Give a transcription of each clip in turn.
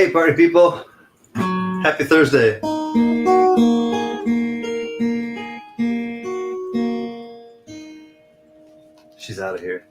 Hey, party people. Happy Thursday. She's out of here.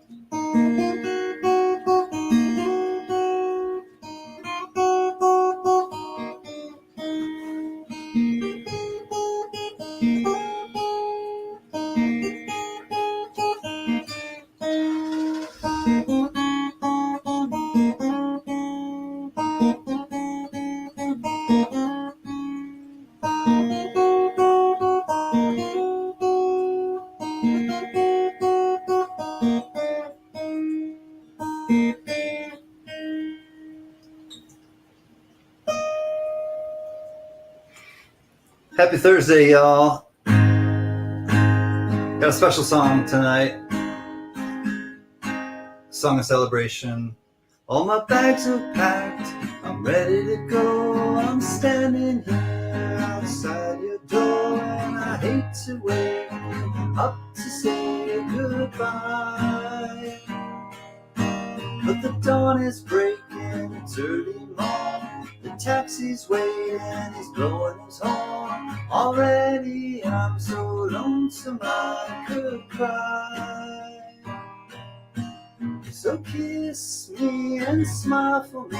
Happy Thursday, y'all. Got a special song tonight. Song of celebration. All my bags are packed. I'm ready to go. I'm standing here outside your door, and I hate to wake up to say goodbye. But the dawn is breaking, it's early morning. The taxi's waiting, he's blowing his horn. Already I'm so lonesome I could cry. So kiss me and smile for me.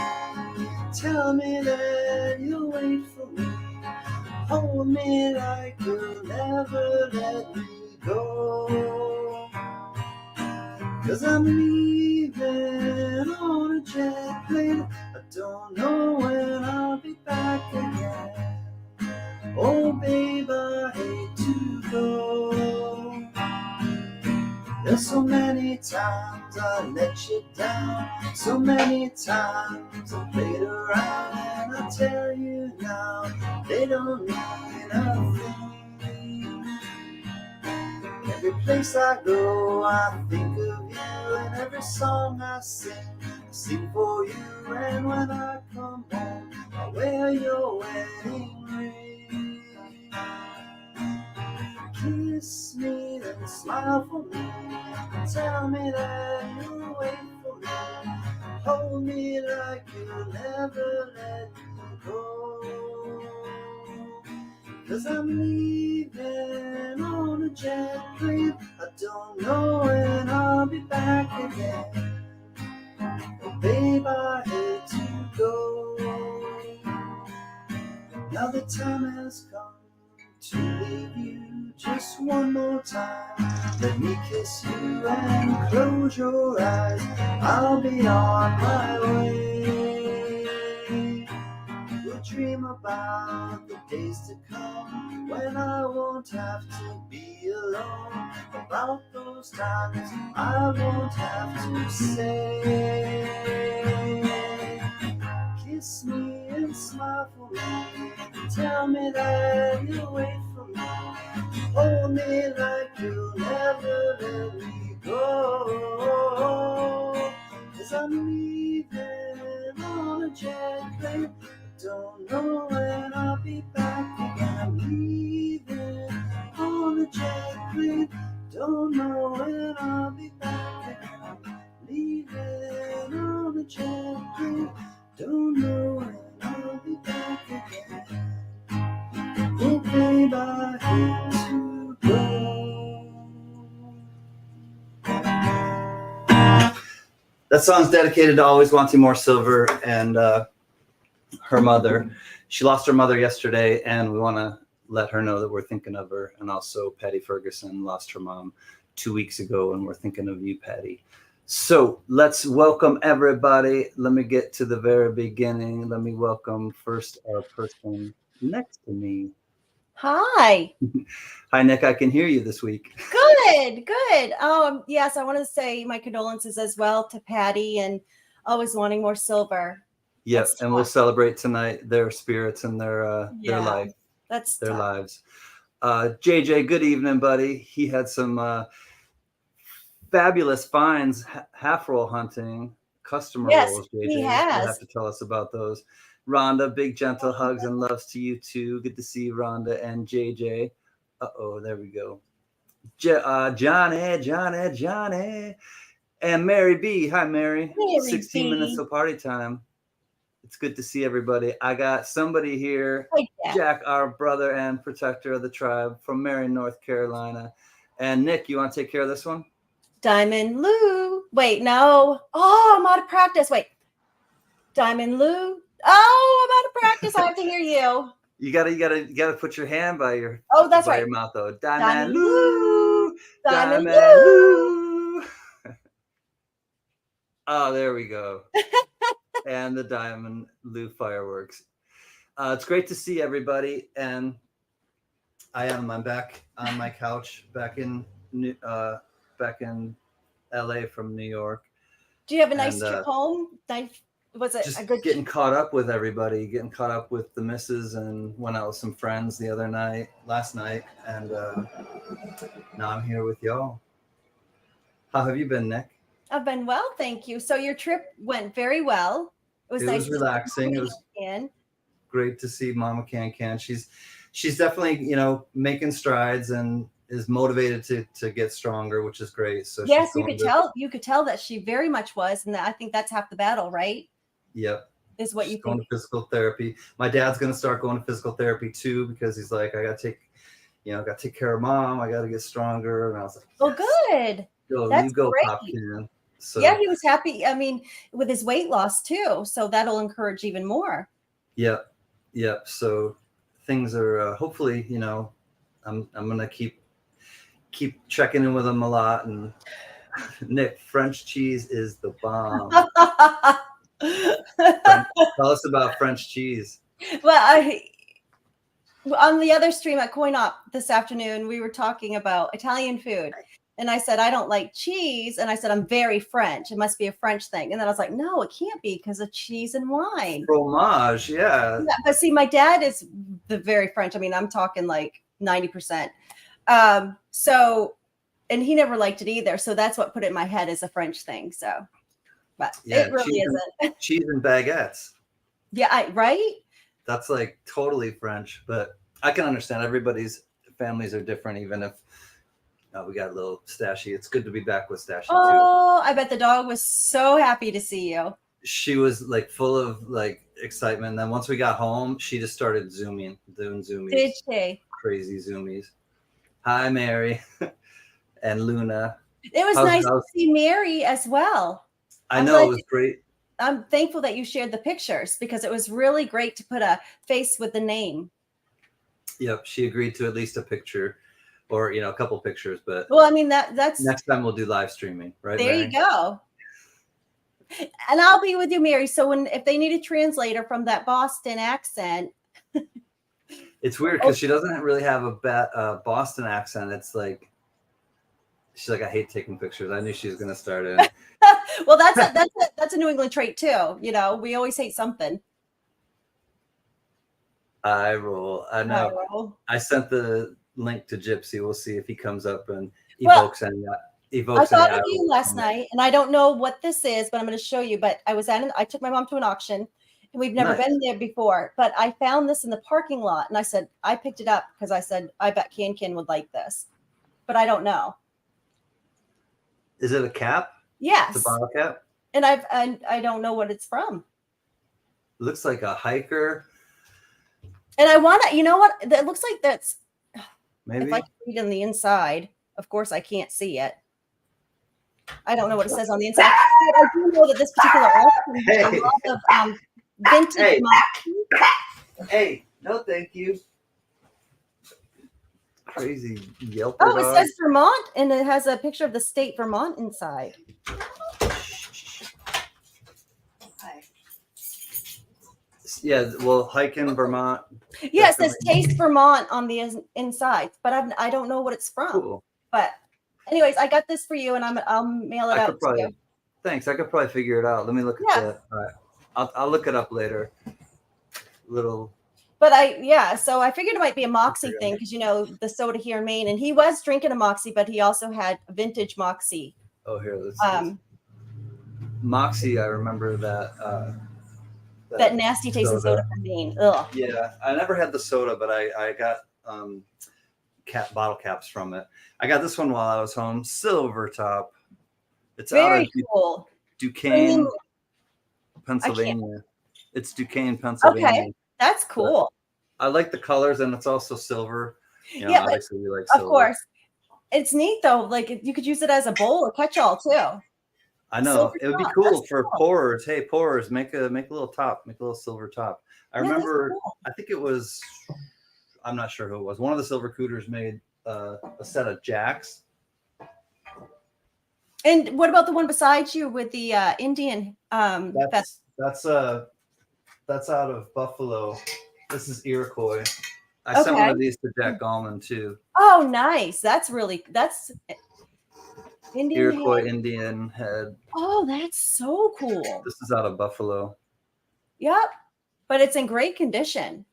Tell me that you'll wait for me. Hold me like you'll never let me go. 'Cause I'm leaving on a jet plane. I don't know when I'll be back again. Oh babe, I hate to go. There's so many times I let you down. So many times I played around. And I tell you now, they don't mean a thing. Every place I go, I think of you. And every song I sing for you. And when I come home, I wear your wedding ring. Kiss me, then smile for me. Tell me that you'll wait for me. Hold me like you'll never let me go. 'Cause I'm leaving on a jet plane. I don't know when I'll be back again. Oh babe, I hate to go. Now the time has come to leave you just one more time. Let me kiss you and close your eyes. I'll be on my way. We'll dream about the days to come when I won't have to be alone. About those times I won't have to say. Kiss me and smile for me. Tell me that you'll wait for me. Hold me like you'll never let me go. 'Cause I'm leaving on a jet plane. Don't know when I'll be back again. I'm leaving on a jet plane. Don't know when I'll be back again. I'm leaving on a jet plane. Don't know when I'll be back again. Oh babe, I hate to go. That song's dedicated to Always Wanting More Silver and her mother. She lost her mother yesterday, and we want to let her know that we're thinking of her. And also Patty Ferguson lost her mom 2 weeks ago, and we're thinking of you, Patty. So let's welcome everybody. Let me get to the very beginning. Let me welcome first our person next to me. Hi. Hi, Nick. I can hear you this week. Good. Yes, I want to say my condolences as well to Patty and Always Wanting More Silver. Yes, and we'll celebrate tonight their spirits and their life. That's their tough. lives. JJ, good evening, buddy. He had some fabulous finds, half roll hunting, customer rolls, JJ. He has. You'll have to tell us about those. Rhonda, big gentle hugs and loves to you too. Good to see you, Rhonda and JJ. There we go. Johnny. And Mary B. Hi, Mary. 16 minutes till party time. It's good to see everybody. I got somebody here, Hi, Jack. Jack, our brother and protector of the tribe from Marion, North Carolina. And Nick, you want to take care of this one? Diamond Lou. Wait, no. Oh, I'm out of practice. Wait. Diamond Lou. Oh, I'm out of practice. I have to hear you. You gotta put your hand by your That's right. your mouth though. Diamond Diamond Lou. Diamond Diamond Lou. Lou. Oh, there we go. And the Diamond Lou fireworks. It's great to see everybody, and I'm back on my couch, back in LA from New York. Do you have a nice trip home? Was it just a good getting caught up with everybody, getting caught up with the missus, and went out with some friends last night, and now I'm here with y'all. How have you been, Nick? I've been well, thank you. So your trip went very well. It was nice. It was relaxing. It was great to see Mama Can. She's definitely, making strides and is motivated to get stronger, which is great. So yes, you could tell that she very much was, and I think that's half the battle, right? Yep. Is what she's you going think. To physical therapy. My dad's going to start going to physical therapy too, because he's like, I got to take care of Mom. I got to get stronger. And I was like, yes. Oh, good. You go, Pop Can. So yeah, he was happy. I mean, with his weight loss too. So that'll encourage even more. Yep. So things are hopefully, I'm gonna keep checking in with him a lot. And Nick, French cheese is the bomb. Tell us about French cheese. Well, on the other stream at Coin Op this afternoon, we were talking about Italian food. And I said, I don't like cheese. And I said, I'm very French. It must be a French thing. And then I was like, no, it can't be because of cheese and wine. Fromage, yeah. But see, my dad is the very French. I mean, I'm talking like 90%. So, and he never liked it either. So that's what put it in my head as a French thing. So, but yeah, it really isn't. Cheese and baguettes. Yeah, right? That's like totally French. But I can understand everybody's families are different, even if we got a little Stashy. It's good to be back with Stashy too. Oh, I bet the dog was so happy to see you. She was like full of like excitement. And then once we got home, she just started doing zoomies. Did she? Crazy zoomies. Hi, Mary and Luna. It was nice to see Mary as well. I know, it was great. I'm thankful that you shared the pictures because it was really great to put a face with the name. Yep, she agreed to at least a picture. Or a couple pictures, but well, I mean that's next time we'll do live streaming, right? There Mary? You go. And I'll be with you, Mary. So if they need a translator from that Boston accent, it's weird because she doesn't really have a Boston accent. It's like she's like, I hate taking pictures. I knew she was gonna start it. Well, that's a New England trait too. We always hate something. I roll. I know. I sent the link to Gypsy. We'll see if he comes up and evokes any. I thought of you last night, and I don't know what this is, but I'm going to show you. But I took my mom to an auction, and we've never been there before. But I found this in the parking lot, and I said I picked it up because I said I bet Can would like this, but I don't know. Is it a cap? Yes, it's a bottle cap. And I don't know what it's from. It looks like a hiker. And I want to. You know what? It looks like that's. Maybe. If I can read on the inside, of course I can't see it. I don't know what it says on the inside. I do know that this particular auction has a lot of vintage. Hey, no, thank you. Crazy Yelp. Oh, it says Vermont, and it has a picture of the state Vermont inside. Yeah, well, hike in Vermont. Yeah, it says Taste Vermont on the inside, but I don't know what it's from. Cool. But anyways, I got this for you, and I'll mail it out to you. Thanks. I could probably figure it out. Let me look at that. All right. I'll look it up later. But so I figured it might be a Moxie thing because the soda here in Maine, and he was drinking a Moxie, but he also had a vintage Moxie. Oh, here, this Moxie. I remember that. That nasty tasting soda from Maine. Ugh. Yeah, I never had the soda, but I got bottle caps from it. I got this one while I was home. Silver top. It's very cool. Duquesne, Pennsylvania. It's Duquesne, Pennsylvania. Okay, that's cool. I like the colors, and it's also silver. You know, Yeah, but obviously we like of silver. course. It's neat though. Like you could use it as a bowl or catch-all too. I know Silver it would be top, cool that's for cool. pourers. Hey, pourers, make a little top, make a little silver top. I Yeah, that's remember, cool. I think it was, I'm not sure who it was. One of the silver cooters made a set of jacks. And what about the one beside you with the Indian fest? That's out of Buffalo. This is Iroquois. I sent one Okay. of these to Jack Gallman too. Oh, nice. That's Indian Iroquois head. Indian head. Oh, that's so cool. This is out of Buffalo. Yep. But it's in great condition.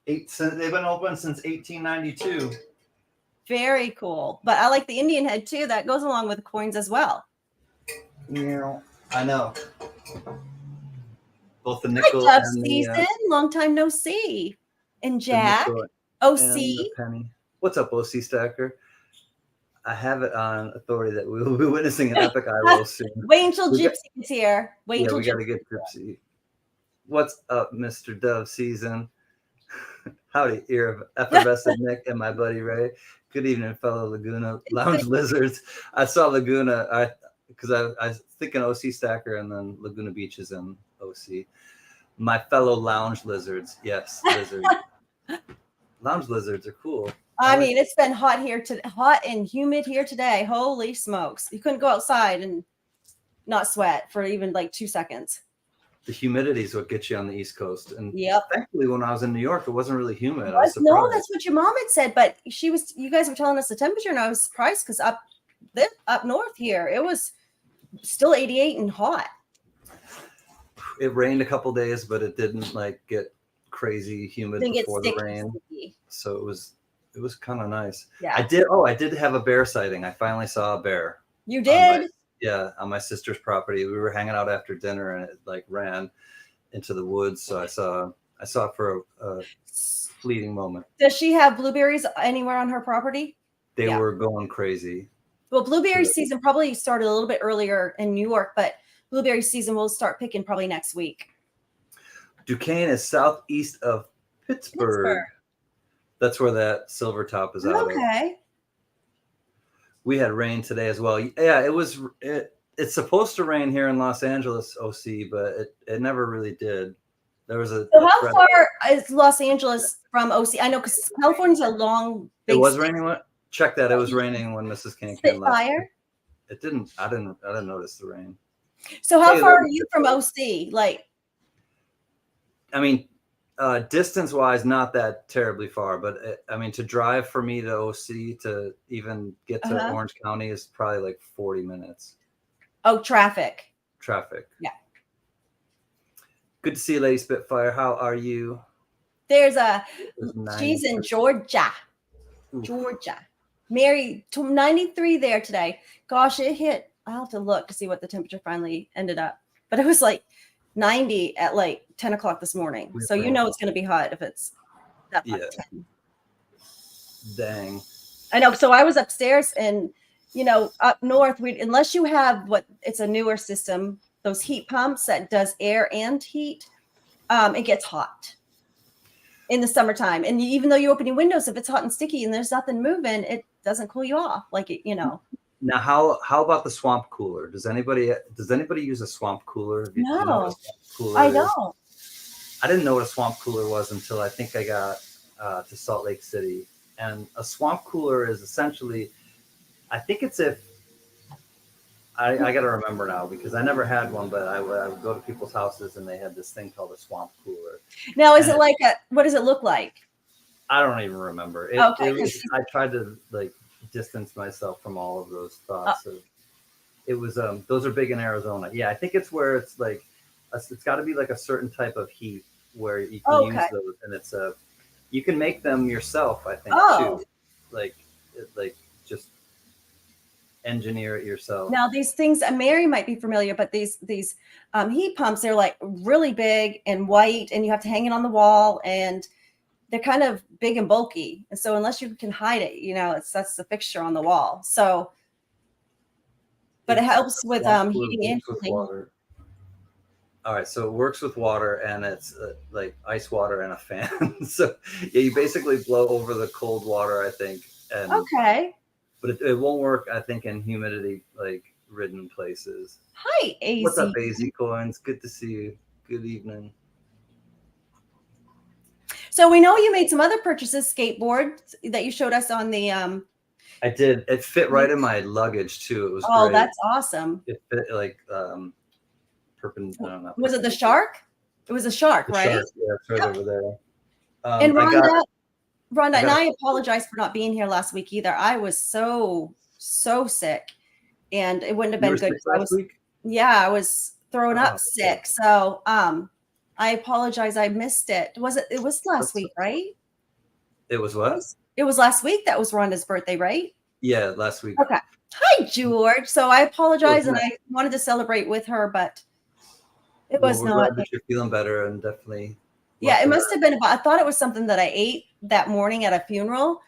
They've been open since 1892. Very cool. But I like the Indian head too. That goes along with coins as well. Yeah, I know. Both the Hi, nickel Dove and Season. Long time no see. And the Jack. nickel OC. and the penny. What's up, OC Stacker? I have it on authority that we will be witnessing an epic eye roll soon. Wait until Gypsy is here. Wait Yeah, until we got to get Gypsy. What's up, Mr. Dove Season? Howdy, effervescent Nick and my buddy Ray. Good evening, fellow Laguna Lounge Lizards. I saw Laguna because I was thinking OC Stacker and then Laguna Beach is in OC. My fellow lounge lizards. Yes, lizards. Lounge lizards are cool. I mean, it's been hot and humid here today. Holy smokes. You couldn't go outside and not sweat for even like 2 seconds. The humidity is what gets you on the East Coast. And Yep. thankfully, when I was in New York, it wasn't really humid. I was No, surprised. that's what your mom had said, but you guys were telling us the temperature, and I was surprised because up north here, it was still 88 and hot. It rained a couple days, but it didn't like get crazy humid before the rain. Sticky. So it was kind of nice. Yeah. I did have a bear sighting. I finally saw a bear. You did? On my sister's property. We were hanging out after dinner and it like ran into the woods. So I saw it for a fleeting moment. Does she have blueberries anywhere on her property? They were going crazy. Well, blueberry season probably started a little bit earlier in New York, but blueberry season will start picking probably next week. Duquesne is southeast of Pittsburgh. That's where that silver top is out of. Okay. We had rain today as well. Yeah, it's supposed to rain here in Los Angeles, OC, but it never really did. There was So how far is Los Angeles from OC? I know because California's a long. It was raining. Check that. It was raining when Mrs. King came left. Spitfire. It didn't. I didn't notice the rain. So how far are you from OC? Like, I mean, distance-wise, not that terribly far, but I mean, to drive for me to OC to even get to Orange County is probably like 40 minutes. Oh, traffic. Yeah. Good to see you, Lady Spitfire. How are you? She's in Georgia. Georgia. Mary, 93 there today. Gosh, it hit. I'll have to look to see what the temperature finally ended up. But it was like 90 at like 10 o'clock this morning. So you know it's going to be hot if it's that hot. Yeah. Dang. I know. So I was upstairs and, up north, unless you have it's a newer system, those heat pumps that does air and heat, it gets hot in the summertime. And even though you open your windows, if it's hot and sticky and there's nothing moving, it doesn't cool you off like it, Now, how about the swamp cooler? Does anybody use a swamp cooler? No, I don't. I didn't know what a swamp cooler was until I think I got to Salt Lake City. And a swamp cooler is essentially, I think it's I got to remember now because I never had one, but I would go to people's houses and they had this thing called a swamp cooler. Now, is it like what does it look like? I don't even remember. I tried to distance myself from all of those thoughts. It was those are big in Arizona. Yeah, I think it's where it's like it's got to be like a certain type of heat where you can use those, and it's you can make them yourself. I think too, like just engineer it yourself. Now these things, Mary might be familiar, but these heat pumps, they're like really big and white, and you have to hang it on the wall, and they're kind of big and bulky. And so unless you can hide it, that's the fixture on the wall. So, but it helps with heating and cooling. All right, so it works with water, and it's like ice water and a fan. So yeah, you basically blow over the cold water, I think, and Okay. but it won't work, I think, in humidity like ridden places. Hi, What's up, AZ. AZ Coins? Good to see you. Good evening. So we know you made some other purchases, skateboards that you showed us on the I did. It fit right in my luggage too. It was Oh, great. that's awesome. It fit like perpendicular. Was it the shark? It was a shark, right? Shark, yeah, it's right over there. And Rhonda, and got- I apologize for not being here last week either. I was so sick, and it wouldn't have You been were good. sick last week? Yeah, I was throwing Oh, up sick. So I apologize. I missed it. It was last week, right? It was what? It was last week. That was Rhonda's birthday, right? Yeah, last week. Okay. Hi, George. So I apologize, and I wanted to celebrate with her, but it was we're not. Glad that you're feeling better, and definitely. Yeah, it must have been about. I thought it was something that I ate that morning at a funeral,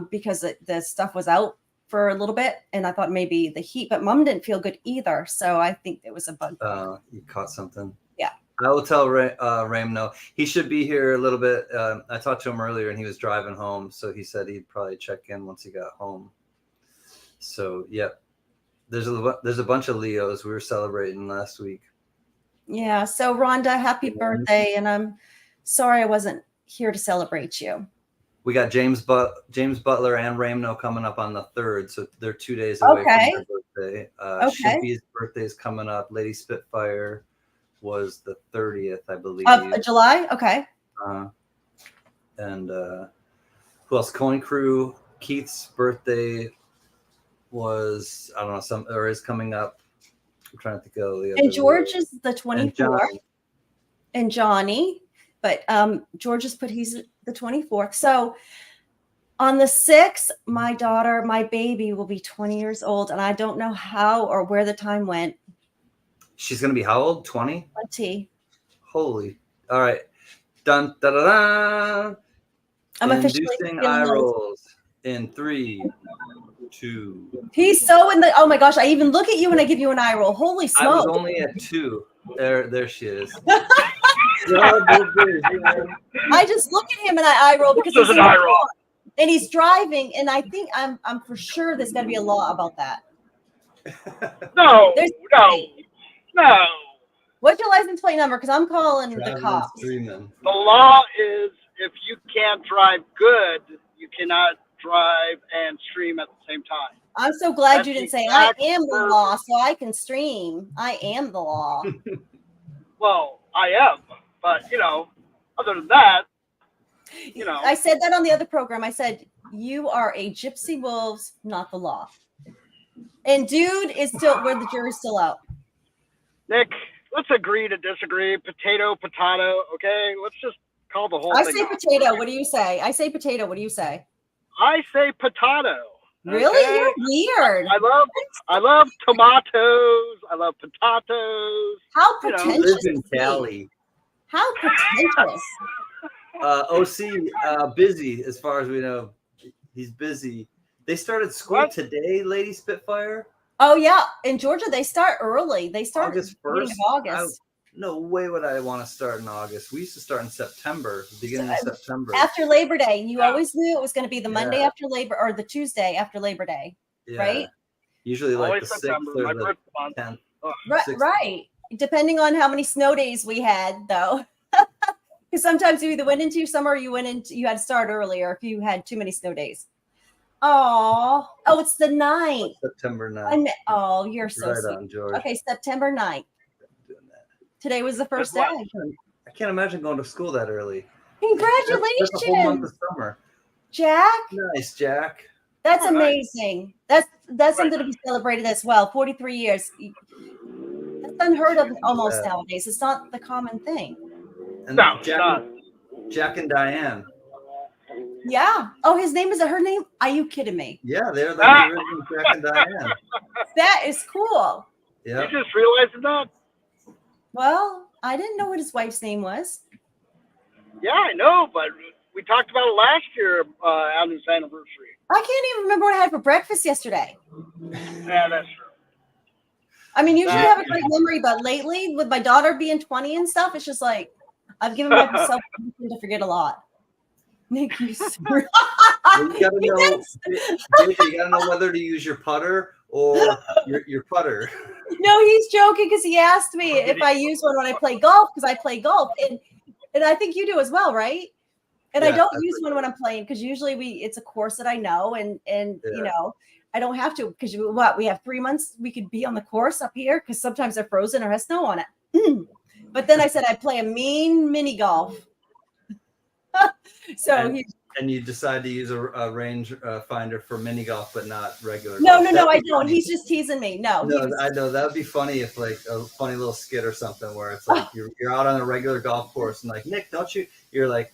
because the stuff was out for a little bit, and I thought maybe the heat. But Mom didn't feel good either, so I think it was a bug. You caught something. Yeah. I will tell Ram no. He should be here a little bit. I talked to him earlier, and he was driving home, so he said he'd probably check in once he got home. So, yep. There's a bunch of Leos we were celebrating last week. Yeah. So Rhonda, happy birthday, and I'm sorry I wasn't here to celebrate you. We got James Butler and Ramno coming up on the 3rd, so they're 2 days away from their birthday. Shippy's birthday is coming up. Lady Spitfire was the 30th, I believe. Of July? Okay. And who else? Coin Crew. Keith's birthday was, I don't know, is coming up. I'm trying to think of the other. And George is the 24th. And Johnny. But George has put he's the 24th. So on the 6th, my daughter, my baby will be 20 years old. And I don't know how or where the time went. She's going to be how old? 20? 20. Holy. All right. Dun, da, da, da. I'm officially inducing eye rolls in 3, 2. He's so in the, oh my gosh, I even look at you when I give you an eye roll. Holy smokes. I was only at 2. There she is. I just look at him and I eye roll because he's an eye roll. And he's driving, and I think I'm for sure there's got to be a law about that. No. What's your license plate number? Because I'm calling the cops. The law is if you can't drive good, you cannot drive and stream at the same time. I'm so glad you didn't say I am the law, so I can stream. I am the law. Well, I am, but other than that, I said that on the other program. I said you are a Gypsy Wolves, not the law. And dude is still where the jury's still out. Nick, let's agree to disagree. Potato, okay? Let's just call the whole thing. I say potato. What do you say? I say potato. What do you say? I say potato. Really? Okay? You're weird. I love tomatoes. I love potatoes. How pretentious. In Cali. How pretentious. OC, busy as far as we know. He's busy. They started school today, Lady Spitfire. Oh yeah, in Georgia they start early. They start August 1st. August. No way would I want to start in August. We used to start in September, beginning of September. After Labor Day. You always knew it was going to be the Monday after Labor or the Tuesday after Labor Day, right? Usually like always the 6th September, or my the 10th. Right. Depending on how many snow days we had, though. Because sometimes you either went into summer or you had to start earlier if you had too many snow days. Oh, it's the 9th. September 9th. You're so sweet. On, George. Okay, September 9th. Today was the first day. I can't imagine going to school that early. Congratulations. That's a whole month of summer. Jack. Nice, Jack. That's amazing. That's something to be celebrated as well. 43 years. That's unheard of almost nowadays. It's not the common thing. And Jack and Diane. Yeah. Oh, his name is her name? Are you kidding me? Yeah, they're the original Jack and Diane. That is cool. Yeah. You just realized that? Well, I didn't know what his wife's name was. Yeah, I know, but we talked about it last year on his anniversary. I can't even remember what I had for breakfast yesterday. Yeah, that's true. I mean, usually I That- have a great memory, but lately with my daughter being 20 and stuff, it's just like I've given myself permission to forget a lot. Nick, you swear. Well, you gotta know, JJ, you gotta know whether to use your putter or your putter. No, he's joking because he asked me if I use one when I play golf because I play golf, and I think you do as well, right? And I Yeah, don't I use one when I'm playing because usually it's a course that I know, and you know, I don't have to because we have 3 months we could be on the course up here because sometimes they're frozen or has snow on it. But then I said I play a mean mini golf. So and you decide to use a range finder for mini golf, but not regular. No, golf. I don't. He's just teasing me. No, I know that would be funny if like a funny little skit or something where it's like you're out on a regular golf course and like, Nick, don't you? You're like,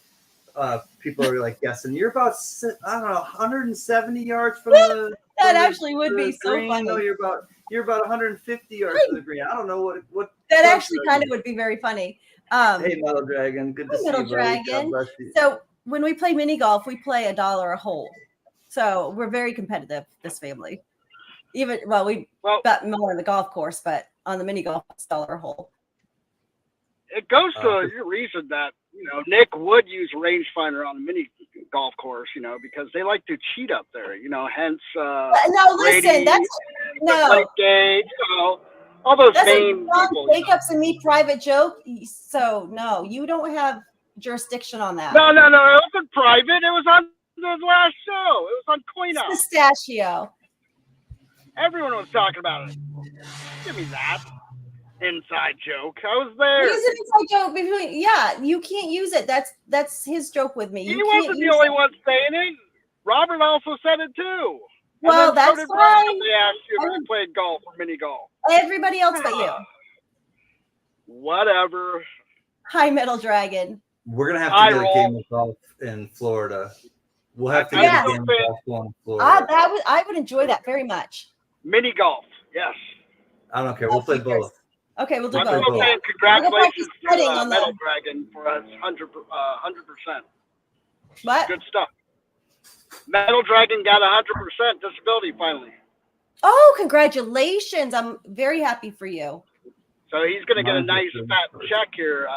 people are like guessing you're about 170 yards from the. That actually would be so green. funny. No, you're about 150 yards from the green. I don't know what. That actually kind of would be very funny. Hey, Metal Dragon, good to see you, buddy. God bless you. So when we play mini golf, we play $1 a hole. So we're very competitive, this family. We bet more on the golf course, but on the mini golf, it's $1 a hole. It goes to your reason that, Nick would use a rangefinder on a mini golf course, because they like to cheat up there, hence No, listen, Brady, that's no. Gate, all those That's main a people. Jacobs and me private joke. So no, you don't have jurisdiction on that. No, it wasn't private. It was on the last show. It was on Coin Up. Pistachio. Everyone was talking about it. Give me that inside joke. I was there. Use an inside joke between. Yeah, you can't use it. That's his joke with me. He wasn't the only one saying it. Robert also said it too. Well, and then that's so did fine. Robert. They asked you if you played golf or mini golf. Everybody else but you. Whatever. Hi, Metal Dragon. We're gonna have to get a game of golf in Florida. We'll have to get a game of golf going in Florida. I would enjoy that very much. Mini golf, yes. I don't care. We'll play both. Okay, we'll do I'm both. still saying congratulations We'll to Metal Dragon for 100%. What? Good stuff. Metal Dragon got 100% disability finally. Oh, congratulations. I'm very happy for you. So he's going to get a nice fat check here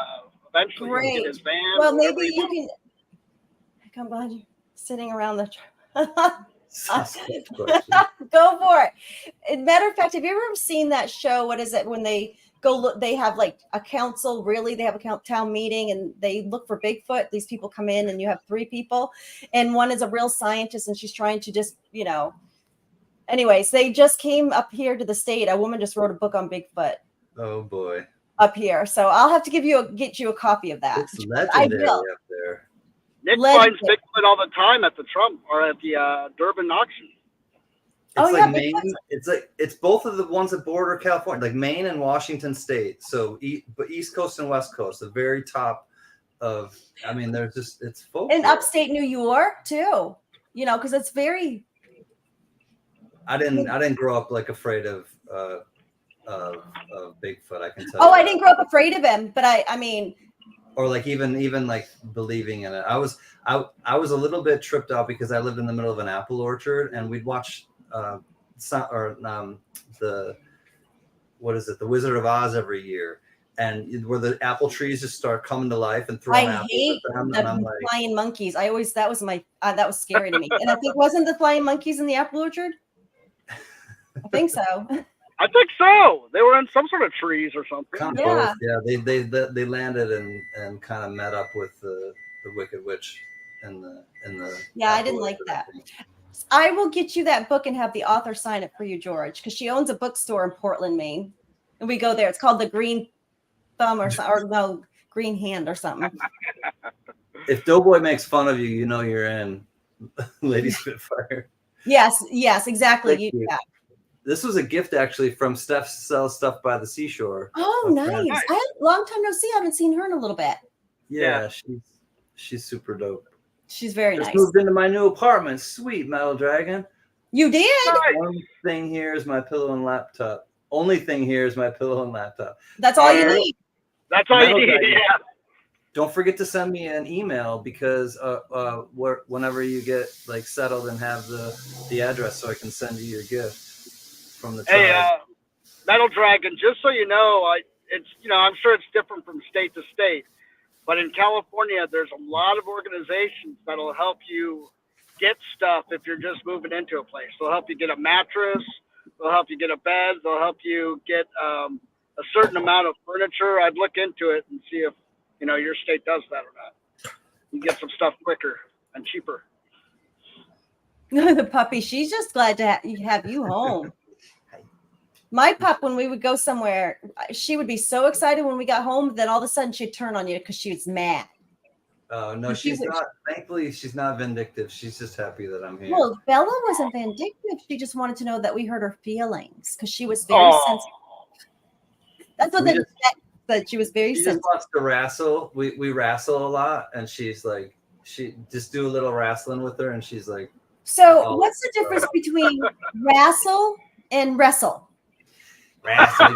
eventually. Great. He'll get his van. Well, maybe you can. I'm glad you're sitting around the. Go for it. Matter of fact, have you ever seen that show? What is it when they go look? They have like a council. Really, they have a town meeting, and they look for Bigfoot. These people come in, and you have 3 people, and one is a real scientist, and she's trying to just, Anyways, they just came up here to the state. A woman just wrote a book on Bigfoot. Oh boy. Up here, so I'll have to get you a copy of that. It's legendary up there. Nick finds Bigfoot all the time at the Trump or at the Durban auction. It's Maine. It's both of the ones that border California, like Maine and Washington State. So, but East Coast and West Coast, the very top of. I mean, there's just it's folklore. In upstate New York too, because it's very. I didn't grow up like afraid of Bigfoot. I can tell. Oh, I didn't grow up afraid of him, but I mean. Or like even like believing in it. I was a little bit tripped out because I lived in the middle of an apple orchard and we'd watch the Wizard of Oz every year, and where the apple trees just start coming to life and throwing apples at them. I hate the flying monkeys. That was scary to me. And I think wasn't the flying monkeys in the apple orchard? I think so. I think so. They were in some sort of trees or something. Yeah. They landed and kind of met up with the Wicked Witch in the. Yeah, I didn't like that. I will get you that book and have the author sign it for you, George, because she owns a bookstore in Portland, Maine, and we go there. It's called the Green Thumb Green Hand or something. If Doughboy makes fun of you, you're in. Lady Spitfire. Yes, exactly. You do that. This was a gift actually from Steph Sells Stuff by the Seashore. Oh, nice. Long time no see. I haven't seen her in a little bit. Yeah. She's super dope. She's very nice. Moved into my new apartment. Sweet, Metal Dragon. You did? One thing here is my pillow and laptop. Only thing here is my pillow and laptop. That's all you need. That's all you need, yeah. Don't forget to send me an email because whenever you get like settled and have the address so I can send you your gift from the tribe. Hey, Metal Dragon, just so you know, I'm sure it's different from state to state, but in California, there's a lot of organizations that'll help you get stuff if you're just moving into a place. They'll help you get a mattress, they'll help you get a bed, they'll help you get a certain amount of furniture. I'd look into it and see if your state does that or not. You get some stuff quicker and cheaper. The puppy, she's just glad to have you home. My pup, when we would go somewhere, she would be so excited when we got home. Then all of a sudden she'd turn on you because she was mad. Oh, no, she's not. Thankfully, she's not vindictive. She's just happy that I'm here. Well, Bella wasn't vindictive. She just wanted to know that we hurt her feelings because she was very sensitive. That's what that she was very sensitive. She just wants to wrestle. We wrestle a lot, and she's like, she just do a little wrestling with her, and she's like. So, what's the difference between wrestle and wrestle? Wrestle,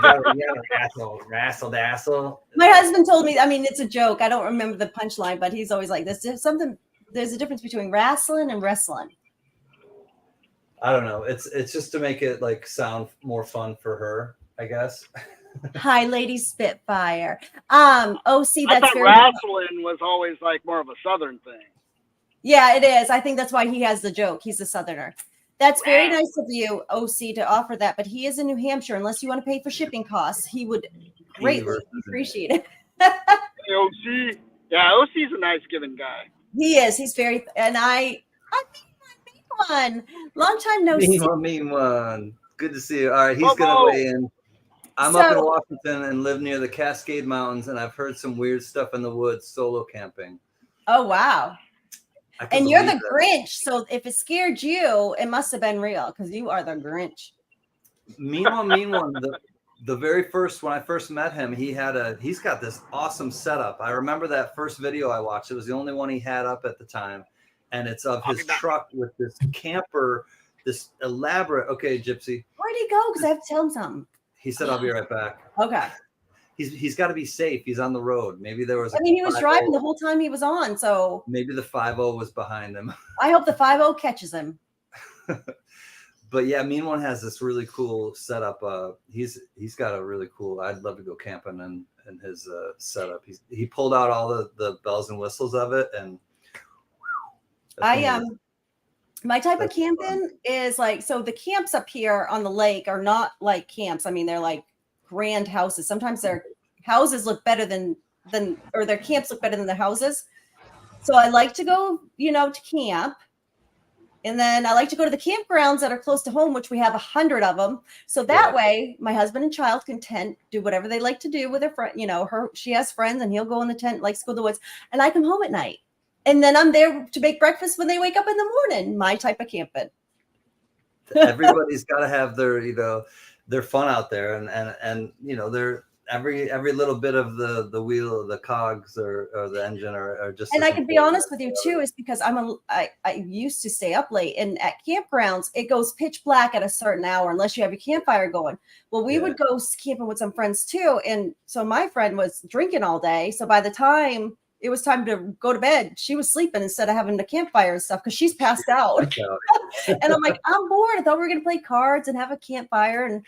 wrestle, dazzle. My husband told me, I mean, it's a joke. I don't remember the punchline, but he's always like, there's a difference between wrestling and wrestling. I don't know. It's just to make it like sound more fun for her, I guess. Hi, Lady Spitfire. OC, I thought wrestling was always like more of a Southern thing. Yeah, it is. I think that's why he has the joke. He's a Southerner. That's very nice of you, OC, to offer that. But he is in New Hampshire. Unless you want to pay for shipping costs, he would greatly appreciate it. Hey, OC. Yeah, OC's a nice giving guy. He is. He's very, and I mean one. Long time no see. Mean one. Good to see you. All right, he's gonna weigh in. I'm up in Washington and live near the Cascade Mountains, and I've heard some weird stuff in the woods solo camping. Oh wow. And you're the Grinch, so if it scared you, it must have been real because you are the Grinch. Mean one. The very first, when I first met him, he's got this awesome setup. I remember that first video I watched. It was the only one he had up at the time, and it's of his truck with this camper, this elaborate. Okay, Gypsy. Where'd he go? Because I have to tell him something. He said, "I'll be right back." Okay. He's got to be safe. He's on the road. Maybe there was. He was driving the whole time he was on. So maybe the 5-0 was behind him. I hope the 5-0 catches him. But yeah, Mean One has this really cool setup. He's got a really cool. I'd love to go camping in his setup. He pulled out all the bells and whistles of it, and my type of camping is like, so the camps up here on the lake are not like camps. I mean, they're like grand houses. Sometimes their houses look better than or their camps look better than the houses. So I like to go, to camp. And then I like to go to the campgrounds that are close to home, which we have 100 of them. So that way my husband and child can do whatever they like to do with their friend. She has friends and he'll go in the tent, likes to go to the woods, and I come home at night. And then I'm there to make breakfast when they wake up in the morning. My type of camping. Everybody's got to have their fun out there, and they're every little bit of the wheel, the cogs or the engine are just. And I can be honest with you too, is because I used to stay up late, and at campgrounds it goes pitch black at a certain hour unless you have your campfire going. Well, we would go camping with some friends too, and so my friend was drinking all day. So by the time it was time to go to bed, she was sleeping instead of having the campfire and stuff because she's passed out. And I'm like, I'm bored. I thought we were going to play cards and have a campfire and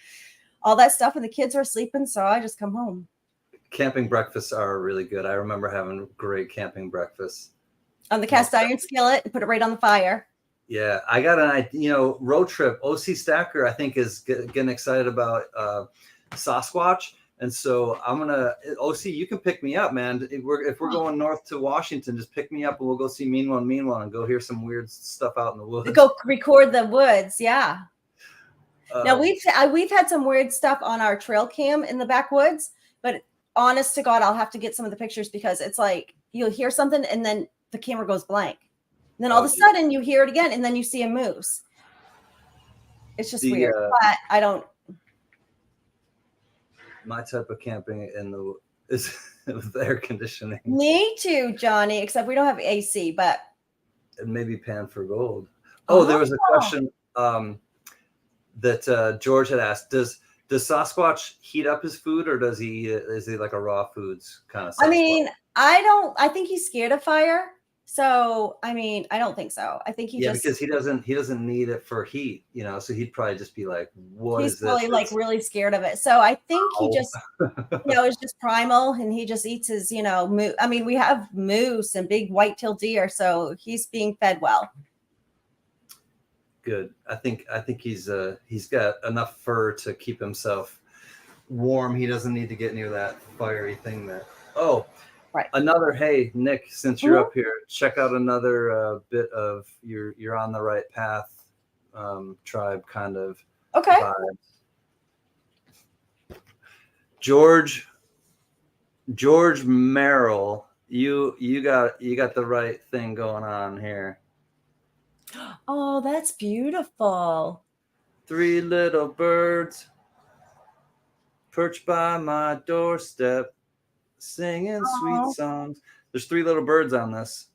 all that stuff. And the kids are sleeping. So I just come home. Camping breakfasts are really good. I remember having great camping breakfasts. On the cast iron skillet and put it right on the fire. Yeah. I got an road trip. OC Stacker, I think, is getting excited about Sasquatch. And so I'm OC, you can pick me up, man. If we're going north to Washington, just pick me up and we'll go see Mean One, and go hear some weird stuff out in the woods. Go record the woods, yeah. Now we've had some weird stuff on our trail cam in the backwoods, but honest to God, I'll have to get some of the pictures because it's like you'll hear something and then the camera goes blank. And then all of a sudden you hear it again and then you see a moose. It's just weird, but I don't. My type of camping is with air conditioning. Me too, Johnny, except we don't have AC, but. And maybe pan for gold. There was a question that George had asked. Does Sasquatch heat up his food or is he like a raw foods kind of Sasquatch? I mean, I think he's scared of fire. So, I mean, I don't think so. I think because he doesn't need it for heat, so he'd probably just be like, what he's is this? probably like really scared of it. So I think he Ow. just, it's just primal, and he just eats his, I mean, we have moose and big white-tailed deer, so he's being fed well. Good. I think he's got enough fur to keep himself warm. He doesn't need to get near that fiery thing that. Oh, right. Hey, Nick, since you're up here, check out another bit of you're on the right path tribe kind of vibes. George Merrill, you got the right thing going on here. Oh, that's beautiful. 3 little birds perched by my doorstep, singing sweet songs. There's 3 little birds on this.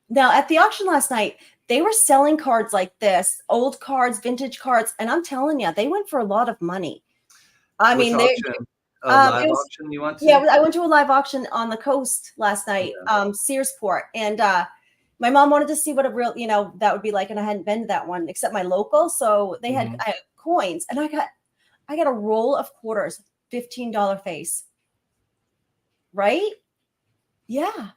Now, at the auction last night, they were selling cards like this, old cards, vintage cards, and I'm telling you, they went for a lot of money. I mean, auction? Live auction you went to? Yeah, I went to a live auction on the coast last night, Searsport, and my mom wanted to see what a real, that would be like, and I hadn't been to that one except my local, so they had coins, and I got a roll of quarters, $15 face. Right? Yeah.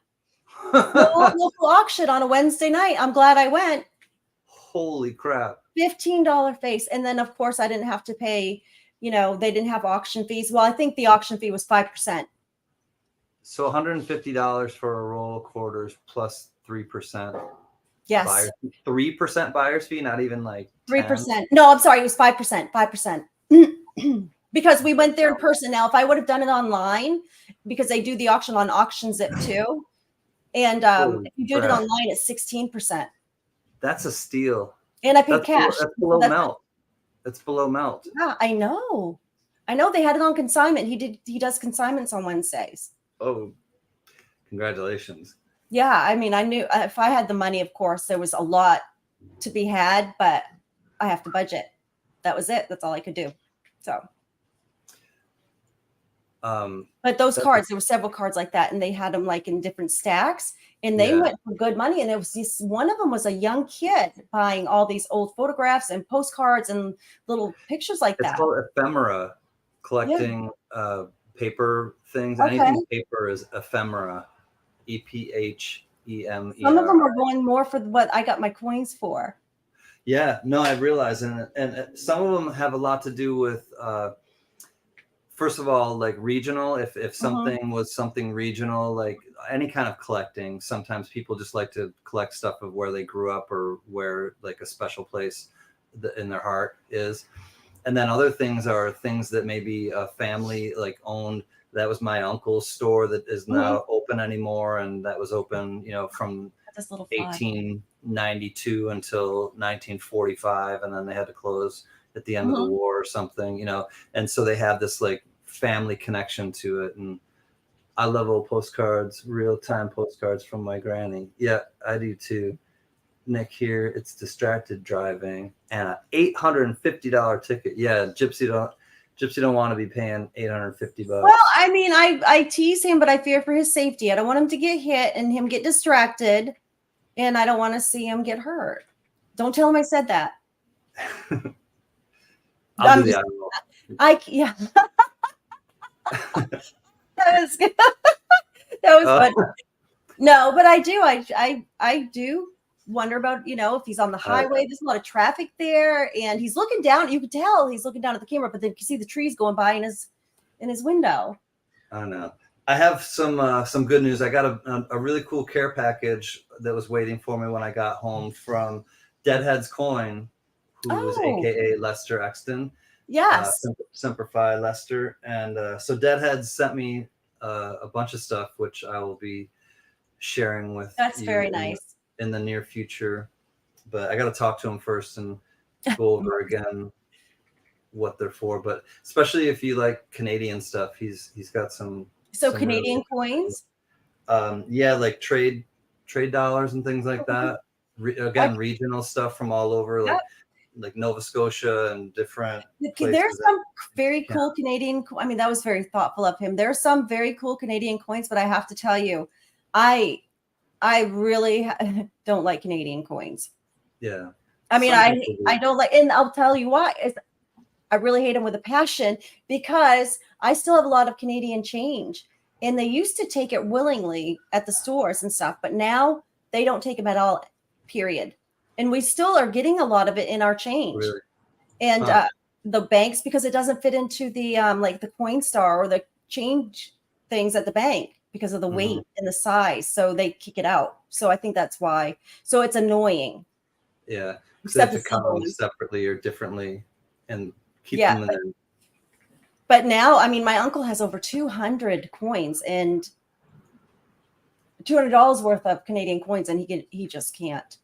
Local auction on a Wednesday night. I'm glad I went. Holy crap. $15 face. And then, of course, I didn't have to pay, they didn't have auction fees. Well, I think the auction fee was 5%. So $150 for a roll of quarters plus 3%. Yes. Buyers, 3% buyer's fee, not even like 3%. No, I'm sorry. It was 5%. 5%. Because we went there in person. Now, if I would have done it online, because they do the auction on AuctionZip too, and if you do it online, it's 16%. That's a steal. And I paid cash. That's below melt. That's below melt. Yeah, I know. They had it on consignment. He does consignments on Wednesdays. Oh, congratulations. Yeah, I mean, I knew if I had the money, of course, there was a lot to be had, but I have to budget. That was it. That's all I could do. So. But those cards, there were several cards like that, and they had them like in different stacks, and they went for good money. And there was this one of them was a young kid buying all these old photographs and postcards and little pictures like that. It's called ephemera, collecting paper things. Anything paper is ephemera. EPHEMERA. Some of them are going more for what I got my coins for. Yeah, no, I realize, and some of them have a lot to do with. First of all, like regional, if something was something regional, like any kind of collecting, sometimes people just like to collect stuff of where they grew up or where like a special place in their heart is. And then other things are things that maybe a family like owned. That was my uncle's store that is not open anymore. And that was open, from 1892 until 1945. And then they had to close at the end of the war or something, and so they have this like family connection to it. And I love old postcards, real-time postcards from my granny. Yeah, I do too. Nick here, it's distracted driving and an $850 ticket. Yeah, Gypsy don't want to be paying $850. Well, I mean, I tease him, but I fear for his safety. I don't want him to get hit and him get distracted, and I don't want to see him get hurt. Don't tell him I said that. I'll do the yeah. That was good. That was fun. No, but I do. I do wonder about, if he's on the highway. There's a lot of traffic there, and he's looking down. You could tell he's looking down at the camera, but then you can see the trees going by in his window. I don't know. I have some good news. I got a really cool care package that was waiting for me when I got home from Deadhead's Coin, who was AKA Lester Exton. Yes. Semper Fi Lester. And so Deadhead sent me a bunch of stuff, which I will be sharing with That's very nice. In the near future. But I got to talk to him first and go over again what they're for. But especially if you like Canadian stuff, he's got some. So some Canadian coins? Yeah, like trade dollars and things like that. Regional stuff from all over, like Nova Scotia and different places. There's some very cool Canadian. I mean, that was very thoughtful of him. There are some very cool Canadian coins, but I have to tell you, I I really don't like Canadian coins. Yeah. I mean, Some people do. I don't like, and I'll tell you why. Is I really hate them with a passion because I still have a lot of Canadian change, and they used to take it willingly at the stores and stuff, but now they don't take them at all. Period. And we still are getting a lot of it in our change. Really? And Huh. the banks, because it doesn't fit into the like the Coinstar or the change things at the bank because of the weight and the size, so they kick it out. So I think that's why. So it's annoying. Yeah. So they Except have to the count silver them ones. separately or differently and keep Yeah, them in there. but now, I mean, my uncle has over 200 coins and $200 worth of Canadian coins, and he just can't.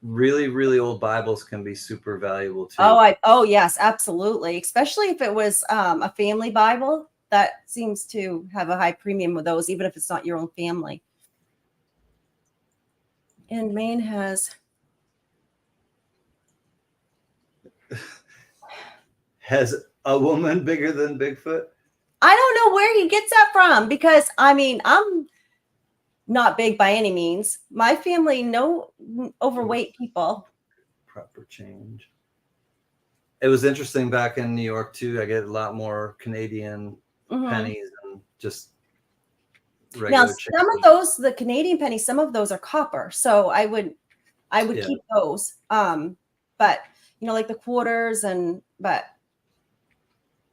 Really, really old Bibles can be super valuable too. Oh yes, absolutely. Especially if it was a family Bible, that seems to have a high premium with those, even if it's not your own family. And Maine has a woman bigger than Bigfoot? I don't know where he gets that from, because I mean, I'm not big by any means. My family, no overweight people. Proper change. It was interesting back in New York too. I get a lot more Canadian pennies and just regular Now, change. some of those, the Canadian pennies, some of those are copper, so I would keep those. But you know, like the quarters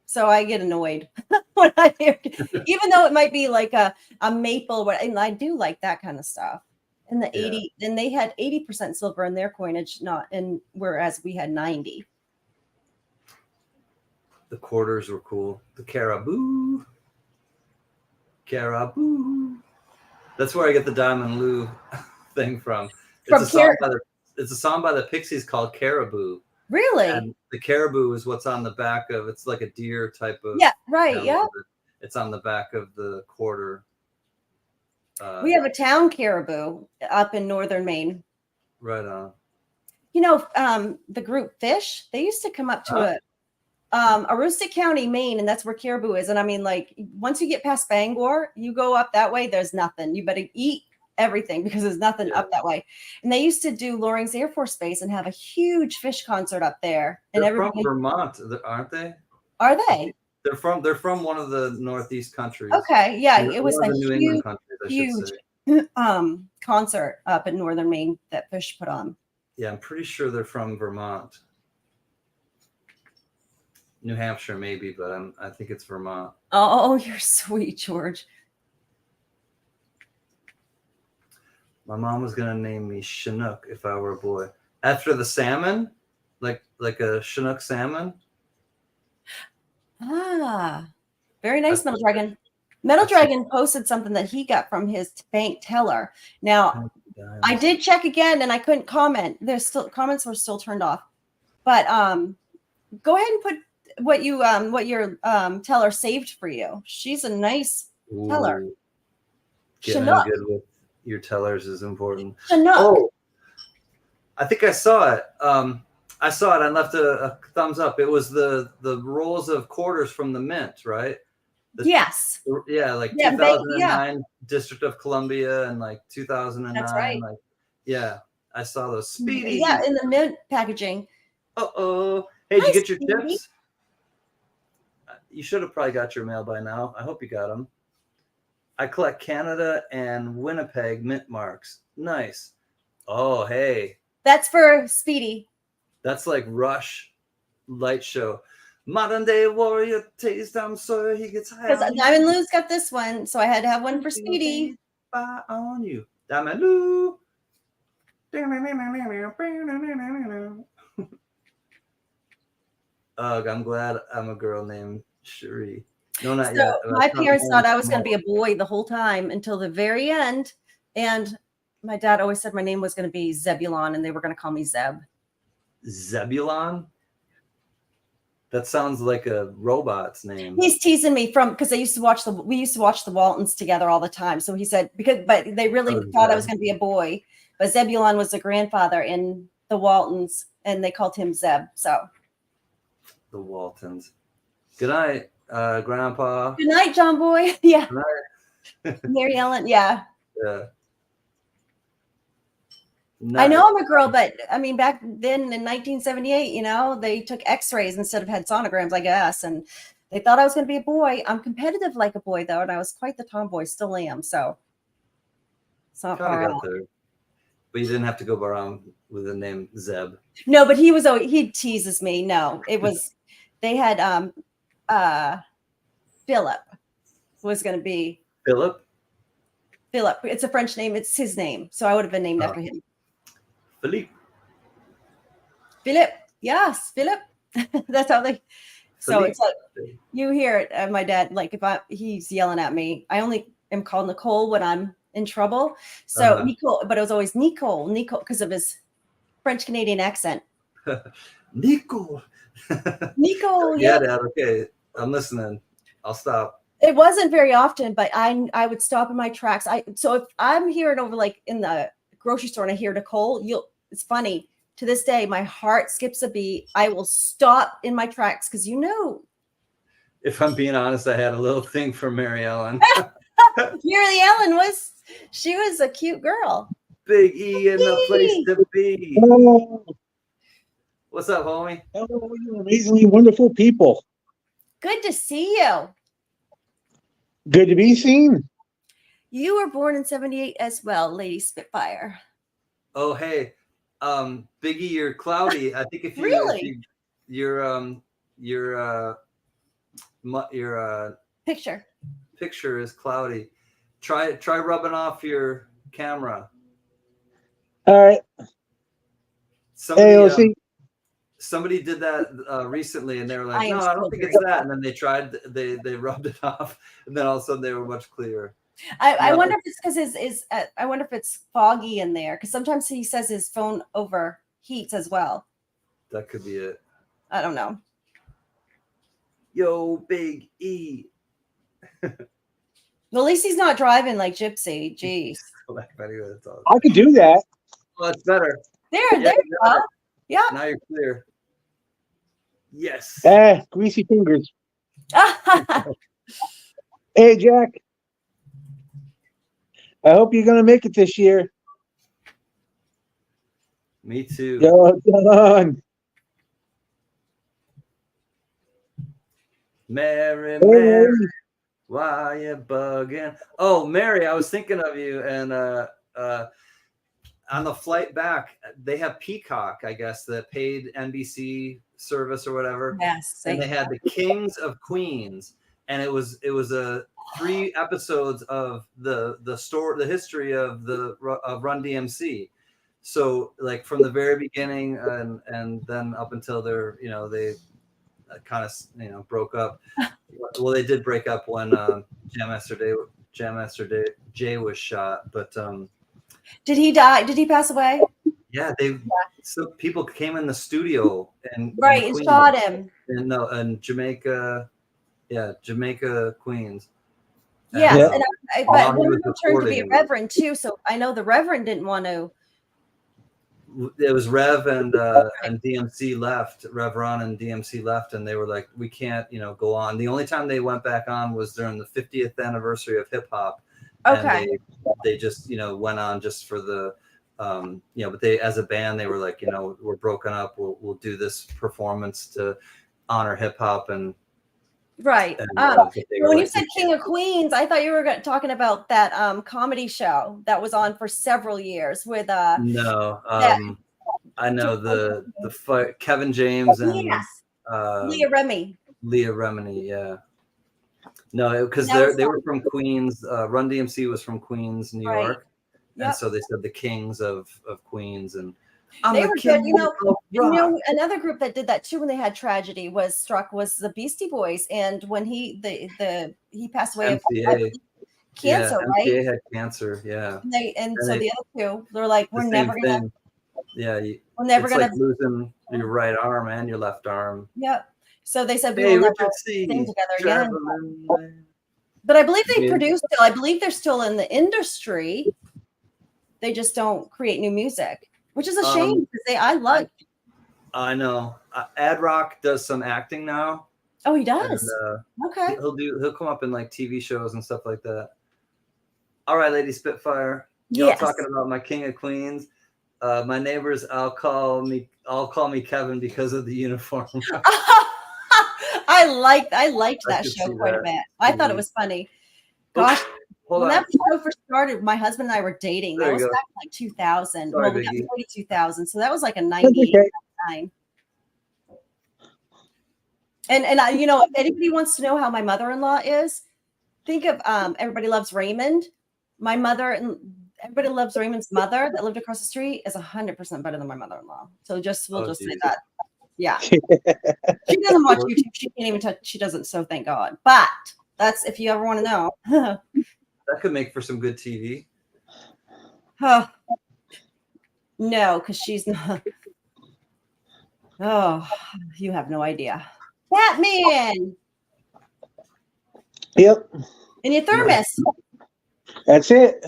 so I get annoyed when I hear, even though it might be like a maple, and I do like that kind of stuff. In the 80, and they had 80% silver in their coinage, whereas we had 90. The quarters were cool. The caribou. That's where I get the Diamond Lou thing from. It's a song by the Pixies called Caribou. Really? And the caribou is what's on the back of, it's like a deer type of. Yeah, right. Yeah. It's on the back of the quarter. We have a town caribou up in northern Maine. Right on. You know, the group Fish, they used to come up to Aroostook County, Maine, and that's where caribou is. And I mean, like, once you get past Bangor, you go up that way, there's nothing. You better eat everything because there's nothing up that way. And they used to do Loring's Air Force Base and have a huge Fish concert up there. And they're from Vermont, aren't they? Are they? They're from one of the Northeast countries. Okay, yeah, it was a New England countries, I huge should say. concert up in northern Maine that Fish put on. Yeah, I'm pretty sure they're from Vermont. New Hampshire, maybe, but I think it's Vermont. Oh, you're sweet, George. My mom was gonna name me Chinook if I were a boy, after the salmon, like a Chinook salmon. Ah, very nice, Metal Dragon. Metal Dragon posted something that he got from his bank teller. Now, I did check again and I couldn't comment. There's still comments were still turned off. But go ahead and put what your teller saved for you. She's a nice teller. Getting good with your tellers is important. Chinook. Oh, I think I saw it. I saw it and left a thumbs up. It was the rolls of quarters from the mint, right? Yes. Yeah, like 2009 District of Columbia and like 2009. That's right. Like, yeah, I saw those. Speedy. Yeah, in the mint packaging. Uh-oh. Hey, did you get your tips? You should have probably got your mail by now. I hope you got them. I collect Canada and Winnipeg mint marks. Nice. Oh, hey. That's for Speedy. That's like Rush light show. Modern day warrior taste, I'm sorry he gets high. Because Diamond Lou's got this one, so I had to have one for Speedy. Spy on you. Diamond Lou. Ugh, I'm glad I'm a girl named Cherie. No, not yet. My parents thought I was going to be a boy the whole time until the very end. And my dad always said my name was going to be Zebulon and they were going to call me Zeb. Zebulon? That sounds like a robot's name. He's teasing me because we used to watch the Waltons together all the time. So he said, but they really thought I was going to be a boy. But Zebulon was the grandfather in the Waltons and they called him Zeb. So the Waltons. Good night, Grandpa. Good night, John Boy. Yeah. Good night. Mary Ellen. Yeah. Yeah. I know I'm a girl, but I mean, back then in 1978, you know, they took X-rays instead of had sonograms, I guess, and they thought I was going to be a boy. I'm competitive like a boy, though, and I was quite the tomboy. Still am. So it's not Kind of far got out. there, but you didn't have to go around with the name Zeb. No, but he teases me. No, it was they had Philip was going to be Philip. Philip. It's a French name. It's his name, so I would have been named after him. Philippe. Philip. Yes, Philip. That's how they. So Philippe. it's like you hear it. My dad, like if he's yelling at me, I only am called Nicole when I'm in trouble. So Nicole, but it was always Nicole, because of his French Canadian accent. Nicole. Nicole. Yeah, Dad. Okay, I'm listening. I'll stop. It wasn't very often, but I would stop in my tracks. So if I'm hearing over like in the grocery store and I hear Nicole, it's funny. To this day, my heart skips a beat. I will stop in my tracks because you know. If I'm being honest, I had a little thing for Mary Ellen. Mary Ellen was a cute girl. Big E in the place to be. Hello. What's up, homie? Hello, you amazingly wonderful people. Good to see you. Good to be seen. You were born in 78 as well, Lady Spitfire. Oh, hey. Biggie, you're cloudy. I think if you Really? your Picture is cloudy. Try rubbing off your camera. All right. Somebody did that recently, and they were I like, am "No, I don't so think great. it's that." And then they rubbed it off, and then all of a sudden they were much clearer. I wonder if it's because I wonder if it's foggy in there because sometimes he says his phone overheats as well. That could be it. I don't know. Yo, Big E. Well, at least he's not driving like Gypsy. Jeez. I could do that. Well, it's better. There you go. Yeah. Now you're clear. Yes. Greasy fingers. Hey, Jack. I hope you're going to make it this year. Me too. Go on. Mary, Mary, why you bugging? Oh, Mary, I was thinking of you, and on the flight back, they have Peacock, I guess, the paid NBC service or whatever. Yes. And they had the Kings of Queens, and it was 3 episodes of the history of Run DMC. So like from the very beginning and then up until they kind of broke up. Well, they did break up when Jam Master Jay was shot, but did he die? Did he pass away? yeah, some people came in the studio and shot him. In Jamaica, Jamaica, Queens. Yes, but While he one was of them turned to be a recording. reverend too. So I know the reverend didn't want to. It was Rev and DMC left. Rev Ron and DMC left, and they were like, "We can't, go on." The only time they went back on was during the 50th anniversary of hip hop. Okay. And they just, went on just for the, but they, as a band, they were like, we're broken up. We'll do this performance to honor hip hop and. Right. When you said King of Queens, I thought you were talking about that comedy show that was on for several years with No, I know the Kevin James and Leah Remini. Leah Remini, yeah. No, because they were from Queens. Run DMC was from Queens, New York, and so they said the Kings of Queens, and they were good. Another group that did that too when they had tragedy was the Beastie Boys, and when he passed away MCA. of cancer, right? MCA had cancer, yeah. And so the other two, they're like, we're never gonna. Yeah, we're never gonna like losing your right arm and your left arm. Yep. So they said we will never sing together again. But I believe they produce still. I believe they're still in the industry. They just don't create new music, which is a shame because I know. Ad Rock does some acting now. Oh, he does. And, okay. He'll come up in like TV shows and stuff like that. All right, Lady Spitfire. Y'all talking about my King of Queens. My neighbors all call me Kevin because of the uniform. I liked that could show see quite a that. bit. I thought it Mhm. was funny. Gosh, Hold when on. that show first started, my husband and I were dating. There That you was go. back in like 2000. Sorry, Well, we got Biggie. married 2000, so that was like a That's 98, okay. 99. And I, you know, if anybody wants to know how my mother-in-law is, think of Everybody Loves Raymond. My mother and Everybody Loves Raymond's mother that lived across the street is 100% better than my mother-in-law. So we'll just say geez. that. Yeah. She doesn't watch YouTube. She can't even touch. She doesn't. So thank God. But that's if you ever want to know. That could make for some good TV. Huh. No, because she's not. Oh, you have no idea. Batman Yep, in your thermos. that's it.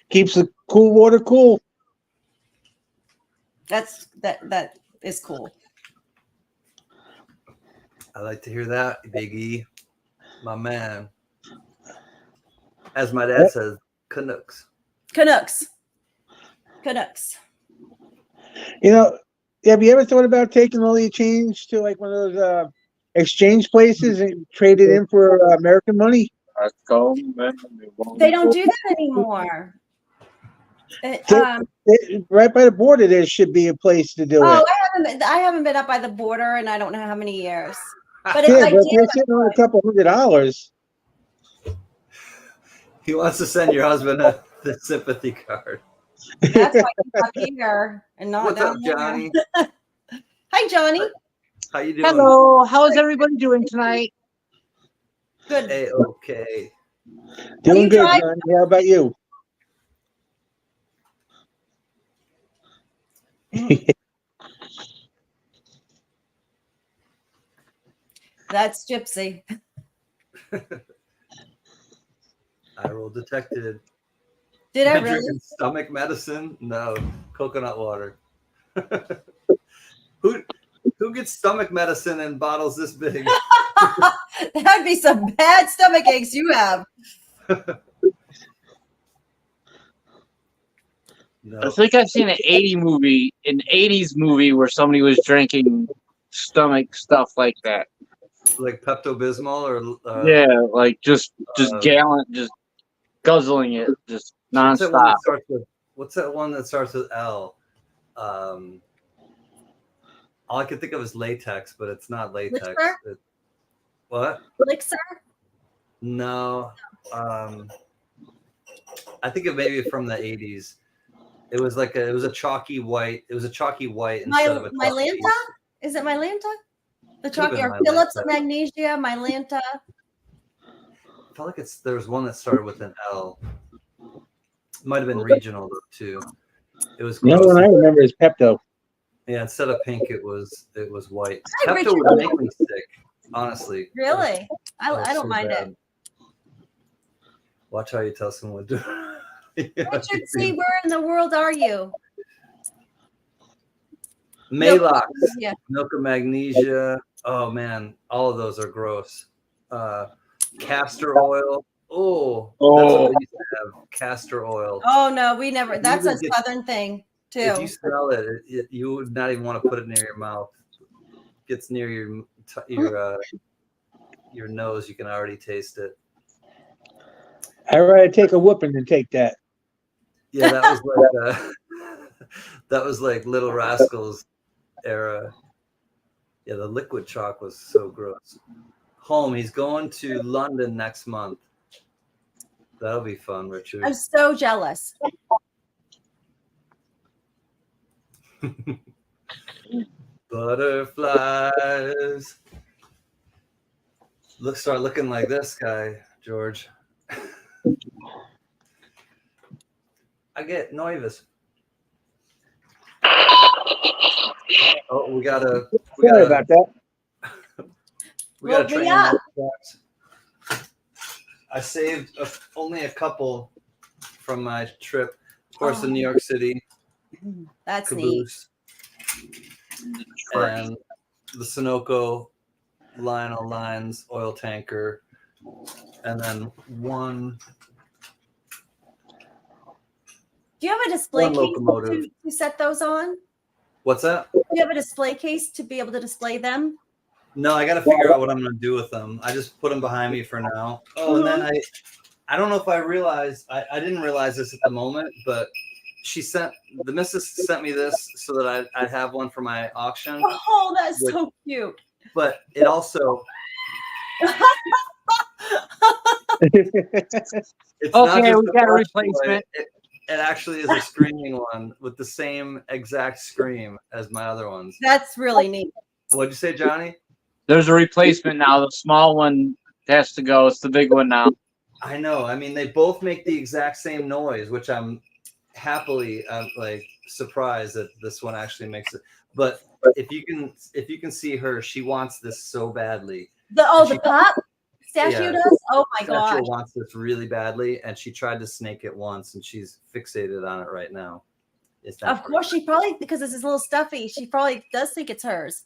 Keeps the cool water cool. That is cool. I like to hear that, Big E, my man. As my dad says, Canucks. Canucks. You know, have you ever thought about taking all your change to like one of those exchange places and trade it in for American money? They don't do that anymore. Right by the border, there should be a place to do it. I haven't been up by the border, and I don't know how many years. But Yeah, if I but did, they're sitting on $200. He wants to send your husband the sympathy card. that's why he's up here and not What's down up, there. Johnny? Hi, Johnny. How you doing? Hello, how's everybody doing tonight? Good. A-okay. Doing you good, driving? John. How about you? That's Gypsy. I roll detected. Did I Am really? drinking stomach medicine? No, coconut water. Who gets stomach medicine in bottles this big? That'd be some bad stomach aches you have. No. I think I've seen an 80s movie where somebody was drinking stomach stuff like that. Like Pepto-Bismol or Yeah, like just gallant, just guzzling it, just nonstop. What's that one that starts with L? All I can think of is latex, but it's not latex. Elixir? What? Elixir? No. I think it may be from the 80s. It was a chalky white. It was a chalky white instead of a chalky. Mylanta? Is it Mylanta? The Could've chalky been or Phillips of Mylanta. Magnesia, Mylanta. I felt like there was one that started with an L. Might have been regional though too. It was The only gross. one I remember is Pepto. Yeah, instead of pink, it was white. Hi, Pepto Richard. would make me sick, honestly. Really? I don't so mind bad. it. Watch how you tell someone to. Richard C., where in the world are you? Malox, Yeah. milk of magnesia. Oh man, all of those are gross. Castor oil. Oh, that's what we used to have. Castor oil. Oh no, we never. That's a even get- southern thing too. If you smell it, you would not even want to put it near your mouth. Gets near your nose, you can already taste it. I'd rather take a whooping than take that. Yeah, that was like Little Rascals era. Yeah, the liquid chalk was so gross. Home, he's going to London next month. That'll be fun, Richard. I'm so jealous. Butterflies. Start looking like this guy, George. I get nervous. Oh, we gotta Sorry about that. Well, train yeah. them up. I saved only a couple from my trip. Of course, the New York City That's neat. caboose and the Sunoco Lionel Lines oil tanker, and then one. Do Do you have a display One case locomotive. to set those on? What's that? Do you have a display case to be able to display them? No, I got to figure out what I'm going to do with them. I just put them behind me for now. Oh, and then I don't know if I realized, I didn't realize this at the moment, but the missus sent me this so that I'd have one for my auction. Oh, that's so cute. But it also, it's not Okay, just we a got a plush replacement. toy. It actually is a screaming one with the same exact scream as my other ones. That's really neat. What'd you say, Johnny? There's a replacement now. The small one has to go. It's the big one now. I know. I mean, they both make the exact same noise, which I'm happily like surprised that this one actually makes it. But if you can see her, she wants this so badly. The pop statue does? Oh my gosh. Statue wants this really badly, and she tried to snake it once, and she's fixated on it right now. Of course, she probably, because it's this little stuffy, she probably does think it's hers.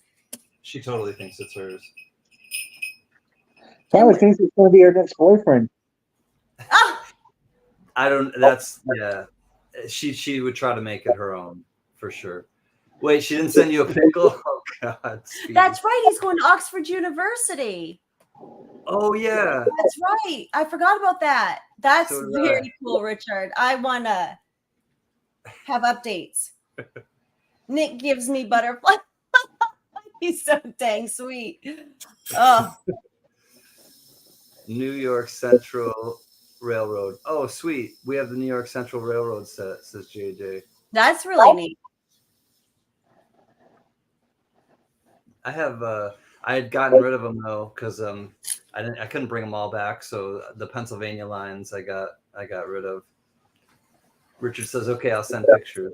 She totally thinks it's hers. Probably thinks it's going to be her next boyfriend. Ah! I don't. That's yeah. She would try to make it her own for sure. Wait, she didn't send you a pickle? Oh God. Speedy. That's right. He's going to Oxford University. Oh yeah. That's right. I forgot about that. That's So very cool, Richard. I want to have updates. Nick gives me butterfly. He's so dang sweet. Oh, New York Central Railroad. Oh, sweet. We have the New York Central Railroad set, says JJ. that's really neat. I have I had gotten rid of them though because I couldn't bring them all back. So the Pennsylvania lines I got rid of. Richard says, "Okay, I'll send pictures.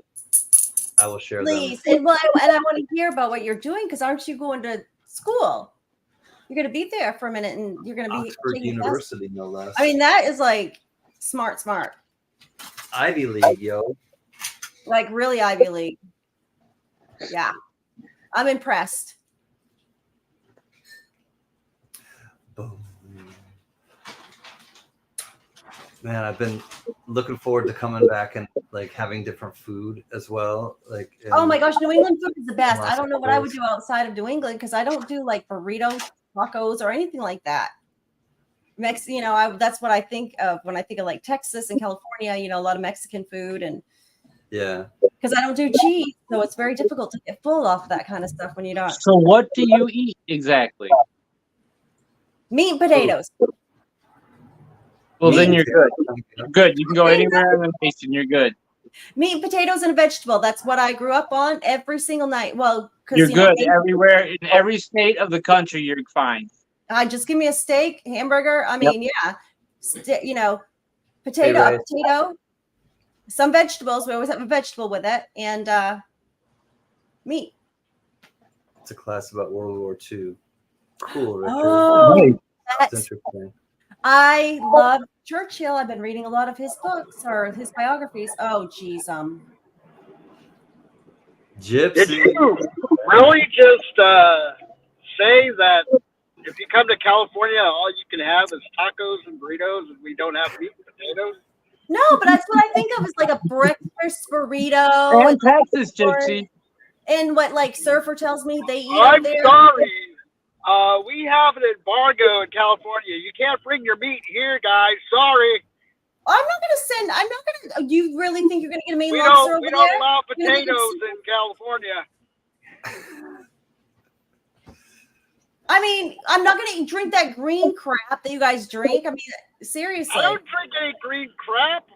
I will share Please. them." And I want to hear about what you're doing, because aren't you going to school? You're going to be there for a minute, and you're going to be Oxford taking University, no less. I mean, that is like smart. Ivy League, yo. Like really Ivy League. Yeah. I'm impressed. Boom. Man, I've been looking forward to coming back and like having different food as well. Like, Oh my gosh, New England food is the best. Lots I don't of know what I would place. do outside of New England, because I don't do like burritos, tacos, or anything like that. That's what I think of when I think of like Texas and California. A lot of Mexican food, and Yeah. because I don't do cheese, so it's very difficult to get full off of that kind of stuff when you don't. So what do you eat exactly? Meat and potatoes. Well, then Me. you're good. You're good. You can go anywhere in the nation. You're good. Meat and potatoes and a vegetable. That's what I grew up on every single night. Well, because You're good everywhere in every state of the country. You're fine. Just give me a steak, hamburger. I mean, yeah, Hey, Ray. potato, some vegetables. We always have a vegetable with it, and meat. It's a class about World War II. Cool, Richard. Oh, Right. That's that's, interesting. I love Churchill. I've been reading a lot of his books or his biographies. Oh, geez, Did Gypsy. you really just say that if you come to California, all you can have is tacos and burritos, and we don't have meat and potatoes? no, but that's what I think of as like a breakfast burrito. And Texas, Gypsy. And what like Surfer tells me they eat I'm up there. sorry. We have an embargo in California. You can't bring your meat here, guys. Sorry. I'm not gonna. You really think you're gonna get a Maine We lobster don't over we don't there? allow You think potatoes it's- in California. I mean, I'm not gonna drink that green crap that you guys drink. I mean, seriously, I don't drink any green crap.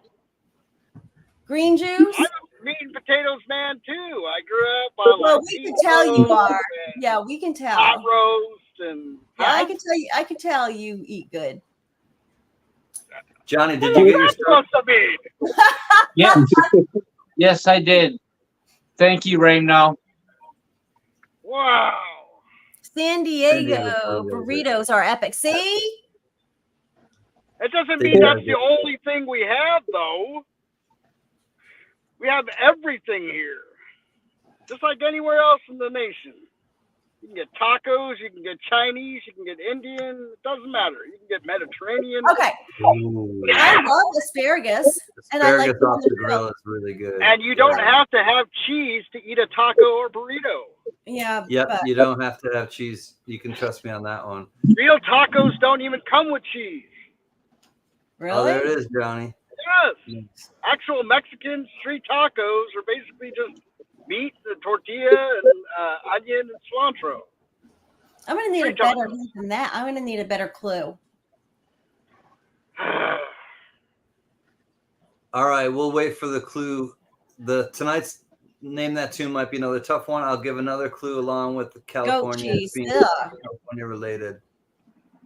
green juice. I'm a meat and potatoes man too. I grew up on Well, like we can tell you meatloaf are. and Yeah, we can tell. hot roast and Yeah, I can tell you. I can tell you eat good. Johnny, did What you get is your that supposed to mean? Yes. Yes, I did. Thank you, Raymond. Wow. San Diego Diego burritos are epic. See, It doesn't They mean do. that's the only thing we have, though. We have everything here, just like anywhere else in the nation. You can get tacos. You can get Chinese. You can get Indian. It doesn't matter. You can get Mediterranean. Okay, Ooh. I love asparagus, and I like Asparagus off the the grill is really good. And you don't have to have cheese to eat a taco or burrito. Yeah, Yep, but you don't have to have cheese. You can trust me on that one. Real tacos don't even come with cheese. Oh, there really? it is, Johnny. Yes. Actual Mexican street tacos are basically just meat, the tortilla, and onion and cilantro. I'm gonna need a Street better tacos. hint than that. I'm gonna need a better clue. All right, we'll wait for the clue. Tonight's Name That Tune might be another tough one. I'll give another clue along with the Goat California cheese. being Ugh. California related.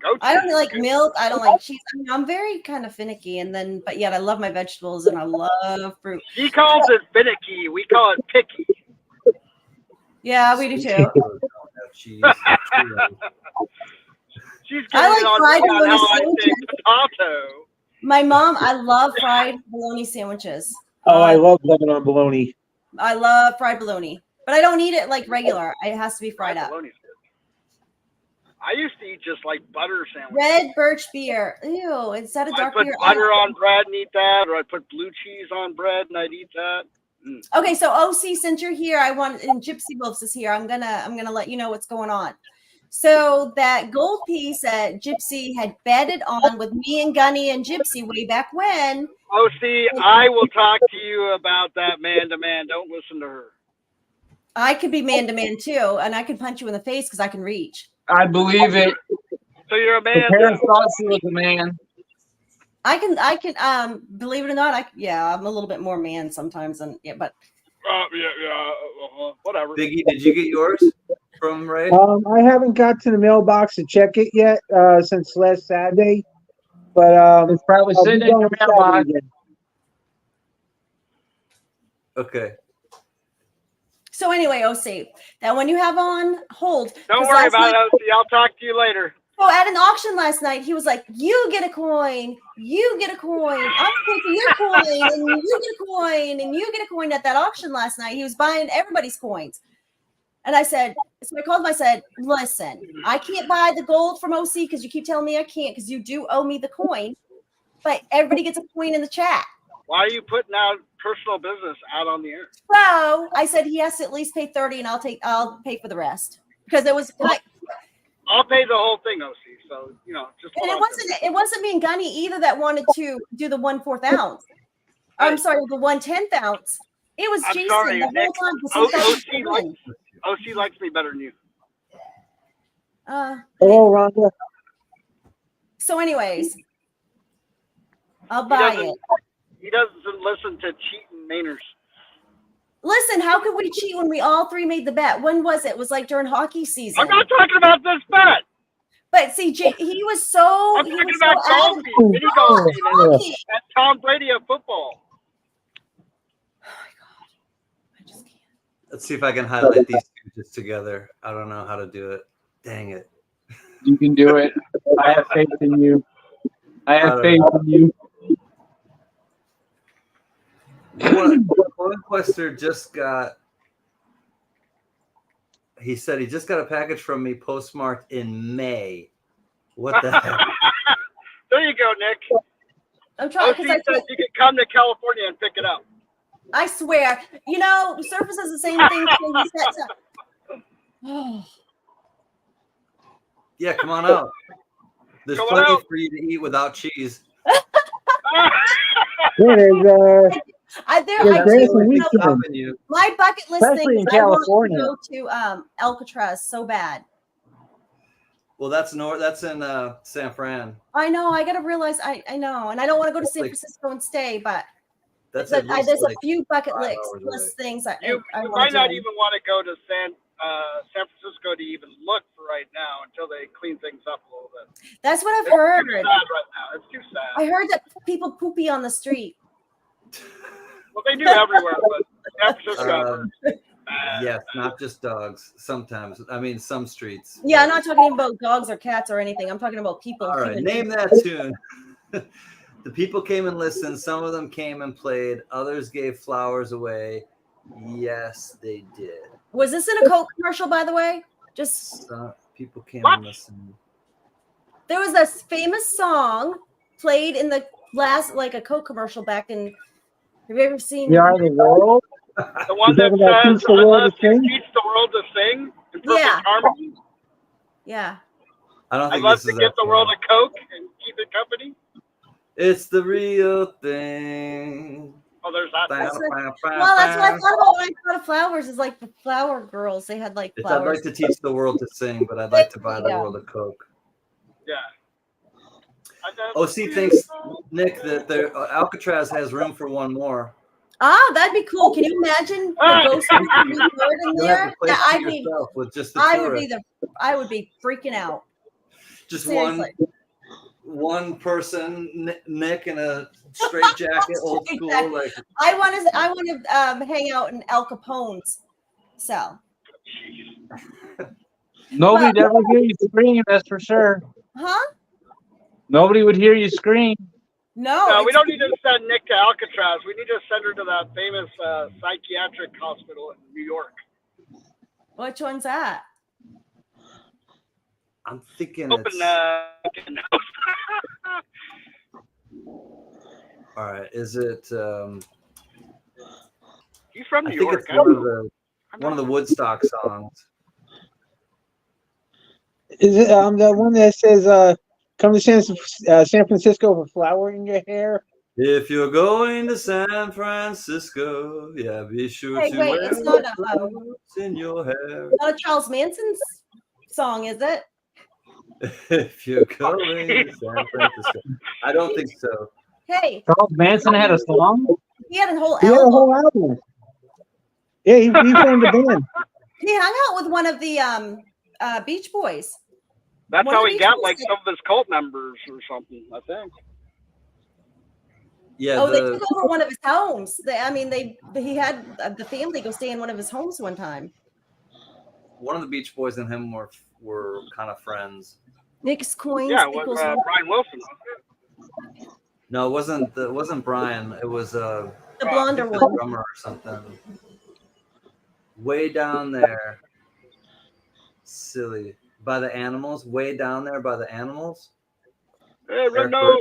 Goat I don't cheese. like milk. I don't like cheese. I mean, I'm very kind of finicky, but yet I love my vegetables and I love fruit. He calls it finicky. We call it picky. Yeah, we do too. Don't have cheese. She's I getting like on fried me on how I bologna say potato. My mom, I love fried bologna sandwiches. Oh, I love Lebanon bologna. I love fried bologna, but I don't eat it like regular. It has to be fried up. bologna's good. I used to eat just like butter sandwiches. Red birch beer. Ew, is that a I'd dark put beer? butter on bread and eat that, or I'd put blue cheese on bread and I'd eat that. Okay, so OC, since you're here, and Gypsy Wolves is here. I'm gonna let you know what's going on. So that gold piece that Gypsy had betted on with me and Gunny and Gypsy way back when. Oh, see, I will talk to you about that man to man. Don't listen to her. I could be man to man too, and I could punch you in the face because I can reach. I believe it. So you're a The man. parents now. thought she was a man. I can believe it or not, I'm a little bit more man sometimes but Whatever. Biggie, did you get yours from Ray? I haven't got to the mailbox to check it yet since last Saturday, but It's probably I'll be sitting in your going Saturday mailbox. again. Okay. So anyway, OC, that one you have on hold. Don't 'cause worry last about night- it. OC. I'll talk to you later. So at an auction last night, he was like, "You get a coin, you get a coin, I'm taking your coin, and you get a coin, and you get a coin." At that auction last night, he was buying everybody's coins, and I said, so I called him. I said, "Listen, I can't buy the gold from OC because you keep telling me I can't because you do owe me the coin, but everybody gets a coin in the chat." Why are you putting out personal business out on the air? So I said he has to at least pay 30, and I'll pay for the rest because it was like. I'll pay the whole thing, OC. So just. And it wasn't me and Gunny either that wanted to do the 1/4 ounce. I'm sorry, the 1/10 ounce. It was I'm Jason sorry, the Nick. whole time. 'Cause he OC got likes, win. OC likes me better than you. Hello, Rhonda. So, anyways, I'll buy it. He doesn't listen to cheating Mainers. Listen, how could we cheat when we all three made the bet? When was it? It was like during hockey season. I'm not talking about this bet. But see, he was so. I'm he talking was about so golf. adamant. Mini golf. Hockey. That's Tom Brady of football. Oh my god, I just can't. Let's see if I can highlight these two just together. I don't know how to do it. Dang it. You can do it. I have faith in you. I have faith in you. Quester just got. He said he just got a package from me postmarked in May. What the heck? There you go, Nick. I'm trying OC because says you can come to California and pick it up. I swear, Surface has the same thing. He sets up. Oh. Yeah, come on out. There's Come plenty out. for you to eat without cheese. Yeah, there's I Yeah, do Grayson, know, we can- Stopping you. my bucket list Especially thing in is I want California. to go to Alcatraz so bad. Well, that's in San Fran. I know. I gotta realize. I know, and I don't want to go to San Like- Francisco and stay, but That's there's at least a like few bucket 5 list hours away. things You I might want to not do. even want to go to San Francisco to even look for right now until they clean things up a little bit. That's what I've It's heard. too sad right now. It's too sad. I heard that people poopy on the street. Well, they do everywhere, but San Francisco. Yes, not just dogs. Sometimes, I mean, some streets. Yeah, I'm not talking about dogs or cats or anything. I'm talking about people. All right, human name beings. that tune. The people came and listened. Some of them came and played. Others gave flowers away. Yes, they did. Was this in a Coke commercial, by the way? Just People can't What? listen. there was this famous song played in the last, like a Coke commercial back in. Have you ever seen? We are the world. The one You're that talking about says, Teach the World unless to you Sing? teach the world to sing in perfect Yeah. harmony, Yeah. I don't I'd think love this to is get that the world song. a Coke and keep it company. It's the real thing. Oh, there's that. That's song. Well, that's what I thought about when I thought of flowers. Is like the flower girls. They had like It's I'd flowers. like to teach the world to sing, but I'd like to buy the Yeah. world a Coke. Yeah. OC thinks, Nick, that Alcatraz has room for one more. Ah, that'd be cool. Can you imagine the ghost being heard in You'll there? have a place Yeah, to I'd be. yourself with just the I would be tourists. I would be freaking out. Just Seriously. one person, Nick, in a straight jacket, old school. Exactly. Like, I want to hang out in Al Capone's cell. Nobody'd ever hear you scream, that's for sure. Huh? Nobody would hear you scream. No. No, we it's- don't need to send Nick to Alcatraz. We need to send her to that famous psychiatric hospital in New York. Which one's that? I'm thinking Open. it's all right. Is it? He's from I New think York. it's one of the Woodstock songs. Is it the one that says come to San Francisco for flower in your hair? If you're going to San Francisco, yeah, be sure Hey, to wait, wear it's not flowers in your hair. not a Charles Manson's song, is it? If you're going to San Francisco, I don't think so. Hey, Charles Manson had a song? he had a whole He had a album. whole album. Yeah, he formed a band. He hung out with one of the Beach Boys. That's One how of he these got was like like- some of his cult members or something, I think. Yeah, Oh, they took over one of his homes. He had the family go stay in one of his homes one time. one of the Beach Boys and him were kind of friends. Nick's coins Yeah, it was equals Brian Wilson. No, it wasn't Brian. It was the blonder the one. drummer or something. Way down there. Silly. By the Animals? Way down there by the Animals? Hey, Renault.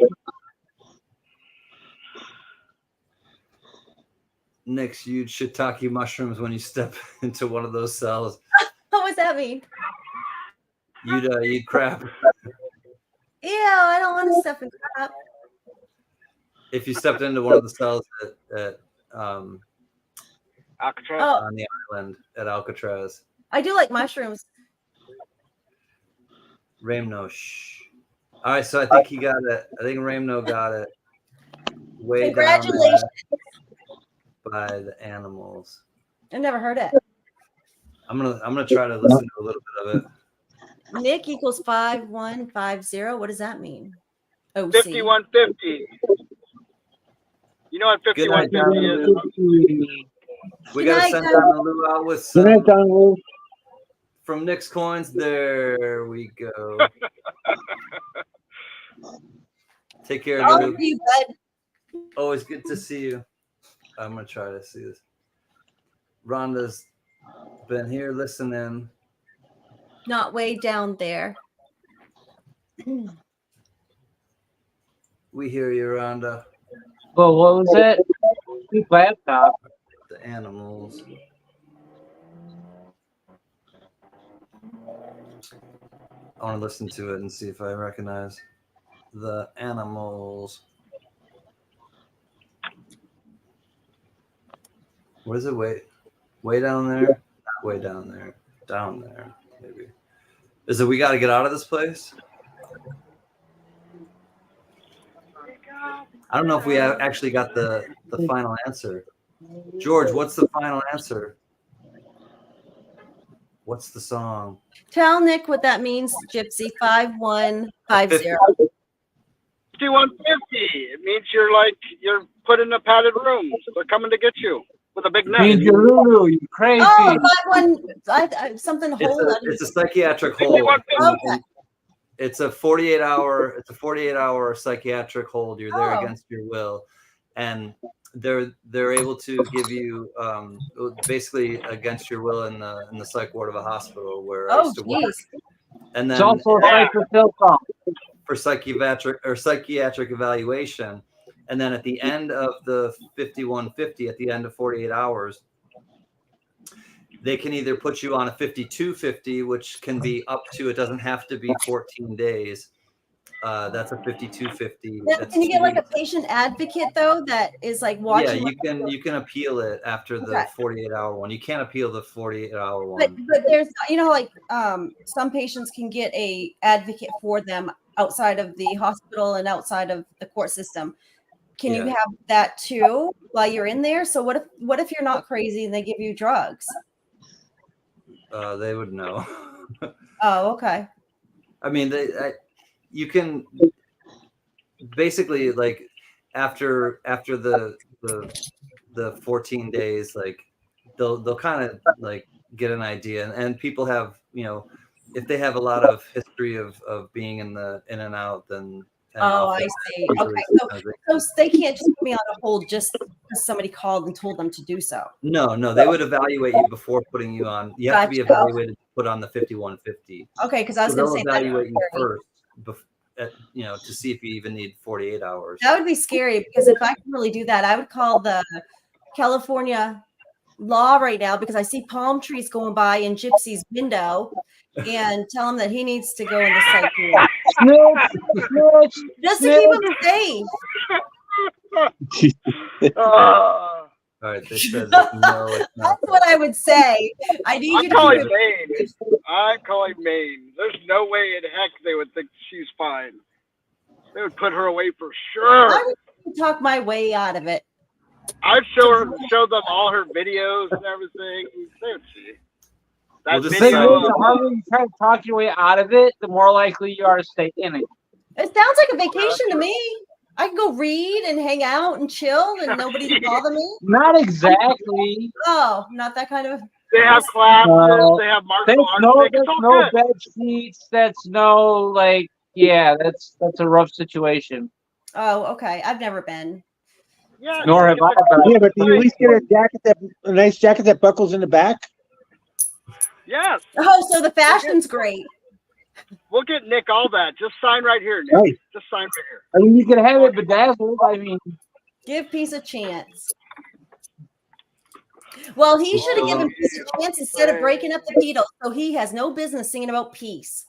Nick's huge shiitake mushrooms when you step into one of those cells. What was that mean? You'd crap. Ew, I don't want to step in crap. If you stepped into one of the cells at Alcatraz. Oh, on the island at Alcatraz. I do like mushrooms. Ramno, shh. All right, so I think he got it. I think Ramno got it. Way down there Congratulations. by the Animals. I never heard it. I'm gonna try to listen to a little bit of it. Nick equals 5150. What does that mean? OC. 5150. You know what Good night, 5150 is? We Good gotta night, send guys. down the Lou out with Good night, some Don Lou. from Nick's Coins. There we go. Take care, Oh, Lou. you bud. Always good to see you. I'm gonna try to see this. Rhonda's been here listening. Not way down there. We hear you, Rhonda. Well, what was that? Cheap laptop. The Animals. I want to listen to it and see if I recognize the Animals. What is it? Way down there? Not way down there. Down there, maybe. Is it we got to get out of this place? I don't know if we actually got the final answer. George, what's the final answer? What's the song? Tell Nick what that means, Gypsy. 5150. 5150. It means you're put in a padded room. They're coming to get you with a big net. Means you're Lulu, you crazy. Oh, 51. Something hold. It's a psychiatric hold. 5150. Okay. It's a 48-hour psychiatric hold. You're there Oh. against your will. and they're able to give you basically against your will in the psych ward of a hospital where I Oh, used to work. geez. And It's then also a Yeah. psychophil song. for psychiatric evaluation, and then at the end of the 5150, at the end of 48 hours, they can either put you on a 5250, which can be up to, it doesn't have to be 14 days. That's a 5250. Now, That's can you get 2 like a weeks. patient advocate though that is like Yeah, watching? you can appeal it after the Okay. 48-hour one. You can't appeal the 48-hour But one. there's like some patients can get a advocate for them outside of the hospital and outside of the court system. Can you Yeah. have that too while you're in there? So what if you're not crazy and they give you drugs? They would know. Oh, okay. I mean, you can basically, like, after the 14 days, like they'll kind of like get an idea, and people have, if they have a lot of history of being in and out, then Oh, I see. Okay, so they can't just put me on a hold just because somebody called and told them to do so. no, they would evaluate you before putting you on. You have to be Gotcha. evaluated to put on the 5150. Okay, because I was So going to they'll say that evaluate you first, to see if you even need 48 hours. That would be scary because if I could really do that, I would call the California law right now because I see palm trees going by in Gypsy's window and tell him that he needs to go in the psych ward Snitch, just to keep him safe. Uh, All right, they said that, no, it's not. That's what I would say. I need you I'm to calling keep Maine. I'm calling Maine. There's no way in heck they would think she's fine. They would put her away for sure. I would talk my way out of it. I'd show them all her videos and everything. They would see. That Well, the The thing thing video. is, the harder you try to talk your way out of it, the more likely you are to stay in it. It sounds like a vacation to me. I can go read and hang out and chill and nobody's bother me. Not exactly. Oh, not that kind of. They have classes. No. They have There's martial arts. no, It's there's all no good. bed sheets. That's no like, yeah, that's a rough situation. Oh, okay. I've never been. Yeah, Nor have I ever. Yeah, but do you at least get a nice jacket that buckles in the back? Yes. Oh, so the fashion's great. We'll get Nick all that. Just sign right here, Nick. Right. Just sign right here. I mean, you can have it bedazzled. I mean, Give Peace a chance. Well, he should have given Peace a chance instead of breaking up the Beatles. So he has no business singing about peace.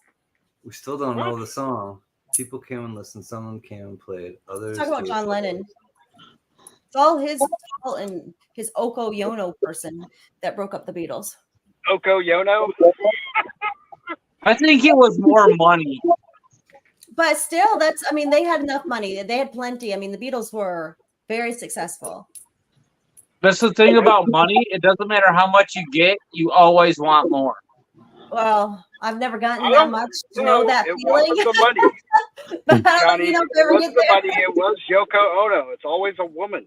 We still don't know the song. People came and listened. Someone came and played. Others. Talk about did. John Lennon. It's all his fault and his Oko Yono person that broke up the Beatles. Oko Yono. I think it was more money. But still, they had enough money. They had plenty. I mean, the Beatles were very successful. That's the thing about money. It doesn't matter how much you get, you always want more. Well, I've never gotten I that don't much to know that it feeling. wasn't the money, But I don't Johnny. know It if I ever wasn't get the there. money. It was Yoko Ono. It's always a woman.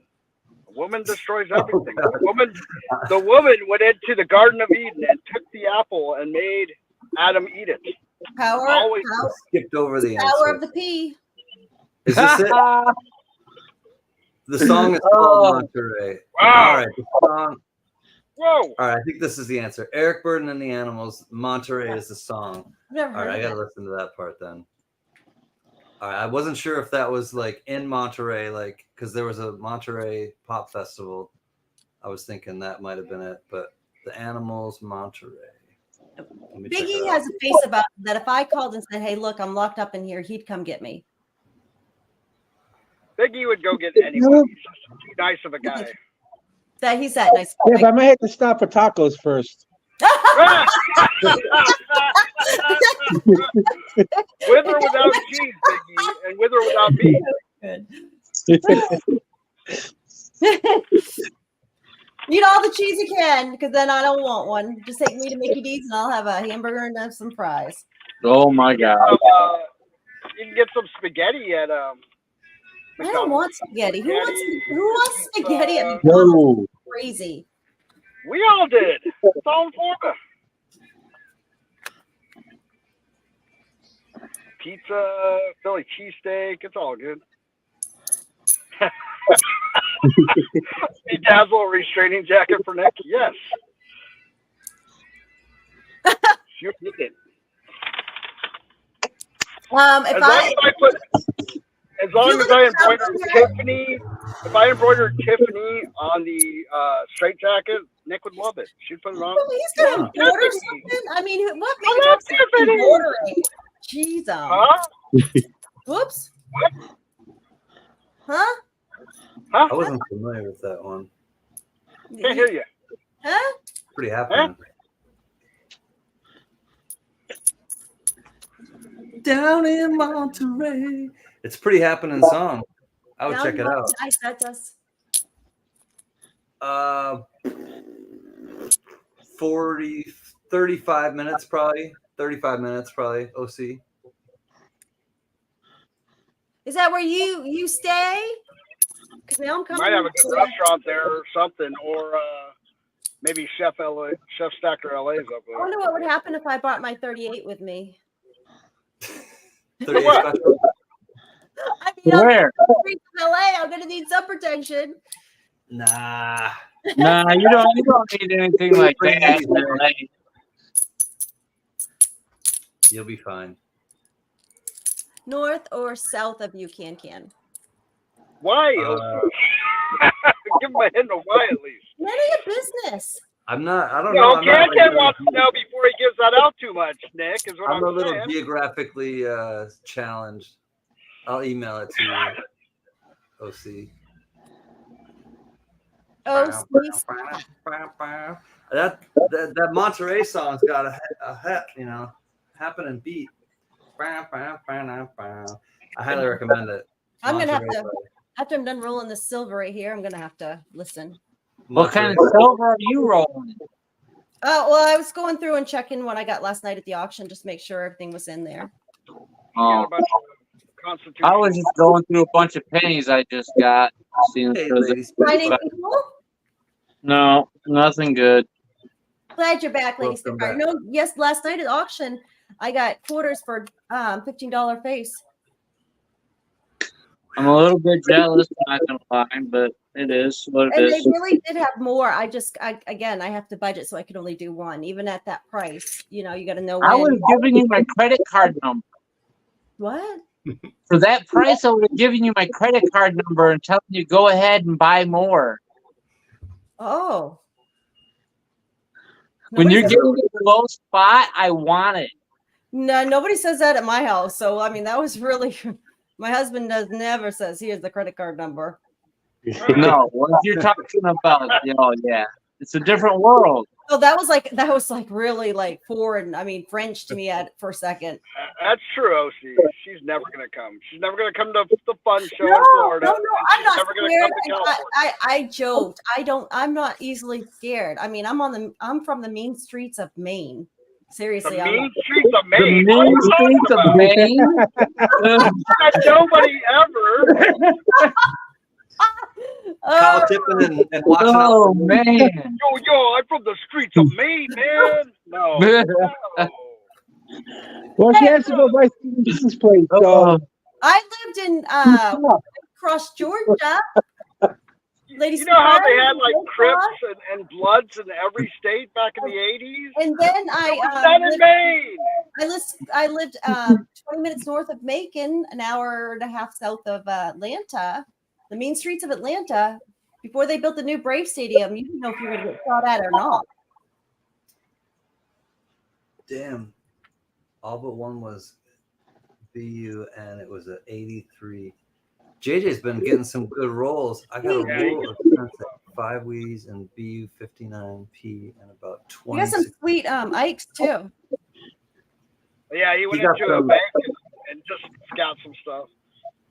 A woman destroys everything. The woman went into the Garden of Eden and took the apple and made Adam eat it. Power Skipped over the of answer. the P. Is this it? The song is called Monterey. Wow. All right, the song. Whoa. All right, I think this is the answer. Eric Burden and the Animals. Monterey is the song. I've never All heard right, I of gotta that. listen to that part then. All right, I wasn't sure if that was like in Monterey, like because there was a Monterey Pop Festival. I was thinking that might have been it, but the Animals, Monterey. Let me check Biggie it has out. a face about him that if I called and said, "Hey, look, I'm locked up in here," he'd come get me. Biggie would go get anyone. He's just too nice of a guy. That he's that nice. Yeah, but I might have to stop for tacos first. With or without cheese, Biggie, and with or without meat. Eat all the cheese you can, because then I don't want one. Just take me to Mickey D's and I'll have a hamburger and have some fries. Oh my God. You can get some spaghetti at I don't McDonald's. want spaghetti. Who wants spaghetti at McDonald's? No. Crazy. We all did. It's all in Florida. Pizza, Philly cheesesteak, it's all good. Bedazzle restraining jacket for Nick? Yes. You need it. If As long as I embroidered Tiffany, if I embroidered Tiffany on the straight jacket, Nick would love it. She'd put it on. he's gonna Yeah. order something. I mean, what I made love him Tiffany. ordering? Jeez, Huh? whoops. Huh? Huh? I wasn't familiar with that one. Can't hear you. Huh? Pretty happening. Down in Monterey. It's a pretty happening song. I would check it out. Nice, that does. 35 minutes probably. 35 minutes probably. OC. Is that where you stay? Because now I'm coming. Might have a good restaurant there or something, or maybe Chef Stacker LA's up I there. wonder what would happen if I brought my 38 with me. 38 What? special. I mean, I'm Where? in LA. I'm gonna need sun protection. Nah. Nah, you don't need anything like that. in LA. You'll be fine. North or south of you, can. Why? Give him a hint of why at least. None of your business. I don't know. I'm not Can wants to know before he gives that out too much, Nick, is what I'm a I'm little saying. geographically challenged. I'll email it to you, OC. Oh, please. That Monterey song's got a happening beat. I highly recommend it. I'm gonna have Monterey. to. After I'm done rolling the silver right here, I'm gonna have to listen. What kind of silver are you rolling? Oh well, I was going through and checking what I got last night at the auction, just to make sure everything was in there. Oh, Constitution. I was just going through a bunch of pennies I just got. Seeing Hey, if there's ladies. Finding people? no, nothing good. Glad you're back, ladies. Welcome back. No, yes, last night at auction, I got quarters for $15 face. I'm a little bit jealous, not gonna lie, but it is what it And they is. really did have more. I have to budget, so I could only do one, even at that price. You know, you got to know I when. was giving you my credit card number. What? For that price, I would have given you my credit card number and telling you go ahead and buy more. Oh. When you're Nobody getting to the low spot, I want it. No, nobody says that at my house. So I mean, that was really. My husband never says here's the credit card number. No, what you're talking about, yeah, it's a different world. Oh, that was like really like foreign. I mean, French to me for a second. That's true, OC. She's never gonna come. She's never gonna come to the fun show in No, Florida. no, and I'm she's not never gonna scared. come to California. I joked. I'm not easily scared. I mean, I'm from the mean streets of Maine. Seriously, The I'm mean not- streets of The Maine. What are mean you streets of talking Maine. about? Nobody ever. Kyle Oh, Tippin and watching Oh out. man. Yo, I'm from the streets of Maine, man. No. no. Well, she has to go by Stevenson's place. So Oh, I lived in across Georgia. Ladies, You know how they had like Red Crips Cross, and Bloods in every state back in the 80s? and then Down in Maine. I lived 20 minutes north of Macon, an hour and a half south of Atlanta, the mean streets of Atlanta. Before they built the new Brave Stadium, you didn't know if you were going to get shot at or not. Damn. All but one was BU, and it was an 83. JJ's been getting some good rolls. I got a roll of 5 W's and BU 59P and about You 20. got some sweet Ikes too. Yeah, he went He got into a some- bank and just got some stuff.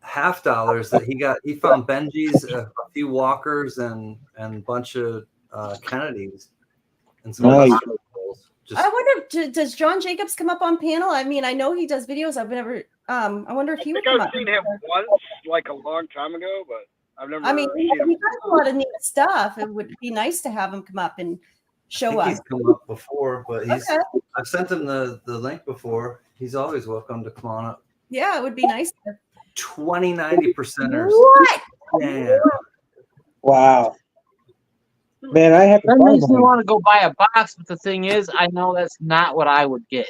half dollars that he got. He found Benji's, a few Walkers, and a bunch of Kennedys and some Nice. other rolls. Just I wonder, does John Jacobs come up on panel? I mean, I know he does videos. I've never. I wonder if I he would think come I've up. seen him once, like a long time ago, but I've never I mean, he seen him. does a lot of neat stuff. It would be nice to have him come up and I show think us. he's come up before, but he's. Okay. I've sent him the link before. He's always welcome to come on up. Yeah, it would be nice. 90 percenters. What? Damn. Wow. Man, I have to That buy makes me mine. want to go buy a box, but the thing is, I know that's not what I would get.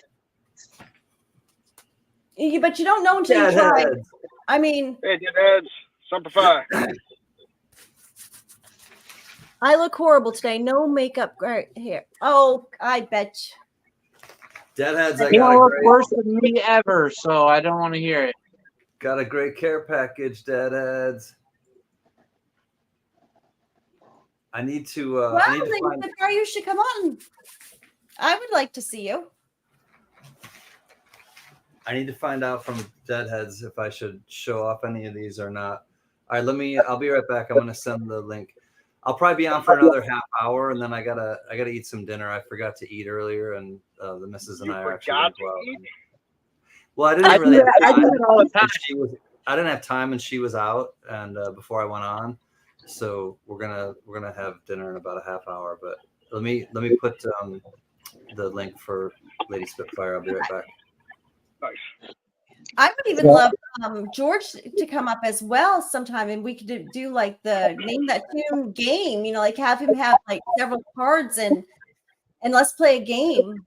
But you don't know until you try. Deadheads. I mean, Hey, Deadheads, Semper Fi. I look horrible today. No makeup right here. Oh, I bet Deadheads, I You got don't a look great, worse than me ever, so I don't want to hear it. got a great care package, Deadheads. I need to. Well, I need to find. then you should come on. I would like to see you. I need to find out from Deadheads if I should show off any of these or not. All right, I'll be right back. I'm gonna send the link. I'll probably be on for another half hour, and then I gotta eat some dinner. I forgot to eat earlier, and the missus and You I are actually forgot gonna go to out. eat? Well, I I didn't do really have that- I do time. it all the time. I didn't have time, and she was out, and before I went on, so we're gonna have dinner in about a half hour. But let me put the link for Lady Spitfire. I'll be right back. Nice. I would even love George to come up as well sometime, and we could do like the name that tune game. You know, like have him have like several cards and let's play a game.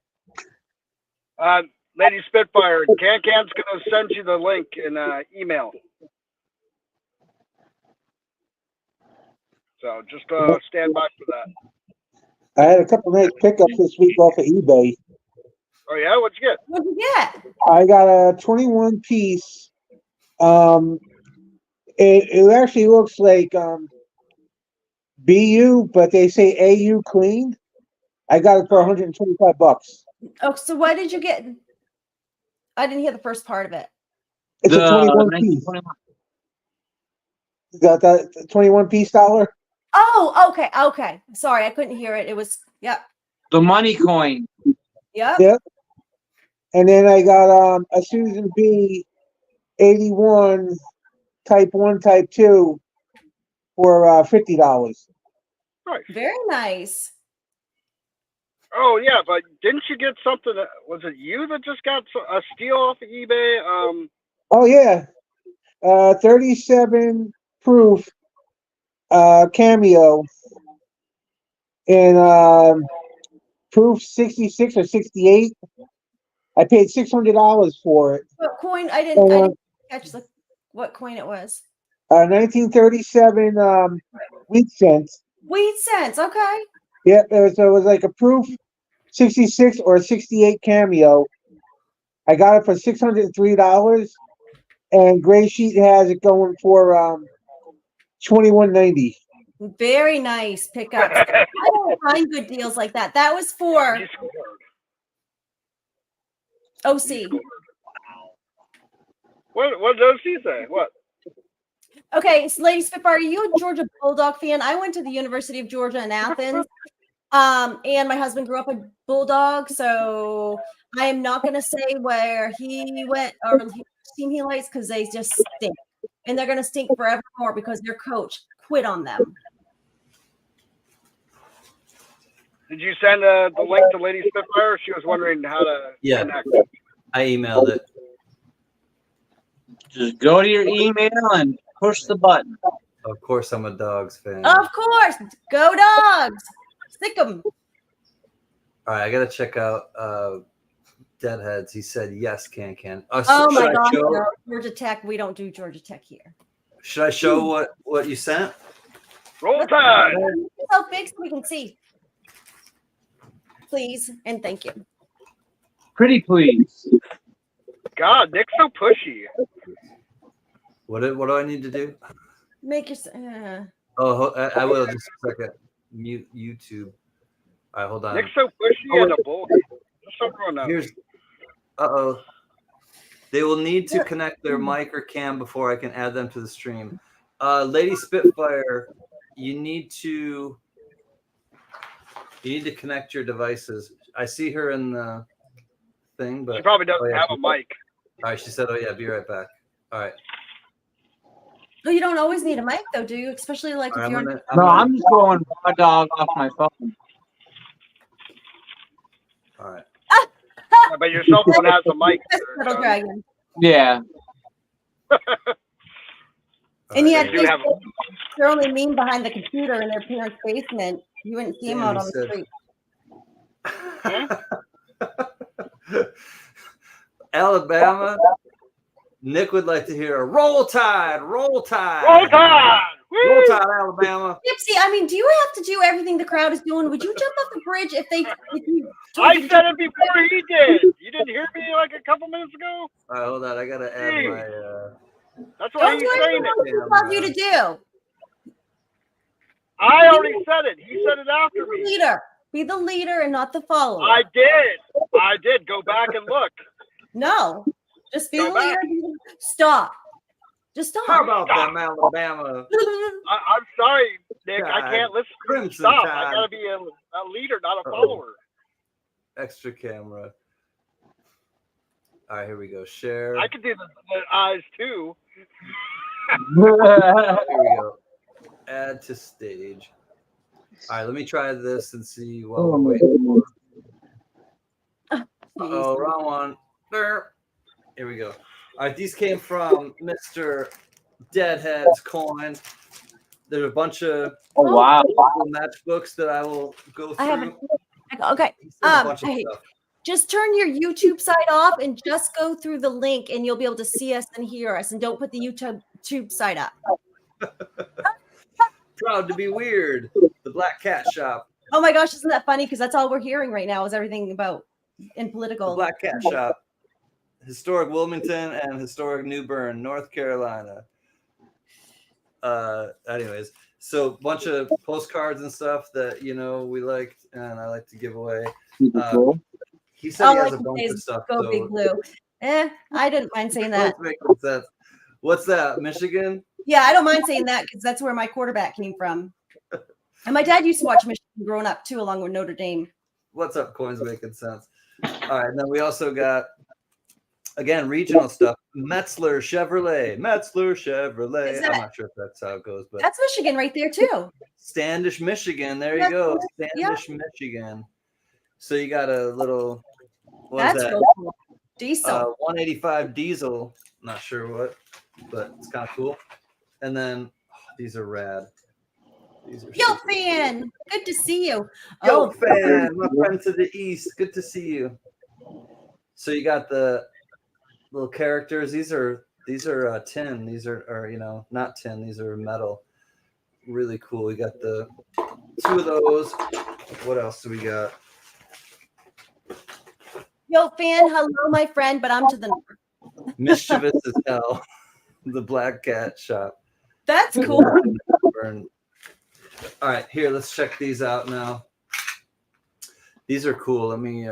Lady Spitfire, Can's gonna send you the link in email. So just stand by for that. I had a couple nice pickups this week off of eBay. Oh yeah, what'd you get? What'd you get? I got a 21 piece. It actually looks like BU, but they say AU clean. I got it for $125. Oh, so why did you get? I didn't hear the first part of it. It's a 21 piece. 1921. Got that 21 piece dollar? Oh, okay. Sorry, I couldn't hear it. It was The money coin. yep. Yeah. And then I got a Susan B 81 type 1, type 2 for $50. Nice. Very nice. Oh yeah, but didn't you get something? Was it you that just got a steal off of eBay? Oh yeah. 37 proof cameo and proof 66 or 68. I paid $600 for it. What coin? I didn't catch what coin it was. 1937 wheat cents. Wheat cents. Okay. Yeah, so it was like a proof 66 or 68 cameo. I got it for $603, and Gray Sheet has it going for $21.90. Very nice pickups. I don't find good deals like that. That was for You scored. OC. You scored. What did OC say? What? Okay, so Lady Spitfire, are you a Georgia Bulldog fan? I went to the University of Georgia in Athens. And my husband grew up a Bulldog, so I am not going to say where he went or what team he likes because they just stink. And they're going to stink forevermore because their coach quit on them. Did you send the link to Lady Spitfire? She was wondering how to connect. I emailed it. Just go to your email and push the button. Of course, I'm a Dogs fan. Of course. Go Dogs. Stick 'em. All right, I gotta check out Deadheads. He said yes, Can. Oh my should I gosh, show- no, Georgia Tech. We don't do Georgia Tech here. Should I show what you sent? Roll Tide. So big so we can see. Please and thank you. Pretty please. God, Nick's so pushy. What do I need to do? Make your. Oh, I will just a second. Mute YouTube. All right, hold on. Nick's so pushy and a bully. Just so everyone knows. Here's. They will need to connect their mic or cam before I can add them to the stream. Lady Spitfire, you need to connect your devices. I see her in the thing, but She probably doesn't yeah. have a mic. All right, she said, "Oh yeah, be right back." All right. Well, you don't always need a mic though, do you? Especially like All if right, you're. No, I'm just going raw dog off my phone. All right. But your cell phone has a mic. Little dragon. Yeah. All And yet They do have. they're only mean behind the computer in their parents' basement. You wouldn't see them Damn, out he on the said- street. Alabama. Nick would like to hear a roll tide, roll tide, Roll Tide! Woo! roll tide, Alabama. Gypsy, I mean, do you have to do everything the crowd is doing? Would you jump off the bridge if you told I you to said jump- it before he did. You didn't hear me like a couple minutes ago? All right, hold on. I gotta add my. That's why Don't he's do saying anything it. he tells you to do. I already said it. He said it after Be the me. leader. Be the leader and not the follower. I did. I did. Go back and look. No. Just be Go the leader. Stop. Just stop. How about them, Alabama? I'm sorry, Nick. I Tide. can't listen. Crimson Stop. Tide. I gotta be a leader, not a follower. Extra camera. All right, here we go. Share. I could do the eyes too. Here we go. Add to stage. All right, let me try this and see what we're waiting for. Oh, wrong one. There. Here we go. All right, these came from Mr. Deadhead's Coin. There's a bunch of Oh wow. matchbooks that I will go I haven't. through. Okay. He said a bunch of Hey, stuff. just turn your YouTube side off and just go through the link and you'll be able to see us and hear us. And don't put the YouTube side up. Proud to be weird. The Black Cat Shop. Oh my gosh, isn't that funny? Because that's all we're hearing right now is everything about in The political. Black Cat Shop. Historic Wilmington and historic New Bern, North Carolina. Anyways, so bunch of postcards and stuff that we liked and I like to give away. He said All he I has a can bunch say of is stuff. Go so Big Blue. I didn't mind saying that. it's making sense. What's that? Michigan? Yeah, I don't mind saying that because that's where my quarterback came from. And my dad used to watch Michigan growing up too, along with Notre Dame. What's up? Coins making sense. All right, and then we also got again regional stuff. Metzler Chevrolet. Metzler Chevrolet. Is that- I'm not sure if that's how it goes, but That's Michigan right there too. Standish, Michigan. There you That's go. right, yeah. Standish, Michigan. So you got a little what That's is that? real cool. Diesel. 185 diesel. Not sure what, but it's kind of cool. And then these are rad. These are Yo, super fan. Good to see you. Yo, Oh, fan, my friend to the east. Good to see you. So you got the little characters. These are tin. These are not tin. These are metal. Really cool. We got the two of those. What else do we got? Yo, fan. Hello, my friend, but I'm to the north. Mischievous as hell. The Black Cat Shop. That's cool. All right, here, let's check these out now. These are cool. Let me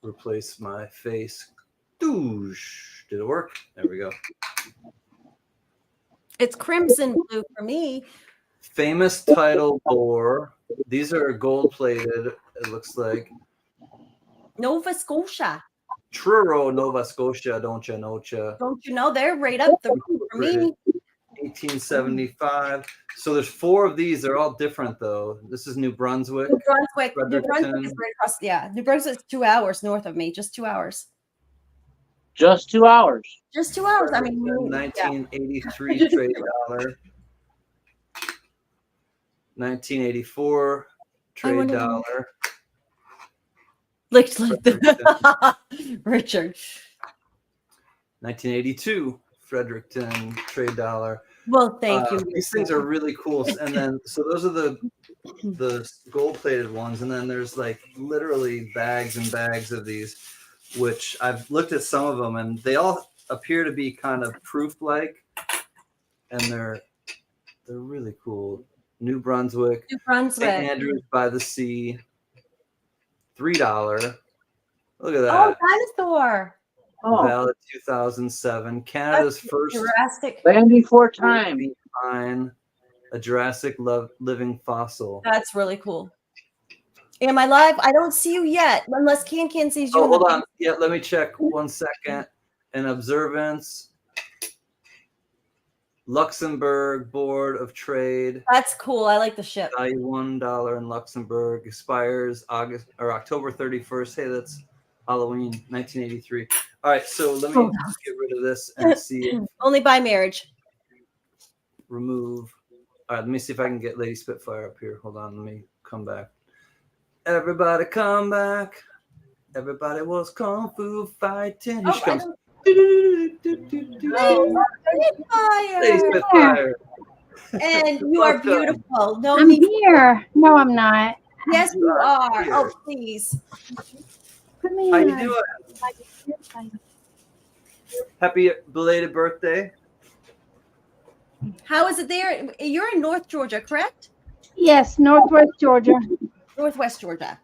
replace my face. Doosh. Did it work? There we go. It's crimson blue for me. Famous title bore. These are gold plated, it looks like. Nova Scotia. Truro, Nova Scotia, don't you know? Don't you know they're right up the road for me? 1875. So there's 4 of these. They're all different though. This is New Brunswick. New Brunswick. New Brunswick Fredericton. is right across. Yeah, New Brunswick's 2 hours north of me. Just 2 hours. Just 2 hours. Just 2 hours. I mean, yeah. 1983 trade dollar. 1984 trade wonder- dollar. Like the Richard. 1982 Fredericton trade dollar. Well, thank you. These things are really cool. And then so those are the gold plated ones, and then there's like literally bags and bags of these, which I've looked at some of them, and they all appear to be kind of proof like, and they're really cool. New Brunswick, New Brunswick. St. Andrews by the Sea, $3. Look at Oh, that. dinosaur. Oh, Valid 2007. Canada's first Jurassic. Landy 4 times. find a Jurassic living fossil. That's really cool. Am I live? I don't see you yet, unless Can sees you. Oh, in the hold on. Yeah, let me check 1 second. An observance. Luxembourg Board of Trade. That's cool. I like the ship. Value $1 in Luxembourg. Expires October 31st. Hey, that's Halloween, 1983. All right, so let me just get rid of this and see. Only by marriage. remove. All right, let me see if I can get Lady Spitfire up here. Hold on, let me come back. Everybody come back. Everybody was kung fu fighting. Here she comes. Lady Spitfire. And you are Welcome. beautiful. No I'm need. here. No, I'm not. Yes, you are. Here. Oh, please. Put me How in. you doing? Happy belated birthday. How is it there? You're in North Georgia, correct? Yes, Northwest Georgia. Northwest Georgia.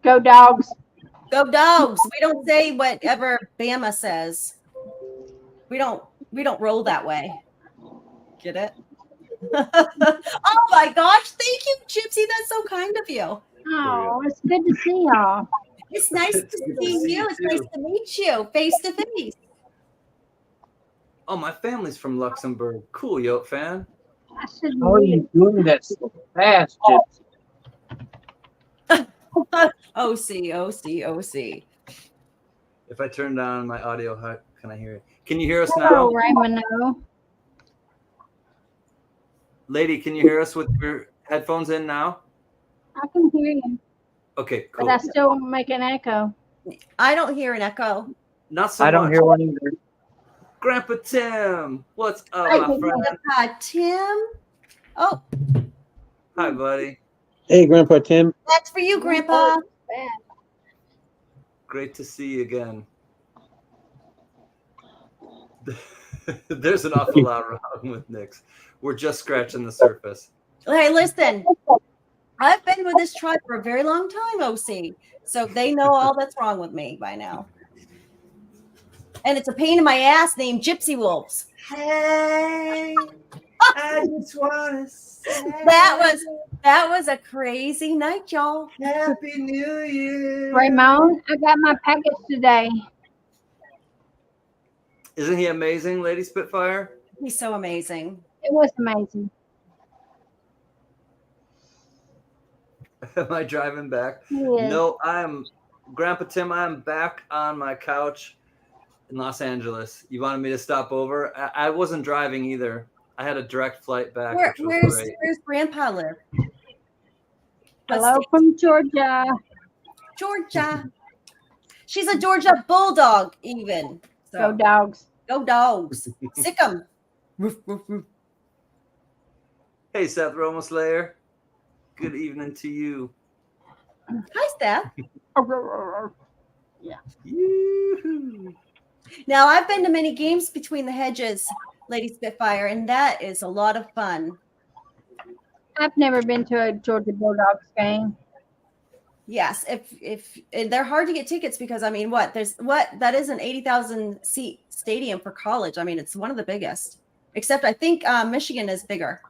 Go Dogs. Go Dogs. We don't say whatever Bama says. We don't roll that way. Get it? Oh my gosh. Thank you, Gypsy. That's so kind of you. Oh, it's good to see y'all. It's nice to Good to see see you. you It's nice too. to meet you face to face. Oh, my family's from Luxembourg. Cool, Yote fan. I should How are you doing that so fast, Gypsy? OC. If I turn down my audio, how can I hear it? Can you hear us Hello, now? Raymond. Lady, can you hear us with your headphones in now? I can hear you, Okay, but cool. I still make an echo. I don't hear an echo. Not so I don't much. hear one either. Grandpa Tim, what's up, Hi, my friend? Tim. Oh, Hi, buddy. Hey, Grandpa Tim. that's for you, Grandpa. Great to see you again. There's an awful lot wrong with Nix. We're just scratching the surface. Hey, listen. I've been with this tribe for a very long time, OC. So they know all that's wrong with me by now. And it's a pain in my ass named Gypsy Wolves. Hey, I just want to say That was a crazy night, y'all. Happy New Year. Raymond, I got my package today. Isn't he amazing, Lady Spitfire? He's so amazing. It was amazing. Am I driving back? Yes. No, Grandpa Tim, I'm back on my couch in Los Angeles. You wanted me to stop over? I wasn't driving either. I had a direct flight back, which was great. Where's Grandpa live? Hello from Georgia. Georgia. She's a Georgia Bulldog, even. Go So, Dogs. go Dogs. Sick 'em. Roof, roof, roof. Hey, Seth Romoslayer. Good evening to you. Hi, Steph. Yoo-hoo. Now, I've been to many games between the hedges, Lady Spitfire, and that is a lot of fun. I've never been to a Georgia Bulldogs game. Yes, if and they're hard to get tickets because I mean, that is an 80,000 seat stadium for college. I mean, it's one of the biggest. Except I think Michigan is bigger.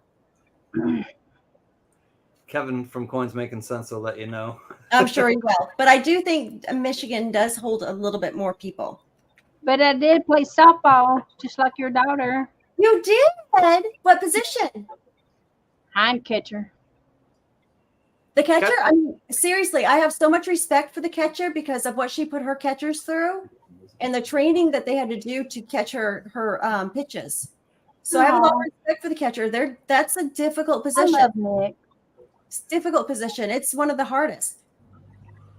Kevin from Coins Making Sense will let you know. I'm sure he will, but I do think Michigan does hold a little bit more people. But I did play softball, just like your daughter. You did? What position? Hind catcher. The catcher? I mean, seriously, I have so much respect for the catcher because of what she put her catchers through and the training that they had to do to catch her pitches. So I have a lot of respect for the catcher. That's a difficult I position. love Nick. It's a difficult position. It's one of the hardest.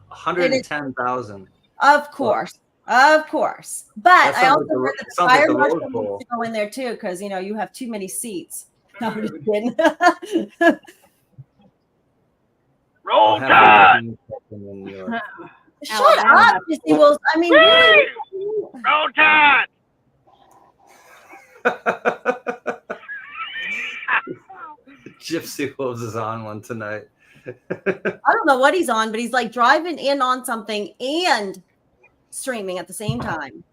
110,000. Of course. But That I sounds also like the- heard that the sounds like fire the Rose marshal Bowl. needs to go in there too because you have too many seats. No, I'm just kidding. Roll I'll have Tide! to go in New York. Shut up, Disney Wolves. I mean, really? Roll Tide! Gypsy Wolves is on one tonight. I don't know what he's on, but he's like driving in on something and streaming at the same time.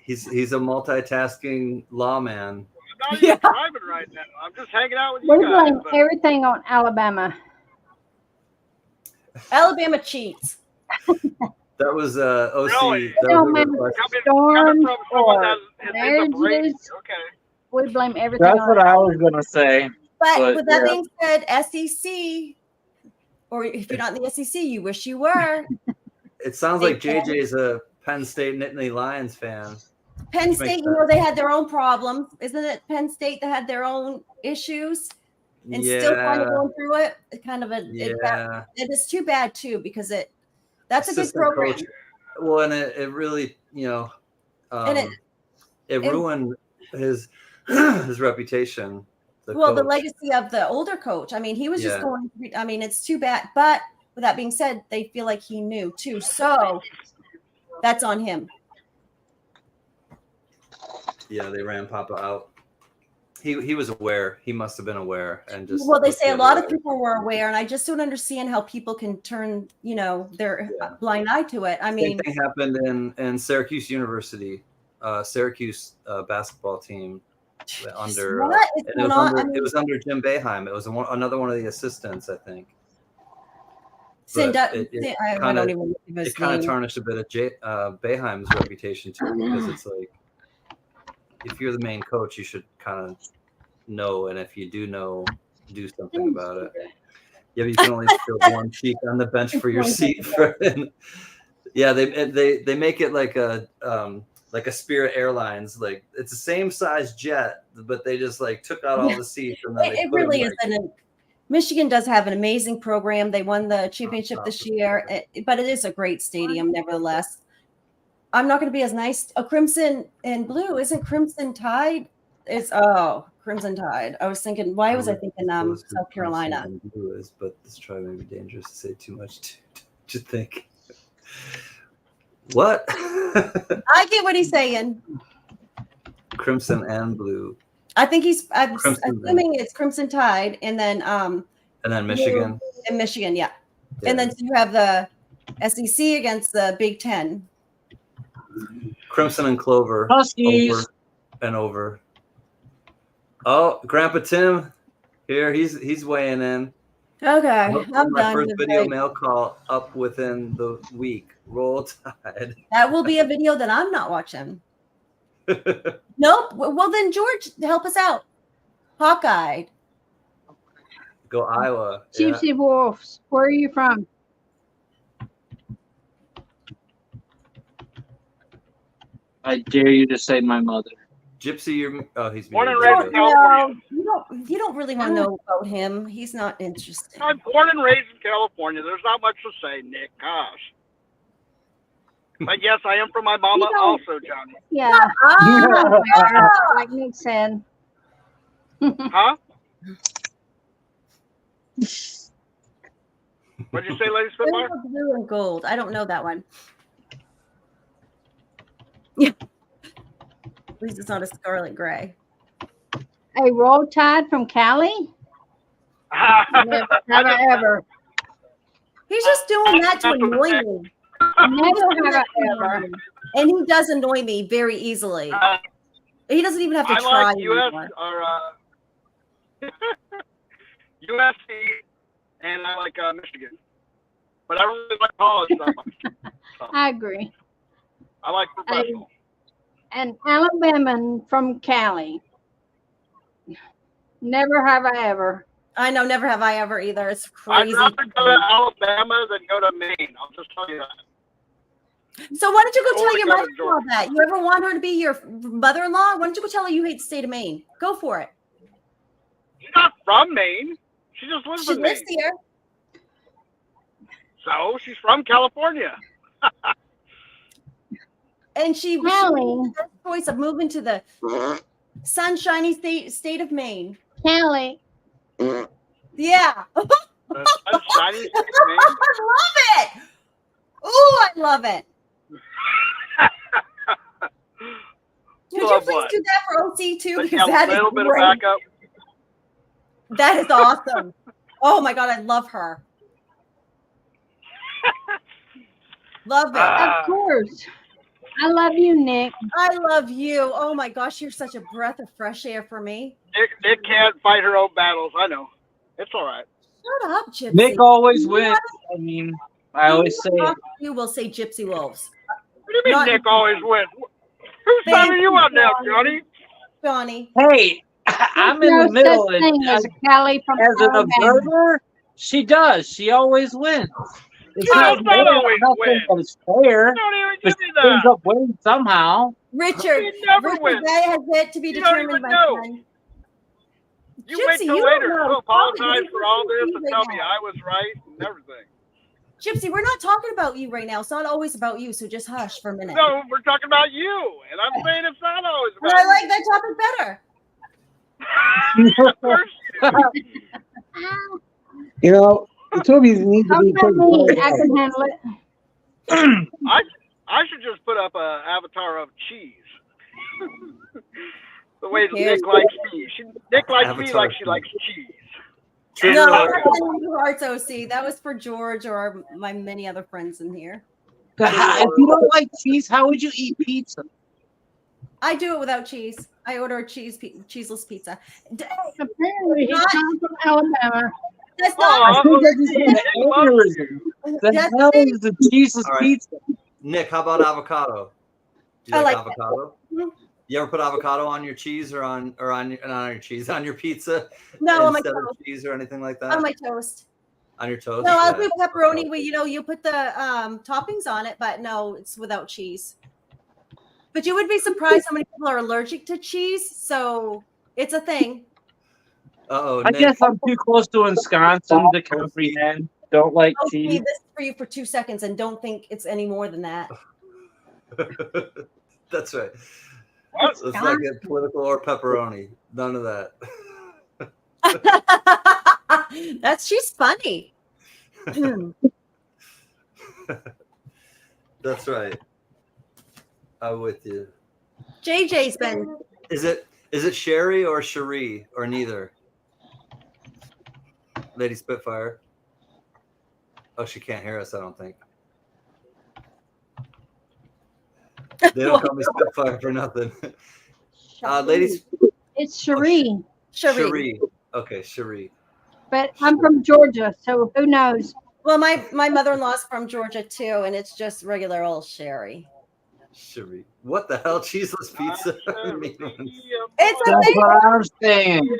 He's a multitasking lawman. I'm not even Yeah. driving right now. I'm just hanging out with We you guys. blame but- everything on Alabama. Alabama cheats. That was OC. Really? That No, was a man. request. Coming Storms from someone or that is a break. marriages. Okay. We blame everything That's on what I was gonna say. But with that yeah. being said, SEC, or if you're not in the SEC, you wish you were. It sounds like JJ's a Penn State Nittany Lions fan. Penn Makes State, they had their own problems. Isn't it Penn State that had their own issues and still kind of going through it? Kind of it is too bad too, because that's a good program. Coach. Well, and it really, and it ruined his reputation. The legacy of the older coach. I mean, he was just going. I mean, it's too bad. But with that being said, they feel like he knew too, so that's on him. Yeah, they ran Papa out. He was aware. He must have been aware, and just. Well, they say a lot of people were aware, and I just don't understand how people can turn, their blind eye to it. I mean, same thing happened in Syracuse University, Syracuse basketball team under. It was under Jim Boeheim. It was another one of the assistants, I think. It kind of tarnished a bit of Boeheim's reputation too, because it's like, if you're the main coach, you should kind of know, and if you do know, do something about it. Yeah, but you can only fill one cheek on the bench for your seat. Yeah, they make it like a Spirit Airlines, like it's the same size jet, but they just like took out all the seats. And then it really isn't. Michigan does have an amazing program. They won the championship this year, but it is a great stadium, nevertheless. I'm not going to be as nice. Crimson and Blue, isn't Crimson Tide? Crimson Tide. I was thinking, why was I thinking South Carolina? Blue is, but this probably may be dangerous to say too much to think. What? I get what he's saying. Crimson and Blue. I think I'm assuming it's Crimson Tide, and then Michigan. And Michigan, yeah. And then you have the SEC against the Big Ten. Crimson and Clover. Huskies. Over and over. Oh, Grandpa Tim here. He's weighing in. Okay, I'm my done. First video mail call up within the week. Roll Tide. That will be a video that I'm not watching. Nope. Well, then George, help us out. Hawkeye. Go Iowa. Gypsy Wolves. Where are you from? I dare you to say my mother. Gypsy, he's born and raised in California. You don't really want to know about him. He's not interesting. I'm born and raised in California. There's not much to say, Nick. Gosh. But yes, I am from my mama also, Johnny. Yeah. Like Nick said. Huh? What'd you say, Lady Spitfire? Blue and gold. I don't know that one. Yeah. At least it's not a scarlet gray. A Roll Tide from Cali? Never ever. He's just doing that to annoy me. Never have ever. And he does annoy me very easily. He doesn't even have to try. Like US or USC, and I like Michigan. But I don't really like college that much. So. I agree. I like professional. An Alabama from Cali. Never have I ever. I know, never have I ever either. It's crazy. I'd rather go to Alabama than go to Maine. I'll just tell you that. So why don't you go tell your mother-in-law that? You ever want her to be your mother-in-law? Why don't you go tell her you hate the state of Maine? Go for it. She's not from Maine. She just lives in Maine. She lives here. So she's from California. And she made the choice of moving to the sunshiny state of Maine. Cali. Yeah. Sunshiny state of Maine. I love it. Oh, I love it. Would you please do that for OC too? Because that is a little bit of backup. That is awesome. Oh my God, I love her. Love it. Of course. I love you, Nick. I love you. Oh my gosh, you're such a breath of fresh air for me. Nick can't fight her own battles. I know. It's all right. Shut up, Gypsy. Nick always wins. I mean, I always say it. You will say Gypsy Wolves. What do you mean Nick always wins? Who's signing you out now, Johnny? Johnny. Hey, I'm in the middle. And as a Cali from as an observer, she does. She always wins. It's How not does that fair. always Nothing, win? but it's fair. Don't even But give me it ends that. up winning somehow. Richard, You never Richard, win. that has yet to be You don't determined, even my know. friend. You Gypsy, wait till you later don't know. to apologize for all this Right and tell me now. I was right and everything. Gypsy, we're not talking about you right now. It's not always about you, so just hush for a minute. No, we're talking about you, and I'm saying it's not always And about I like that topic better. you. Of course you do. You know, the two of you need to Don't be tell pretty me. close. I can handle it. I should just put up a avatar of cheese. The way that cares? Nick likes me. Nick likes me Avatar like she cheese. likes cheese. Treat No, her I'm like, not sending you hearts, OC. That was for George or my many other friends in here. If you don't like cheese, how would you eat pizza? I do it without cheese. I order a cheeseless pizza. Apparently, he's come from Alabama. That's I not. think I just had an aneurysm. The That's hell it. is the cheeseless All right. pizza? Nick, how about avocado? Do you I like like that. avocado? Mhm. You ever put avocado on your cheese or on your cheese on your pizza No, on my instead of toast. cheese or anything like that? On my toast. On your toast? No, I'll Yeah. do pepperoni. Where you put the toppings on it, but no, it's without cheese. But you would be surprised how many people are allergic to cheese. So it's a thing. Uh-oh, I Nick. guess I'm too close to Wisconsin to comprehend. Don't like I'll see cheese. this for you for 2 seconds and don't think it's any more than that. That's right. What? Let's not get political or pepperoni. None of that. She's funny. That's right. I'm with you. JJ's been. Is it Sherry or Cherie or neither? Lady Spitfire. Oh, she can't hear us, I don't think. They don't call me Spitfire for nothing. Ladies, It's Cherie, Cherie. Okay, Cherie. but I'm from Georgia, so who knows? Well, my mother-in-law's from Georgia too, and it's just regular old Sherry. Cherie. What the hell? Cheeseless pizza? It's a That's thing. what I'm saying.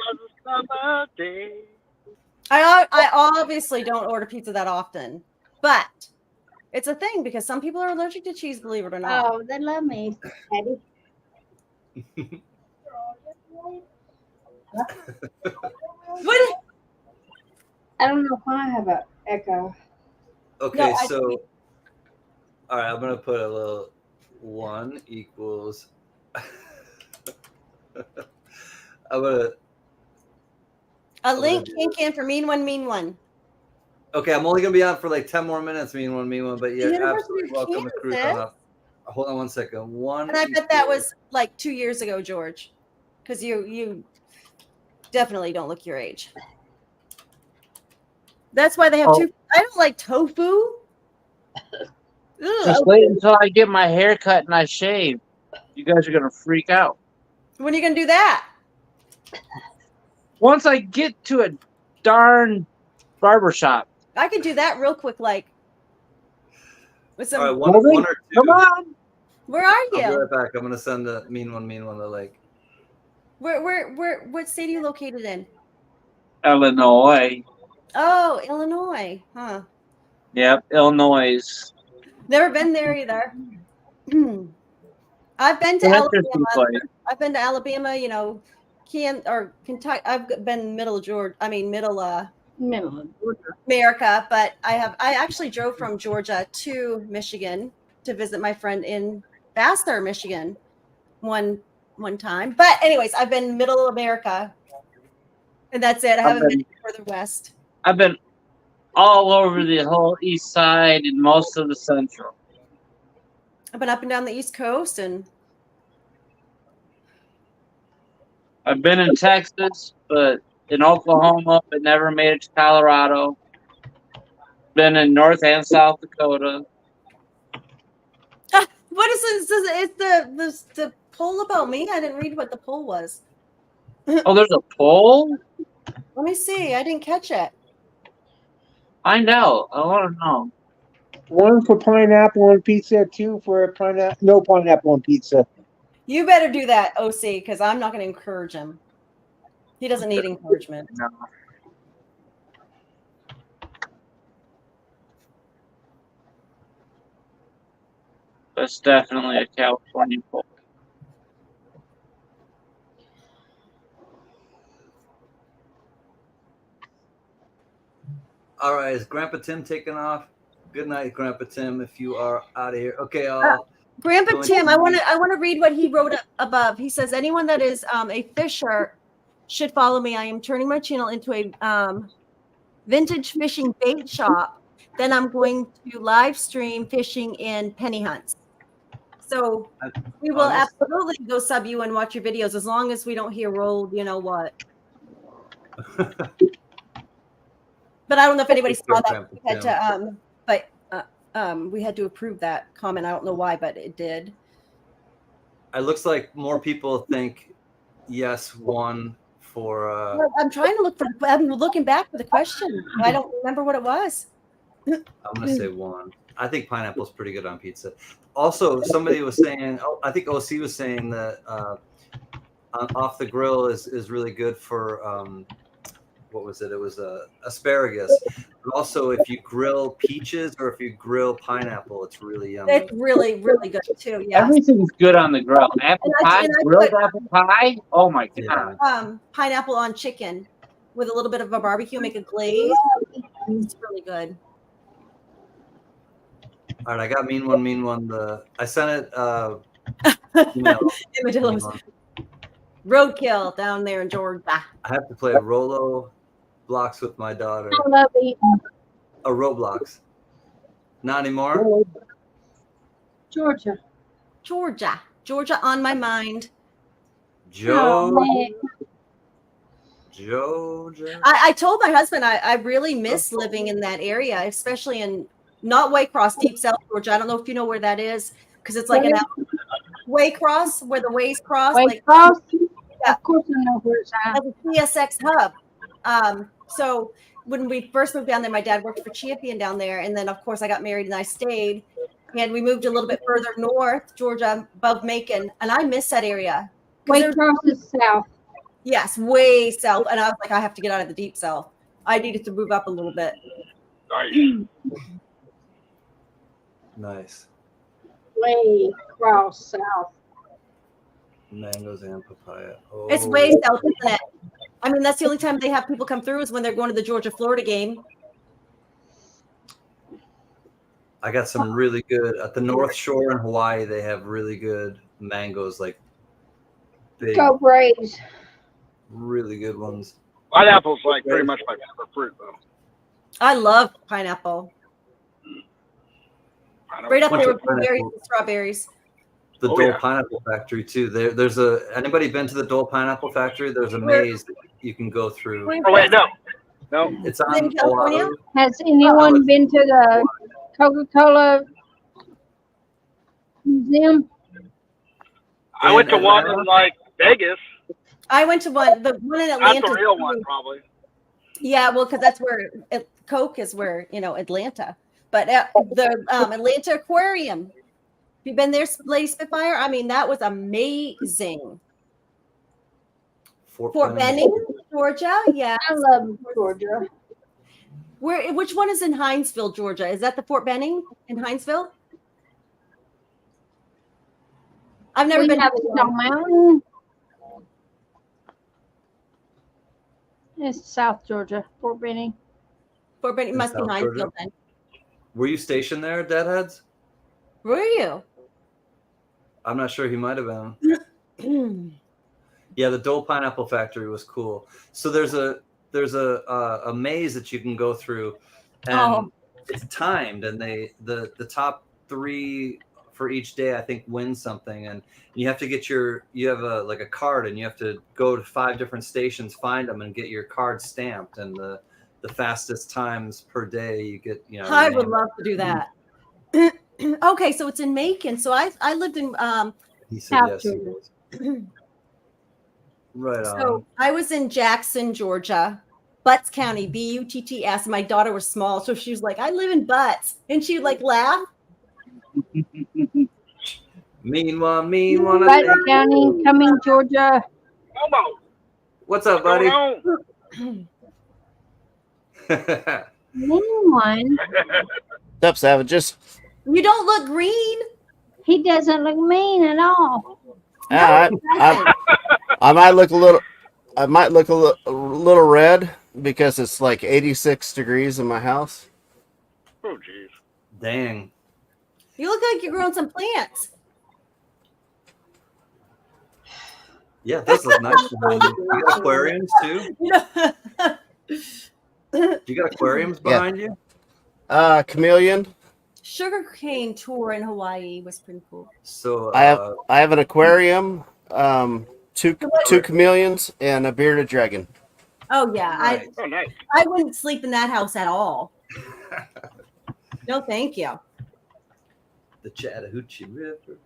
I obviously don't order pizza that often, but it's a thing because some people are allergic to cheese, believe it or not. Oh, they love me, Daddy. What? I don't know why I have an echo. Okay, No, I- so all right, I'm gonna put a little 1 equals. I'm gonna. A link can for mean one. Okay, I'm only gonna be on for like 10 more minutes. Mean one, but you're University absolutely of welcome to cruise on Kansas? up. Hold on 1 second. 1. And I bet that equals- was like 2 years ago, George, because you definitely don't look your age. That's why they have Oh. two. I don't like tofu. Ugh. Just wait until I get my hair cut and I shave. You guys are gonna freak out. When are you gonna do that? Once I get to a darn barbershop. I could do that real quick, like with some. All right, one Moving? or 2. Come on. Where are I'll be you? right back. I'm gonna send the mean one the like. Where? What state are you located in? Illinois. Oh, Illinois. Huh. Yep, Illinois. Never been there either. I've been to Interesting Alabama. place. I've been to Alabama. Kentucky. I've been middle Middle of Georgia. America, but I actually drove from Georgia to Michigan to visit my friend in Vassar, Michigan, one time. But anyways, I've been middle America, and that's it. I haven't been further west. I've been all over the whole east side and most of the central. I've been up and down the East Coast, and I've been in Texas, but in Oklahoma, but never made it to Colorado. Been in North and South Dakota. what is this? Is the poll about me? I didn't read what the poll was. Oh, there's a poll? Let me see. I didn't catch it. Find out. I want to know. 1 for pineapple on pizza, 2 for no pineapple on pizza. You better do that, OC, because I'm not going to encourage him. He doesn't need encouragement. No. That's definitely a California pull. All right, is Grandpa Tim taking off? Good night, Grandpa Tim. If you are out of here, okay. Grandpa Going Tim, to- I want to read what he wrote above. He says, anyone that is a fisher should follow me. I am turning my channel into a vintage fishing bait shop. Then I'm going to live stream fishing in penny hunts. So we will absolutely go sub you and watch your videos as long as we don't hear rolled, you know what. But I don't know if anybody saw that. We had to, we had to approve that comment. I don't know why, but it did. It looks like more people think yes, one for. I'm trying to look for. I'm looking back for the question. I don't remember what it was. I'm gonna say one. I think pineapple's pretty good on pizza. Also, somebody was saying. Oh, I think OC was saying that off the grill is really good for. What was it? It was asparagus. But also, if you grill peaches or if you grill pineapple, it's really yummy. It's really, really good too. Yeah. Everything's good on the grill. Apple pie, grilled apple pie. Oh my god. Yeah. Pineapple on chicken with a little bit of a barbecue, make a glaze. It's really good. All right, I got mean one. I sent it. Armadillos. Roadkill down there in Georgia. I have to play Rolo blocks with my daughter. I love eating Roblox. Not anymore. Georgia. Georgia on my mind. Joe. man. Georgia. I told my husband I really miss living in that area, especially in not Waycross, Deep South Georgia. I don't know if you know where that is because it's like an Waycross, where the ways cross. Like, Waycross? Yeah. Of course I know where it's at. as a PSX hub. So when we first moved down there, my dad worked for Champion down there. And then, of course, I got married and I stayed. And we moved a little bit further north, Georgia, above Macon. And I miss that area. 'Cause there's- Waycross is south. Yes, way south. And I was like, I have to get out of the deep south. I needed to move up a little bit. Nice. Waycross south. Mangoes and papaya. Oh. It's way south, isn't it? I mean, that's the only time they have people come through is when they're going to the Georgia-Florida game. I got some really good at the North Shore in Hawaii. They have really good mangoes, like big, Go Braves. really good ones. Pineapple's like pretty much my favorite fruit, though. I love pineapple. Pineapple. Right up Bunch there of with blueberries pineapple. and strawberries. The Oh, Dole yeah. Pineapple Factory too. There's anybody been to the Dole Pineapple Factory? There's a maze that you can go through. Oh wait, no. It's In on California? Oahu. Has anyone been to the Coca-Cola Museum? I went to In one Atlanta? in like Vegas. I went to the one in That's Atlanta. the real one, probably. Yeah, well, because that's where Coke is, where Atlanta. But the Atlanta Aquarium. Have you been there, Lady Spitfire? I mean, that was amazing. Fort Benning, Georgia. Yeah. I love Georgia. Which one is in Hinesville, Georgia? Is that the Fort Benning in Hinesville? I've never We been. have Stone Mountain. It's South Georgia, Fort Benning. Fort Benning must be South Hinesville Georgia? then. Were you stationed there, Deadheads? Were you? I'm not sure. He might have been. Yeah, the Dole Pineapple Factory was cool. So there's a maze that you can go through, and it's timed, and the top 3 for each day I think win something, and you have to get you have a card, and you have to go to 5 different stations, find them, and get your card stamped, and the fastest times per day you get. I would love to do that. Okay, so it's in Macon. So I lived in He said South yes. He Georgia. was. Right on. so I was in Jackson, Georgia, Butts County, Butts. My daughter was small, so she was like, "I live in Butts," and she'd like laugh. Mean one. Butte County, Cumming, Georgia. Momo, What's up, what's going buddy? on? Anyone? What's up, savages? You don't look green. He doesn't look mean at all. I might look a little. I might look a little red because it's like 86 degrees in my house. Oh, jeez. Dang. You look like you're growing some plants. Yeah, those look nice behind you. You got aquariums too? You got aquariums behind you? Chameleon. Sugarcane tour in Hawaii was pretty cool. So I have an aquarium, two chameleons, and a bearded dragon. Oh yeah, Nice. Oh, nice. I wouldn't sleep in that house at all. No, thank you. the Chattahoochee River.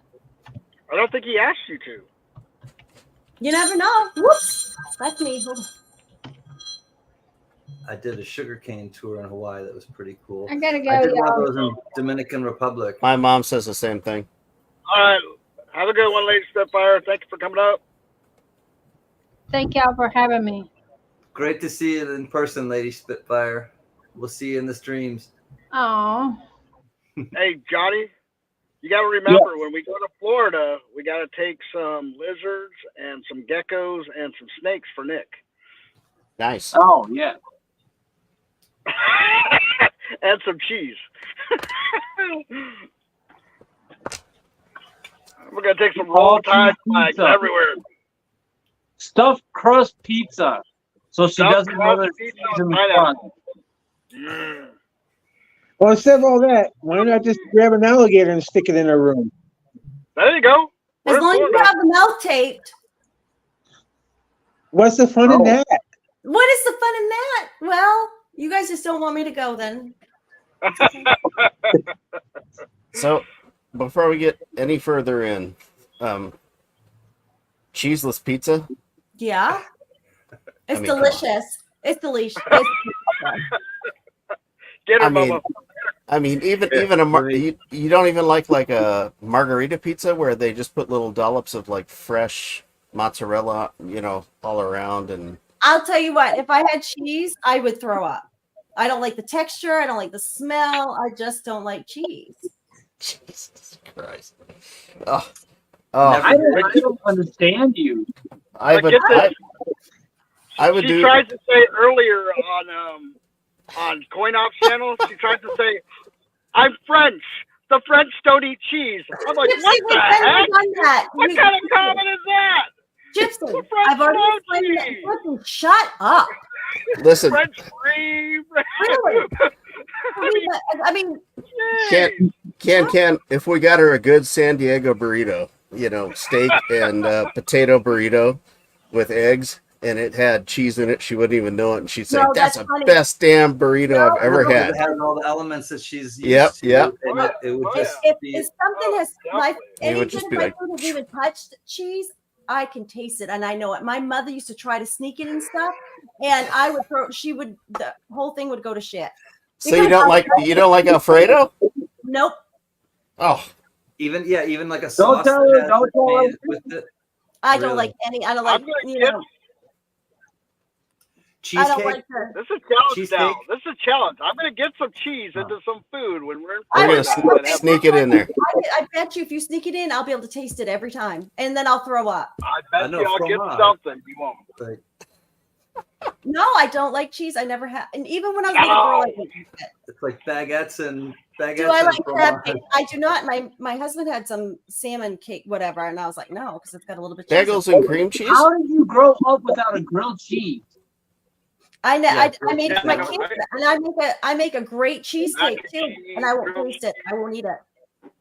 I don't think he asked you to. You never know. Whoops, that's me. Hold on. I did a sugarcane tour in Hawaii that was pretty cool. I gotta go, I did one y'all. of those in Dominican Republic. My mom says the same thing. All right. Have a good one, Lady Spitfire. Thank you for coming up. Thank y'all for having me. Great to see you in person, Lady Spitfire. We'll see you in the streams. Oh, Hey, Johnny, you got to remember when we go to Florida, we got to take some lizards and some geckos and some snakes for Nick. Nice. Oh yeah. And some cheese. We're going to take some roll tide flags pizza. everywhere. Stuffed crust pizza. So she Stuffed doesn't know crust there's pizza cheese in with the front. Mm. Well, instead of all that, why not just grab an alligator and stick it in her room? There you go. We're As in long as you Florida. have the mouth taped. What's the fun in that? What is the fun in that? Well, you guys just don't want me to go then. So, before we get any further in, cheeseless pizza. Yeah. It's I mean, come on. delicious. It's delicious. Get her, I mean, Mama. I mean, even you don't even like a margarita pizza where they just put little dollops of like fresh mozzarella, all around, and I'll tell you what, if I had cheese, I would throw up. I don't like the texture. I don't like the smell. I just don't like cheese. Jesus Christ. Oh, I don't understand you. I But would, get this. I would She do. tried to say earlier on Coin Ops channel, she tried to say, I'm French. The French don't eat cheese. I'm like, Gypsy, what we've the been heck? on that. What kind of comment is that? Gypsy, The French I've already don't explained that. cheese. Fucking shut up. Listen, French free. Really? I mean, Can if we got her a good San Diego burrito, steak and potato burrito with eggs, and it had cheese in it, she wouldn't even know it, and she'd say, No, "That's that's the funny. best damn burrito I've ever It had." has all the elements that she's used Yep, to, yep. and it would Oh, just if be. something has my He would any just of be my like, food has even touched cheese, I can taste it and I know it. My mother used to try to sneak it and stuff, and I would throw. She would. The whole thing would go to shit. So you don't like Alfredo? Nope. Oh, Even like a sauce tell that her, has don't tell her. made with it. I don't Really? like any. I don't I'm like gonna get I Cheesecake. don't like the. this is a challenge Cheesesteak. now. This is a challenge. I'm gonna get some cheese into some food when we're in I we're Florida. gonna would- sneak it in there. I bet you if you sneak it in, I'll be able to taste it every time, and then I'll throw up. I I bet know, you I'll get fromage. something. You won't. Like, No, I don't like cheese. I never have, and even when I was a little girl, I didn't like it. it's like baguettes and Do I like crab fromage. cake? I do not. My husband had some salmon cake, whatever, and I was like, no, because it's got a little bit. of cheese in Bagels it. and cream cheese. How did you grow up without a grilled cheese? I know. Yeah, I made it for my yeah, kids, right. and I make a great cheesecake Mac too, and cheese, and I won't grilled taste it. I won't eat it.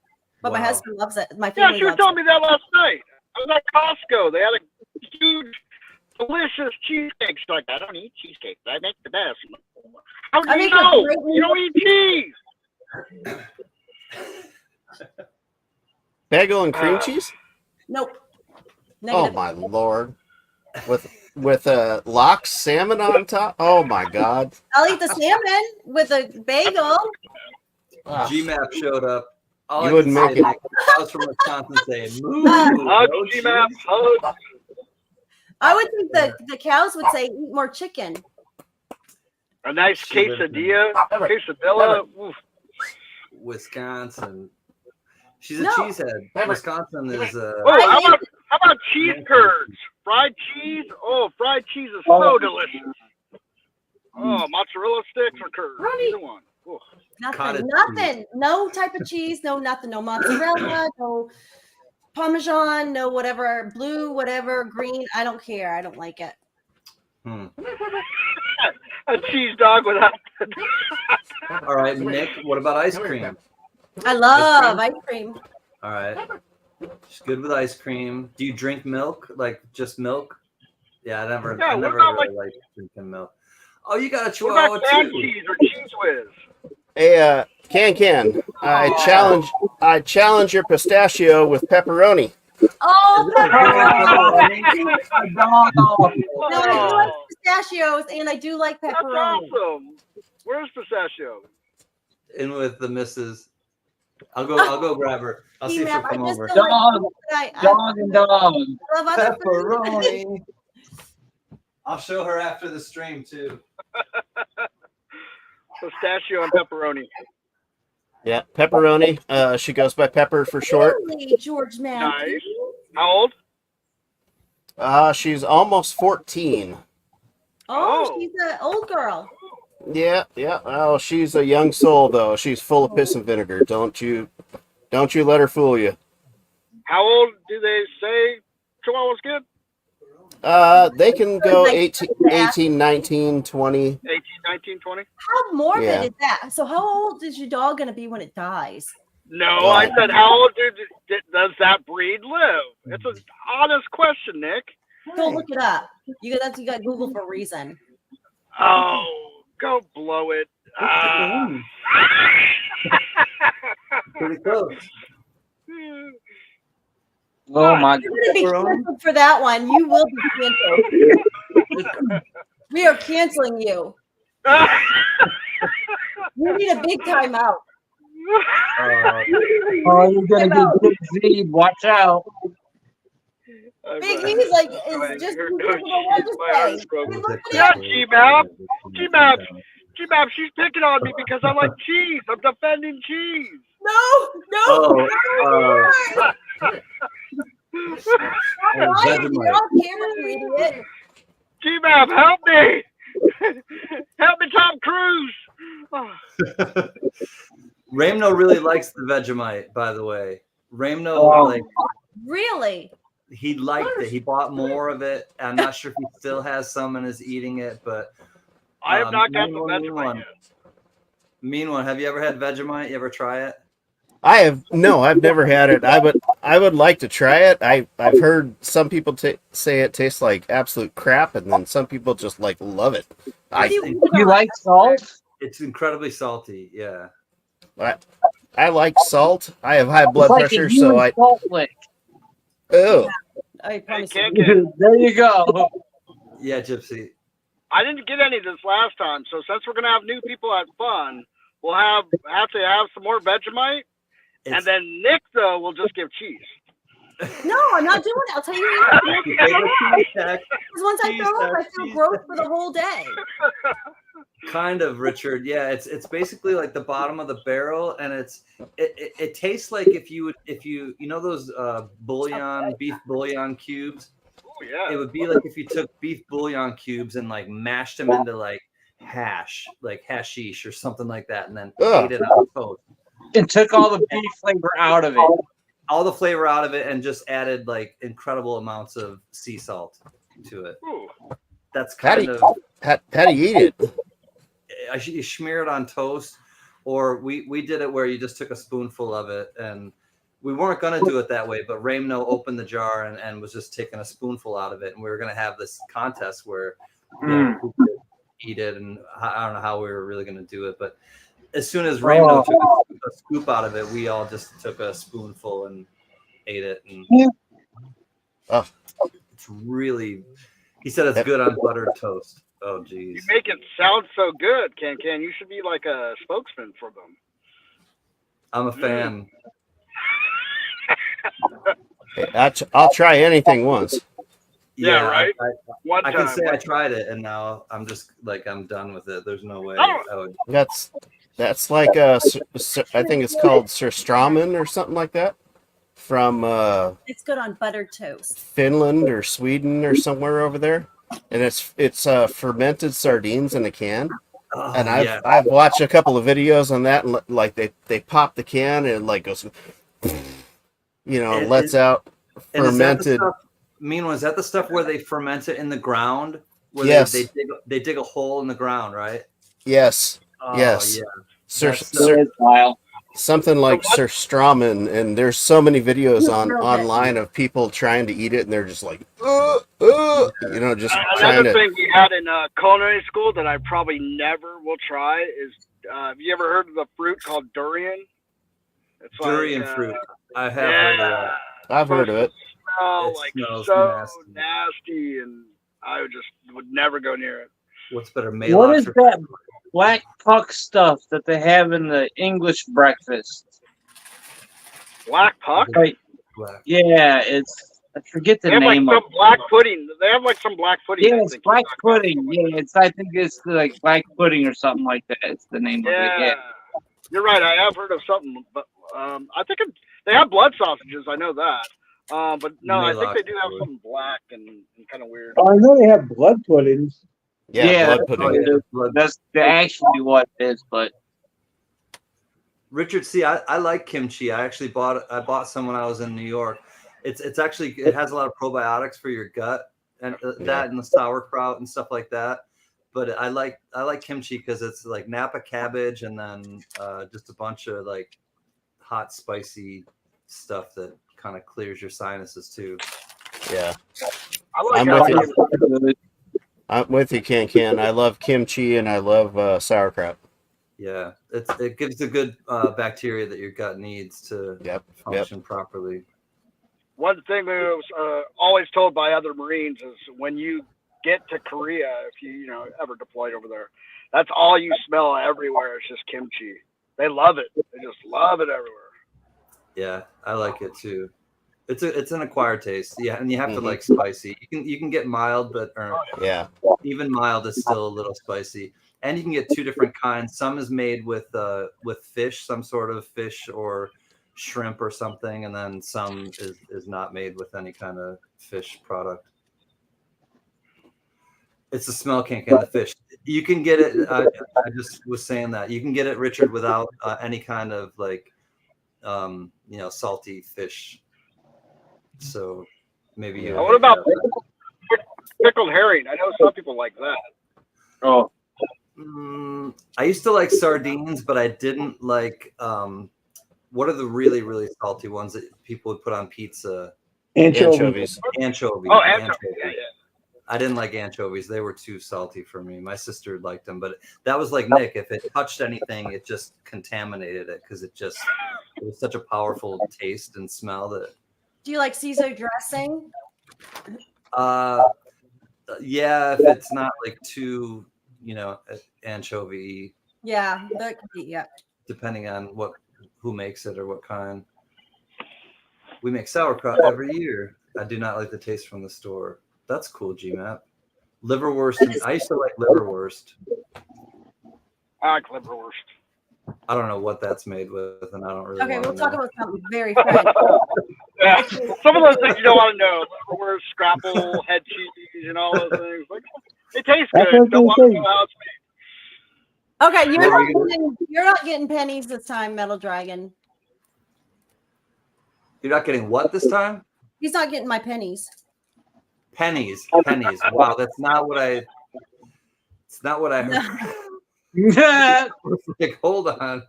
But my Wow. husband loves it. My Yeah, family she was loves telling it. me that last night. I was at Costco. They had a huge, delicious cheesecake. She's like, I don't eat cheesecake, but I make the best. How do I you make a know? great You don't eat cheese. Bagel and cream cheese. Nope. Oh Negative. my lord! With lox salmon on top. Oh my god! I'll eat the salmon with a bagel. Ah. GMAP showed up. All You I wouldn't can make say it. is I was from Wisconsin saying, "Moo, Hug, no G-Map, cheese." hug. I would think the cows would say eat more chicken. A nice quesadilla, quesadilla. Oof. Wisconsin. She's a No. cheesehead. Wisconsin is. Oh, how about cheese curds? Fried cheese. Oh, fried cheese is so delicious. Oh, mozzarella sticks or curds? Either one. Oh. Cottage Nothing. No type of cheese. No nothing. No mozzarella. No Parmesan. No whatever. Blue. Whatever. Green. I don't care. I don't like it. A cheese dog without. All right, Nick. What about ice cream? I love ice cream. All right. She's good with ice cream. Do you drink milk? Like just milk? Yeah, I never Yeah, what really about, liked drinking milk. Oh, you got a What Chihuahua about canned too. cheese or cheese whiz? Hey, Can. I challenge your pistachio with pepperoni. Oh, pepperoni. Oh. No, I do like pistachios and I do like That's pepperoni. awesome. Where's pistachio? In with the missus. I'll go grab her. I'll see if she'll I come just over. don't Dog, like dog, and dog. I love other food. Pepperoni. I'll show her after the stream too. Pistachio and pepperoni. Yeah, pepperoni. She goes by Pepper for short. Really, George Matthew. Nice. How old? She's almost 14. Oh, she's an old girl. Yeah. Oh, she's a young soul though. She's full of piss and vinegar. Don't you let her fool you. How old do they say Chihuahuas get? They can go 18, 19, 20. 18, 19, 20? How morbid Yeah. is that? So how old is your dog going to be when it dies? No, I said how old does that breed live? It's an honest question, Nick. Go look it up. You got Google for a reason. Oh, go blow it. Pretty close. Oh my You're going to be Pepperoni? canceled for that one. You will be canceled. We are canceling you. You need a big time out. Oh, you're gonna get Big Z. Watch out. Big E's like is just what to say. Look at Yeah, it. G-Map, she's picking on me because I like cheese. I'm defending cheese. No. You're on camera, you idiot. G-Map, help me. Help me, Tom Cruise. Oh. Ramno really likes the Vegemite, by the way. Ramno, Really? he liked it. He bought more of it. I'm not sure if he still has some and is eating it, but I have not got the Mean Vegemite One. yet. Mean One, have you ever had Vegemite? You ever try it? I've never had it. I would like to try it. I've heard some people say it tastes like absolute crap, and then some people just love it. You like salt? It's incredibly salty. Yeah. I like salt. I have high blood It's like pressure, a so human salt lick. Oh, I promise Hey, you. There you go. Yeah, Gypsy. I didn't get any this last time, so since we're gonna have new people at fun, we'll have to have some more Vegemite, and It's- then Nick though will just give cheese. No, I'm not doing it. I'll tell you what. Because once I throw up, I feel gross for the whole day. Kind of, Richard. Yeah, it's basically like the bottom of the barrel, and it tastes like if you know those beef bouillon cubes. Oh yeah. It would be like if you took beef bouillon cubes and mashed them into hash, like hashish or something like that, and then Ugh. ate it on toast. And took all the beef flavor out of it. All the flavor out of it, and just added incredible amounts of sea salt to it. Ooh. That's kind of. Patty, eat it. You smear it on toast, or we did it where you just took a spoonful of it, and we weren't going to do it that way, but Ramno opened the jar and was just taking a spoonful out of it, and we were going to have this contest where who could eat it, and I don't know how we were really going to do it, but as soon as Ramno took a scoop out of it, we all just took a spoonful and ate it, and it's really, he said it's good on buttered toast. Oh, geez. You make it sound so good, Can. You should be like a spokesman for them. I'm a fan. I'll try anything once. Yeah, right? One I time. can say I tried it, and now I'm just I'm done with it. There's no way Oh. I would. That's That's like I think it's called surströmming or something like that, from It's good on buttered toast. Finland or Sweden or somewhere over there, and it's fermented sardines in a can. Oh, And yeah. I've watched a couple of videos on that, and like they pop the can and it like goes, And- lets out And is that the fermented. stuff, meanwhile, is that the stuff where they ferment it in the ground? Where Yes. they dig a hole in the ground, right? Yes, Oh, yes. yeah. Sur- That's sur- It's wild. something like surströmming, and there's so many videos Real good. online of people trying to eat it, and they're just like, just trying Another to. thing we had in culinary school that I probably never will try is, have you ever heard of the fruit called durian? It's Durian fruit. I have heard of Yeah. that. I've heard of it. Smell It like smells so nasty. nasty, and I would never go near it. What's better, What Maalox is or that black puck stuff that they have in the English breakfast? Black puck? Like, black? yeah, I forget the They have like name some of it. black pudding. They have like some black pudding. Yeah, I it's think. black pudding. Yeah, I think it's like black pudding or something like that. It's the name of it. Yeah, Yeah. you're right. I have heard of something, but I think they have blood sausages. I know that. But no, I think they do have something black and kind of weird. Oh, I know they have blood puddings. Yeah, blood that's pudding. what it is. That's actually what it is, but Richard, see, I like kimchi. I bought some when I was in New York. It's actually, it has a lot of probiotics for your gut, and that and the sauerkraut and stuff like that. But I like kimchi because it's like Napa cabbage and then just a bunch of like hot spicy stuff that kind of clears your sinuses too. Yeah, I like I'm how with you. good. I'm with you, Can. I love kimchi and I love sauerkraut. Yeah, it gives the good bacteria that your gut needs to Yep. function properly. one thing that was always told by other Marines is when you get to Korea, if you ever deployed over there, that's all you smell everywhere. It's just kimchi. They love it. They just love it everywhere. Yeah, I like it too. It's an acquired taste. Yeah, and you have to like spicy. You can get mild, but Yeah. even mild is still a little spicy. And you can get two different kinds. Some is made with fish, some sort of fish or shrimp or something, and then some is not made with any kind of fish product. It's the smell kick and the fish. You can get it. I just was saying that you can get it, Richard, without any kind of like salty fish. So maybe you. What about pickled herring? I know some people like that. Oh, I used to like sardines, but I didn't like. What are the really, really salty ones that people would put on pizza? Anchovies. Anchovies. Oh, anchovies. Yeah. I didn't like anchovies. They were too salty for me. My sister liked them, but that was like Nick. If it touched anything, it just contaminated it because it was such a powerful taste and smell that. Do you like Caesar dressing? Yeah, if it's not like too, anchovy, Yeah, that could be. Yeah. depending on who makes it or what kind. We make sauerkraut every year. I do not like the taste from the store. That's cool, GMAP. Liverwurst. I used to like liverwurst. I like liverwurst. I don't know what that's made with, and I don't really. Okay, wanna we'll talk know. about something very French. Yeah, some of those things you don't want to know. Liverwurst, scrapple, head cheese, and all those things. Like, it tastes That's good. what Don't I'm want to saying. know how it's made. Okay, Well, you're not getting pennies this time, Metal Dragon. You're not getting what this time? He's not getting my pennies. Pennies. Wow, that's not what I. It's not what I heard. Like, hold on.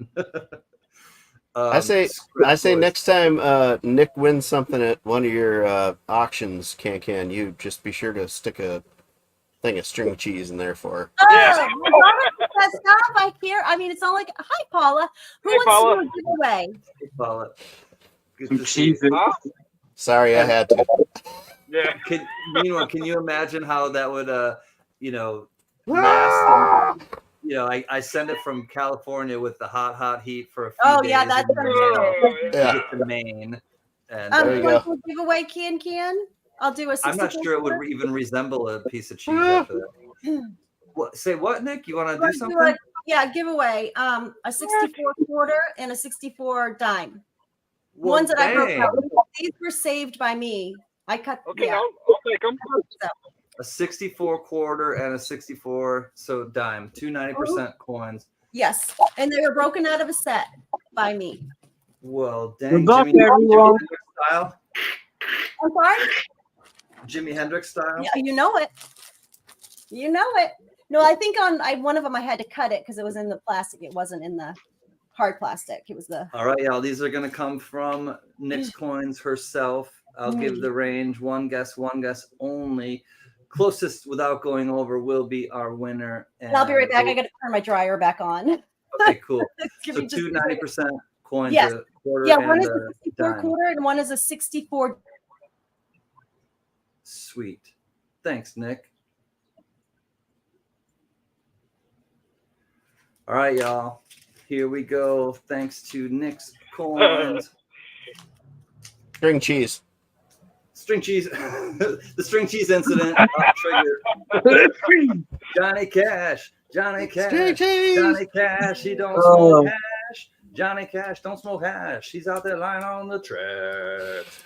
I say next time Nick wins something at one of your auctions, Can you just be sure to stick a thing of string cheese in there for her. Oh, that stuff I hear. I mean, it's not like, hi, Paula. Who Hey, wants Paula. to do a giveaway? Paula. Good some to see you. cheese. Sorry, I had to. Yeah. Meanwhile, can you imagine how that would, last? And, I send it from California with the hot heat for a few days. Oh, yeah, that's and then Yeah. get to Maine. And There you You want go. to give away Can? I'll do a I'm not 60 sure it would even resemble a piece of cheese after that. Say what, Nick? You want to do Let's something? do Yeah, giveaway. A 64 quarter and a 64 dime. Ones that I broke dang. out. These were saved by me. I cut. Okay, Yeah. I'll take them. A 64 quarter and a 64 so dime. 2 90% coins. Yes, and they were broken out of a set by me. Well, Good dang. luck, Jimi everyone. Hendrix style. I'm sorry. Jimi Hendrix style. Yeah, you know it. You know it. No, I think on one of them I had to cut it because it was in the plastic. It wasn't in the hard plastic. It was the. All right, y'all. These are going to come from Nyx Coins herself. I'll give the range. One guess only. Closest without going over will be our winner. And I'll be right back. I got to turn my dryer back on. Okay, cool. Give So me just two a second. 90% coins. Yes. A quarter Yeah, and one is a a 64 dime. quarter and one is a 64. Sweet. Thanks, Nick. All right, y'all. Here we go. Thanks to Nick's Coins. String cheese. String cheese. The string cheese incident triggered. Johnny Cash. Johnny Cash. String cheese. Johnny Cash. He don't Oh. smoke hash. Johnny Cash don't smoke hash. He's out there lying on the tracks.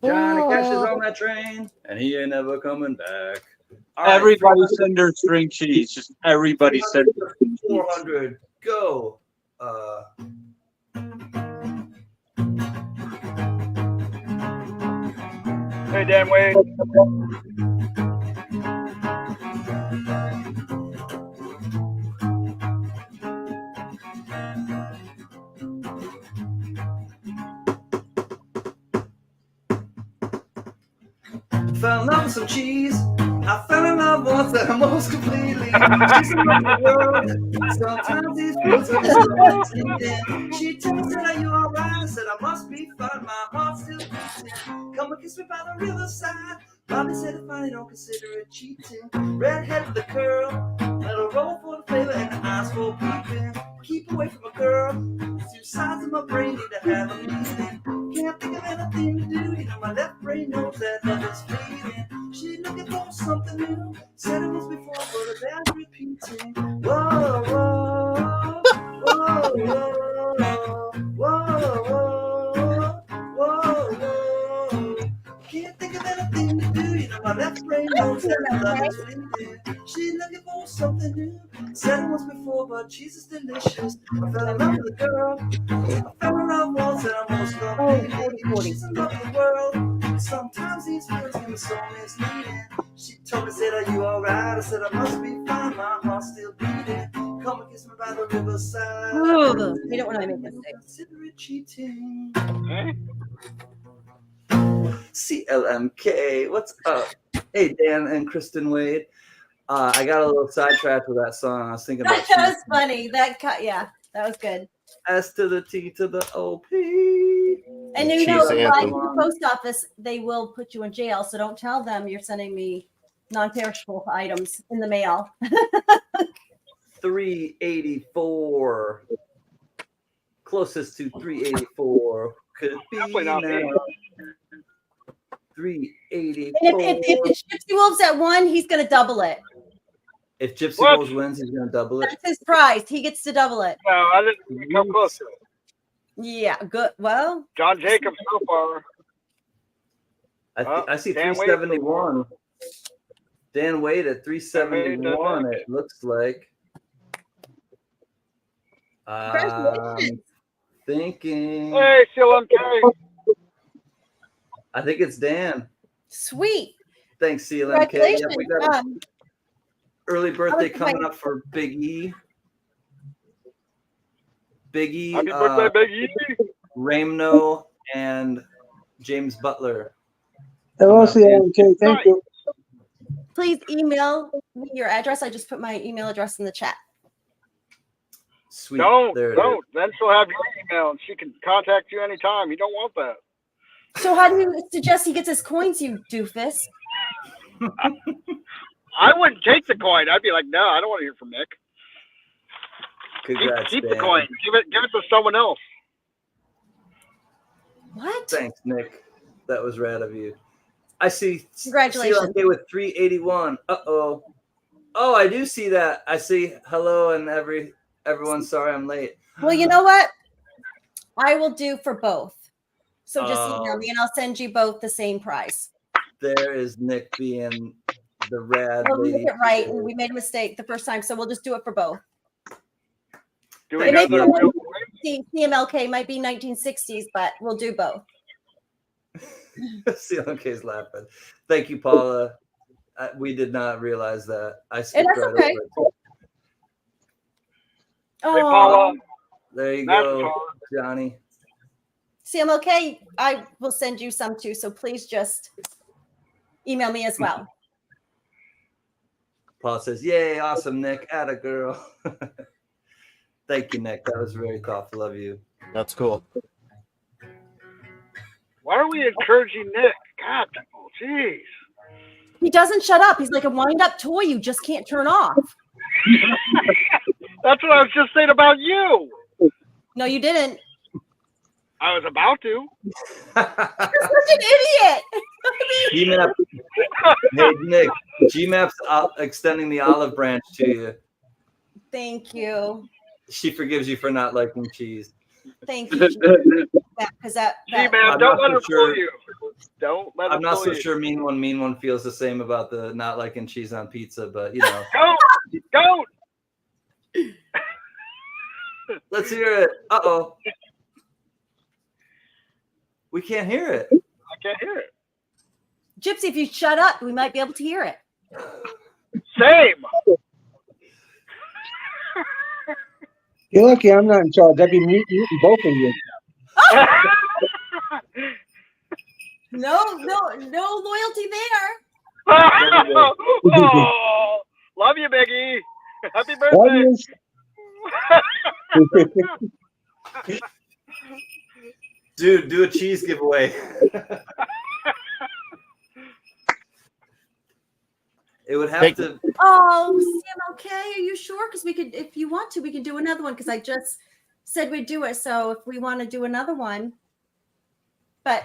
Johnny Cash is on that train, and he ain't never coming back. All right, Everybody send her string cheese. Just everybody send her string cheese. 400. Go. Hey, Dan Wade. Fell in love with some cheese. I fell in love once and most completely. She's in the world. Sometimes these feels are just fleeting. She told me, said, are you alright? I said, I must be fine. My heart's still beating. Come and kiss me by the riverside. Bobby said, if I don't consider it cheating. Redhead with a curl. Let her roll for the flavor and the eyes for peeping. Keep away from a girl. Two sides of my brain need to have a meeting. Can't think of anything to do. You know, my left brain knows that love is fleeting. She's looking for something new. Said it was before, but it bears repeating. Whoa, whoa, whoa, whoa, whoa, whoa, whoa. Can't think of anything to do. You know, my left brain knows that love is fleeting. She's looking for something new. Said it was before, but Jesus delicious. I fell in love with a girl. I fell in love once and I'm almost completely. She's in love with the world. Sometimes these feelings can be so misleading. She told me, said, are you alright? I said, I must be fine. My heart's still beating. Come and kiss me by the riverside. Ooh, they don't want to make mistakes. Consider it cheating. Hey. CLMK, what's up? Hey, Dan and Kristen Wade. I got a little sidetracked with that song. I was thinking about That was funny. That cut. Yeah, that was good. S to the T to the OP. And you Cheese know, anthem. like the post office, they will put you in jail. So don't tell them you're sending me non-perishable items in the mail. 384. Closest to 384 could be Definitely not me. now. 384. And if it's Gypsy Wolves at 1, he's going to double it. If Gypsy What? Wolves wins, he's gonna double it. That's his prize. He gets to double it. No, I didn't come close to it. Yeah, good. Well, John Jacobs so far. I see Dan Wade 371. Dan Wade at 371. It looks like. Congratulations. Thinking. Hey, CLMK. I think it's Dan. sweet. Thanks, CLMK. Congratulations. Yep, we got an early birthday was coming like- up for Big E. Big E, Happy birthday, Big E. Ramno, and James Butler. Hello, CLMK. Thank you. Please email me your address. I just put my email address in the chat. Sweet. Don't. There it Then she'll have your email and she can contact you anytime. You don't want that. So how do you suggest he gets his coins, you doofus? I wouldn't take the coin. I'd be like, no, I don't want to hear from Nick. Congrats, Keep the Dan. coin. Give it to someone else. What? Thanks, Nick. That was rad of you. I see Congratulations. CLMK with 381. Uh-oh. Oh, I do see that. I see hello and Everyone, sorry I'm late. Well, you know what? I will do for both. So just email Oh. me and I'll send you both the same price. There is Nick being the rad We'll make lady. it right, and we made a mistake the first time, so we'll just do it for both. Do It may be another real CMLK might be 1960s, but we'll do both. CLMK's laughing. Thank you, Paula. We did not realize that. I skipped that's right okay. over it. Oh, Hey, Paula. There you That's go, all. Johnny. CMLK, I will send you some too, so please just email me as well. Paul says, "Yay, awesome, Nick. Atta girl." Thank you, Nick. That was very thoughtful of you. That's cool. Why are we encouraging Nick? God, oh, jeez. He doesn't shut up. He's like a wind-up toy you just can't turn off. That's what I was just saying about you. No, you didn't. I was about to. You're such an idiot. GMAP. Hey, Nick. GMAP's extending the olive branch to you. Thank you. She forgives you for not liking cheese. Thank you. Because that Gee, man, I'm don't not let so her sure. fool you. Don't let her I'm not fool so you. sure Mean One feels the same about the not liking cheese on pizza, but you know. Don't. Let's hear it. Uh-oh. We can't hear it. I can't hear it. Gypsy, if you shut up, we might be able to hear it. Same. You're lucky I'm not in charge. I'd be muting both of you. No loyalty there. Oh, love you, Biggie. Happy birthday. Dude, do a cheese giveaway. It would have to. Oh, CMLK, are you sure? Because we could, if you want to, we could do another one. Because I just said we'd do it. So if we want to do another one, but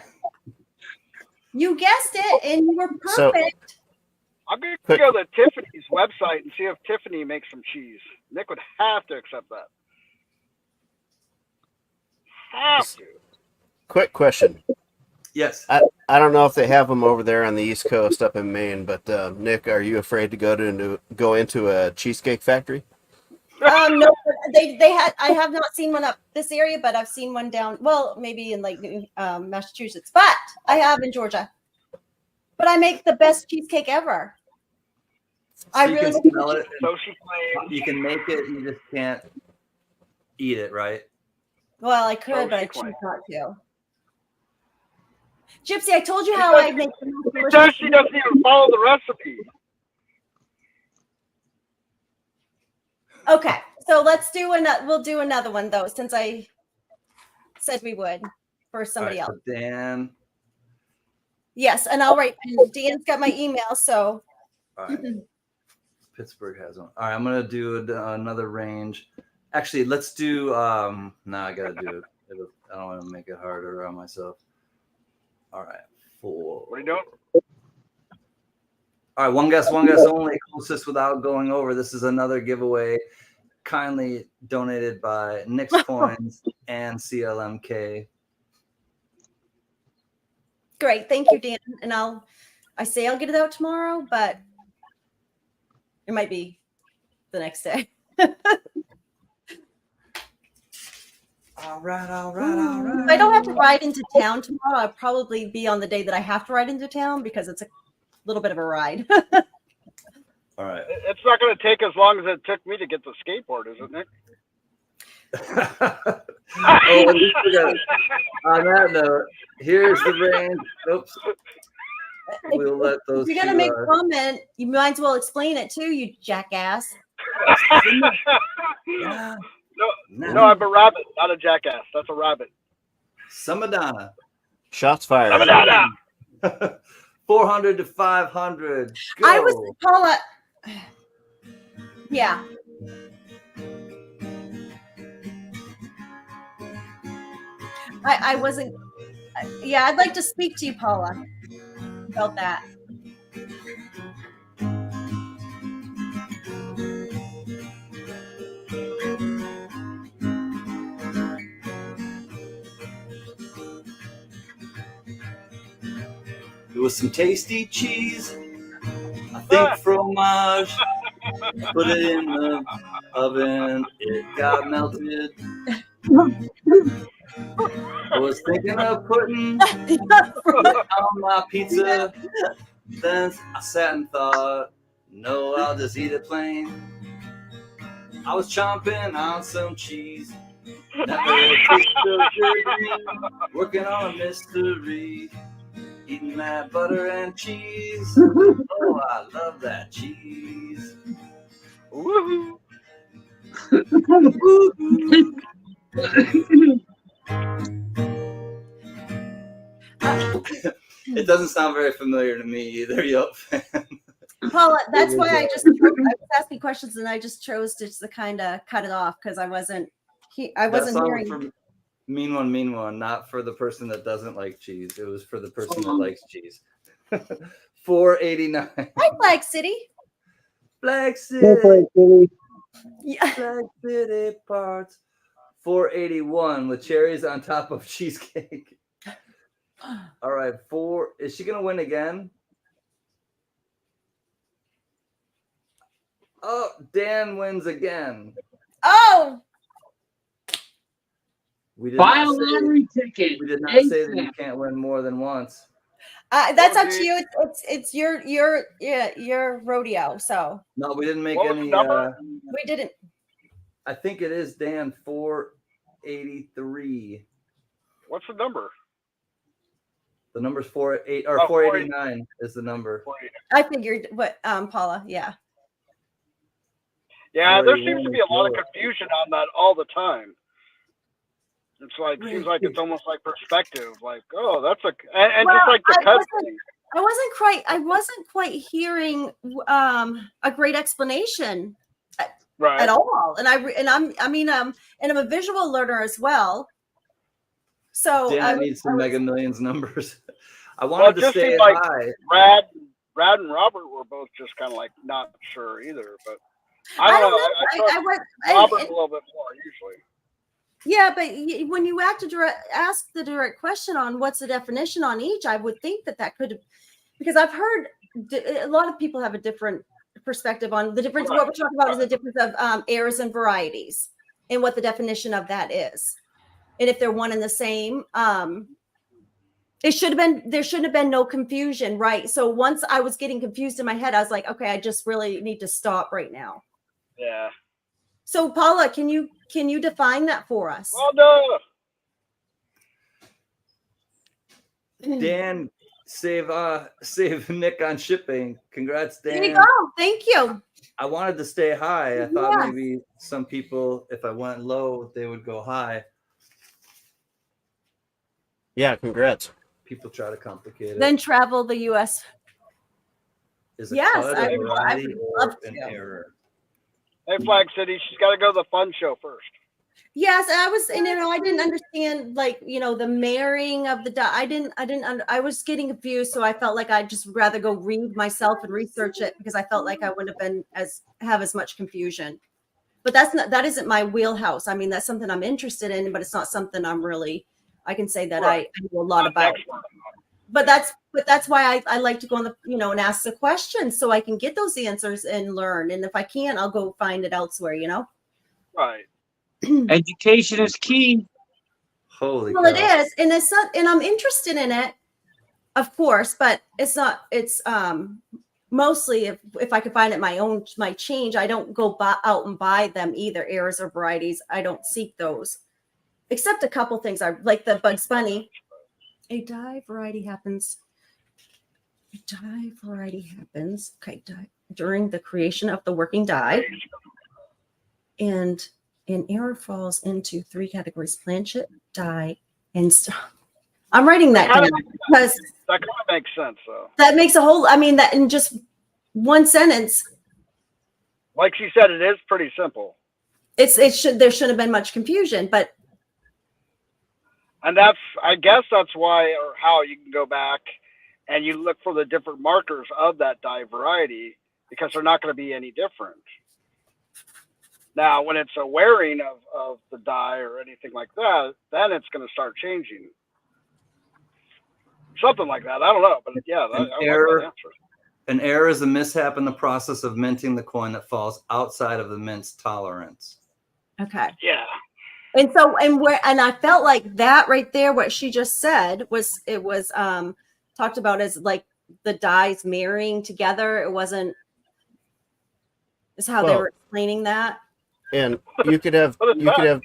you guessed it, and you were So- perfect. I'm going to go to Tiffany's website and see if Tiffany makes some cheese. Nick would have to accept that. Have to. Quick question. Yes. I don't know if they have them over there on the East Coast up in Maine, but Nick, are you afraid to go into a cheesecake factory? No, they had. I have not seen one up this area, but I've seen one down. Well, maybe in like Massachusetts, but I have in Georgia. But I make the best cheesecake ever. I you really can smell it. So she claims. You can make it. You just can't eat it, right? Well, I could, Oh, but I she choose claims. not to. Gypsy, I told you how I make the most Because delicious. she doesn't even follow the recipe. Okay, so let's do another. We'll do another one though, since I said we would for somebody All else. right, so Dan. Yes, and I'll write. And Dan's got my email, so All right. Pittsburgh has one. All right, I'm gonna do another range. Actually, let's do. No, I gotta do it. I don't want to make it harder on myself. All right, 4. What are you doing? All right, one guess only. Closest without going over. This is another giveaway, kindly donated by Nick's Coins and CLMK. great. Thank you, Dan. And I'll get it out tomorrow, but it might be the next day. All right. If I don't have to ride into town tomorrow, I'll probably be on the day that I have to ride into town because it's a little bit of a ride. All right. It's not going to take as long as it took me to get the skateboard, is it, Nick? On that note, here's the range. Oops. We'll let those. If you're gonna two, make a comment, you might as well explain it too, you jackass. Yeah. No, I'm a rabbit, not a jackass. That's a rabbit. Samadana. Shots fired. 400 to 500. Go. I was Paula. Yeah. I wasn't. Yeah, I'd like to speak to you, Paula, about that. It was some tasty cheese. I think fromage. Put it in the oven. It got melted. I was thinking of putting it on my pizza. Then I sat and thought, no, I'll just eat it plain. I was chomping on some cheese. Never tasted so good to me. Working on a mystery. Eating that butter and cheese. Oh, I love that cheese. Woohoo! It doesn't sound very familiar to me either, Yelp fan. Paula, that's why I was asking questions and I just chose to kind of cut it off because I wasn't hearing. For mean one, not for the person that doesn't like cheese. It was for the person that likes cheese. $4.89. Hi, Flag City. Flag City. Go for it, Billy. Yeah. Flag City parts. $4.81 with cherries on top of cheesecake. All right, is she gonna win again? Oh, Dan wins again. Oh, We did Buy a not say, lottery ticket. we did not say that you can't win more than once. that's Oh, up to you. It's your rodeo. So No, we didn't make What was any. the number? we didn't. I think it is Dan 483. What's the number? The number's 488 or Oh, 489 is the number. I figured what Paula. Yeah. Yeah, there 41 seems to be a lot of is confusion on that all the time. It's like seems like it's almost like perspective. Like, oh, that's and Well, just like the I cut wasn't- thing. I wasn't quite hearing a great explanation Right. at all. And I'm a visual learner as well. So Dan I needs some Mega Millions numbers. I Well, wanted it to just stay seemed like high. Brad and Robert were both just kind of like not sure either. But I don't know. I trust Robert a little bit more usually. Yeah, but when you ask the direct question on what's the definition on each, I would think that could, because I've heard a lot of people have a different perspective on the difference. What we're talking about is the difference of errors and varieties and what the definition of that is. And if they're one and the same, there shouldn't have been no confusion, right? So once I was getting confused in my head, I was like, okay, I just really need to stop right now. Yeah. So Paula, can you define that for us? Well, no. Dan, save Nick on shipping. Congrats, Dan. There you go. Thank you. I wanted to stay high. I thought Yes. maybe some people, if I went low, they would go high. Yeah, congrats. People try to complicate it. Then travel the U.S. Is a Yes, cut, I a would variety, or love an to. error? Hey, Flag City, she's got to go to the fun show first. Yes, I didn't understand the marrying of the I was getting confused, so I felt like I'd just rather go read myself and research it because I felt like I wouldn't have been have as much confusion. But that isn't my wheelhouse. I mean, that's something I'm interested in, but it's not something I can say that I know a lot about. But that's why I like to go on the and ask the questions so I can get those answers and learn. And if I can't, I'll go find it elsewhere. Right. Education is key. Holy Well, cow. it is, and it's not, and I'm interested in it, of course, but it's not. It's mostly if I could find it my change. I don't go out and buy them either. Errors or varieties, I don't seek those, except a couple things. I like the Bugs Bunny. A dye variety happens. Okay, during the creation of the working dye, and an error falls into three categories: planchet, dye, and I'm writing that down because That kind of makes sense, though. that makes a whole. I mean, that in just one sentence, Like she said, it is pretty simple. there shouldn't have been much confusion, but And I guess that's why or how you can go back and you look for the different markers of that dye variety because they're not going to be any different. Now, when it's a wearing of the dye or anything like that, then it's going to start changing. something like that. I don't know, but yeah, I like that answer. An error is a mishap in the process of minting the coin that falls outside of the mint's tolerance. Okay. Yeah. And so, and I felt like that right there, what she just said was, it was talked about as like the dyes marrying together. It wasn't, is how they Well, were explaining that. And you could have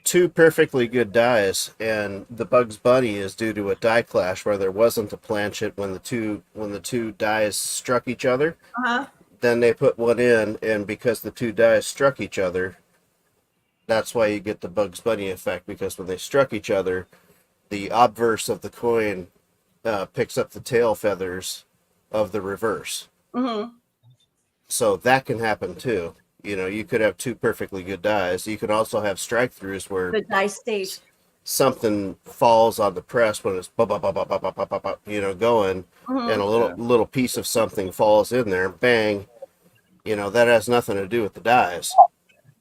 two perfectly good dyes, and the Bugs Bunny is due to a dye clash where there wasn't a planchet when the two dyes struck each other. Uh-huh. Then they put one in, and because the two dyes struck each other, that's why you get the Bugs Bunny effect, because when they struck each other, the obverse of the coin picks up the tail feathers of the reverse. Mm-hmm. So that can happen too. You know, you could have two perfectly good dyes. You could also have strike throughs where The dye state. something falls on the press when it's you know, going, Mhm. and a little piece of something falls in there, bang. You know, that has nothing to do with the dyes.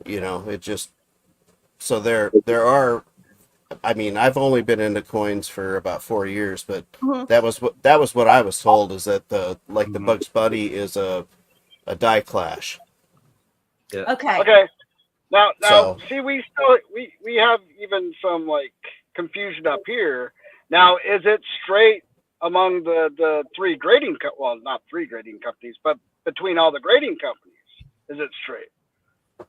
You know, it just, so there are, I mean, I've only been into coins for about 4 years, but Mhm. that was what I was told, is that the Bugs Bunny is a dye clash. Yeah. Okay. Okay. Now, So- see, we still we have even some like confusion up here. Now, is it straight among the three grading well, not three grading companies, but between all the grading companies? Is it straight?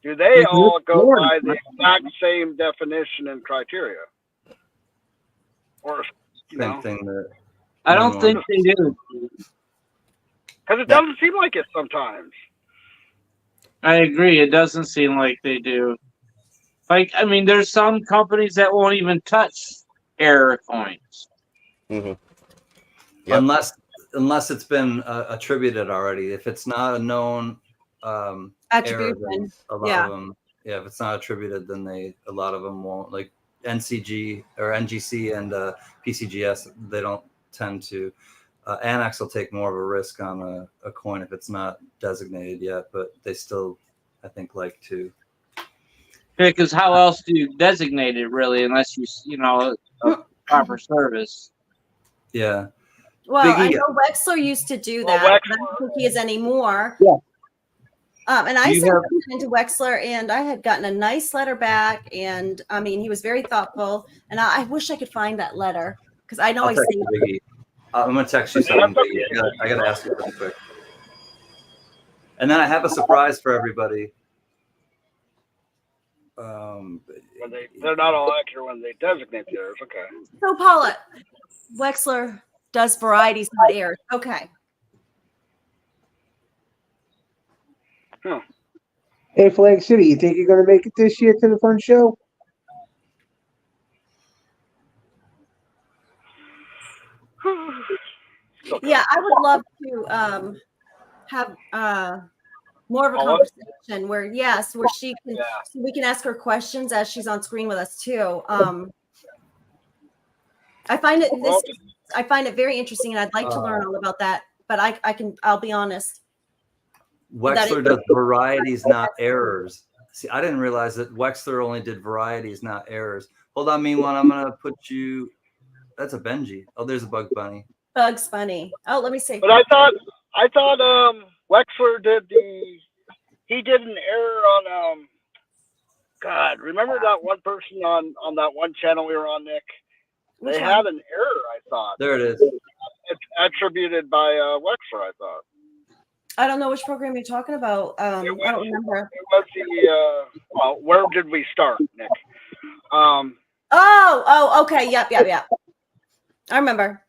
Do they all go by the exact same definition and criteria? Or Same thing that I don't think they do. because it doesn't seem like it sometimes. I agree. It doesn't seem like they do. Like, I mean, there's some companies that won't even touch error coins. Mm-hmm. Yep. unless it's been attributed already. If it's not a known error, Attribution. then a lot Yeah. of them, if it's not attributed, then a lot of them won't. Like NCG or NGC and PCGS, they don't tend to. Annex will take more of a risk on a coin if it's not designated yet, but they still, I think, like to. Because how else do you designate it, really, unless you know, a proper service? Yeah. Well, I Biggie. know Wexler used to do Well, that. but I Wexler. don't think he is anymore. Yeah. And I You sent have- something to Wexler, and I had gotten a nice letter back. And I mean, he was very thoughtful. And I wish I could find that letter because I know I'll I text saved you, Biggie. I'm gonna text you something, Biggie. I gotta ask you real quick. And then I have a surprise for everybody. When they're not all accurate when they designate the errors. Okay. So, Paula, Wexler does varieties, not errors. Okay. Hey, Flag City, you think you're gonna make it this year to the fun show? Yeah, I would love to have more of a Paula? conversation where she can, Yeah. so we can ask her questions as she's on screen with us too. I find it very interesting, and I'd like to learn all about that. But I'll be honest. Wexler does varieties, not errors. See, I didn't realize that Wexler only did varieties, not errors. Hold on, meanwhile, I'm gonna put you. That's a Benji. Oh, there's a Bugs Bunny. Bugs Bunny. Oh, let me see. But I thought Wexler did an error on God, remember that one person on that one channel we were on, Nick? Which They one? had an error, I thought. There it is. It's attributed by Wexler, I thought. I don't know which program you're talking about. I don't remember. It was the well, where did we start, Nick? Oh, okay. Yep. I remember.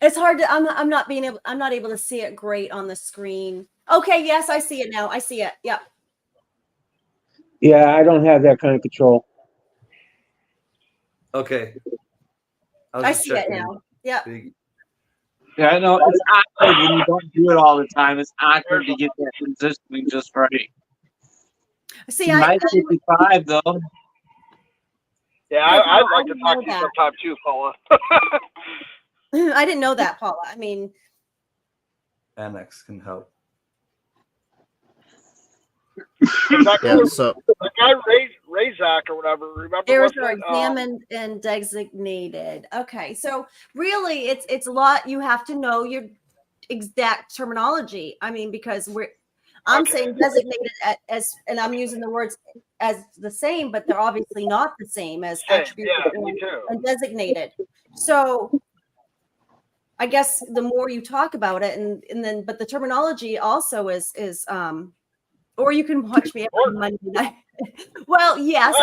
It's hard to. I'm not able to see it great on the screen. Okay. Yes, I see it now. I see it. Yep. Yeah, I don't have that kind of control. Okay. was I just see it checking. now. Yep. Big- Yeah, I know it's awkward when you don't do it all the time. It's awkward to get that positioning just right. See, He I might 55 though. Yeah, Yeah, I'd I like to didn't talk know to you that. sometime too, Paula. I didn't know that, Paula. I mean, Annex can help. That Yeah, so guy Razak or whatever. Remember? Errors wasn't are it? examined and designated. Okay, so really, it's a lot. You have to know your exact terminology. I mean, because I'm Okay. saying designated as, and I'm using the words as the same, but they're obviously not the same as Same, attributed yeah, me too. and designated. So I guess the more you talk about it, and then, but the terminology also is or you can watch me every Monday night. Well, yes,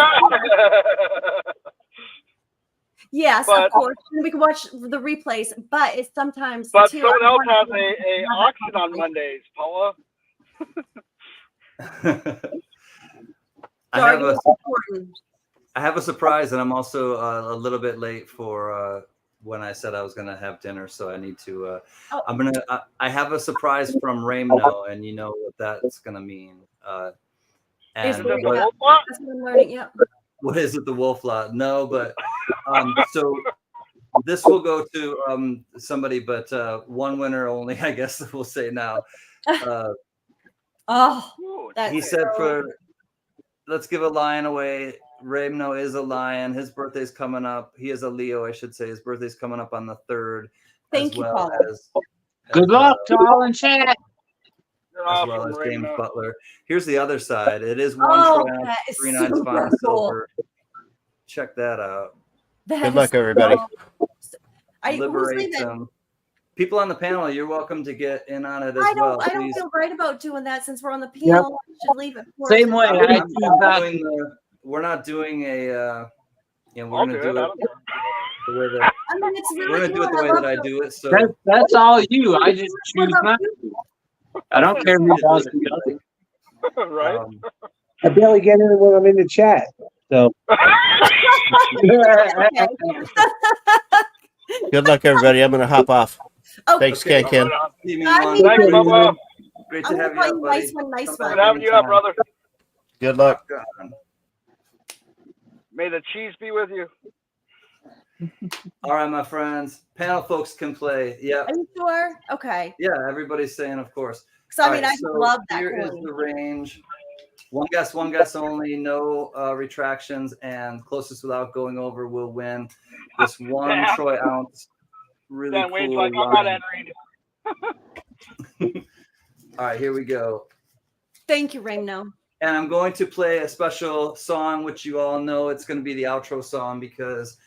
yes, of But- course. And we can watch the replays, but it's sometimes But too. someone I else want has to a have that auction on conversation. Mondays, Paula. Sorry, it's important. I have a surprise, and I'm also a little bit late for when I said I was going to have dinner, so I need to. I have a surprise from Ramno, and you know what that's going to mean. Is And it the what, wolf lot? That's what I'm learning. Yeah. what is it, the wolf lot? No, but so this will go to somebody, but one winner only, I guess we'll say now. Oh, Ooh, that's He said so- let's give a lion away. Ramno is a lion. His birthday's coming up. He is a Leo, I should say. His birthday's coming up on the 3rd. Thank as you, well Paula. as Good luck to all in chat. you're as awesome, well as James Raymond. Butler. Here's the other side. It is one Oh, triumph, that is 3 nines super fine cool. silver. Check that out. That Good is luck, everybody. who's Liberate leaving? them. People on the panel, you're welcome to get in on it as I well. don't Please. feel right about doing that since we're on the panel. I should leave it. For Same way. I I'm choose not doing we're not doing a we're I'll gonna do do it. I it don't care. the way that I mean, it's really we're gonna do it cool. the way love that I the- do it. So That's all you. I just What choose about not. you? I don't care who does it. Right? I barely get in when I'm in the chat. So Okay. Good luck, everybody. I'm gonna hop off. Oh, Thanks, Okay. Ken. See me I one. mean- Thanks, Bubba. Great I'm to gonna have you call up, you buddy. nice one, nice Come one. back Good having you up, anytime. brother. Good luck. Rock on. May the cheese be with you. All right, my friends. Panel folks can play. Yeah. Are you sure? Okay. Yeah, everybody's saying, of course. So I All mean, right, I just so love that Here is coin. the range. One guess only. No retractions, and closest without going over will win. This one Damn. troy ounce. Really Dan Wade's cool. like, I'm not line. entering. All right, here we go. Thank you, Ramno. And I'm going to play a special song, which you all know. It's going to be the outro song because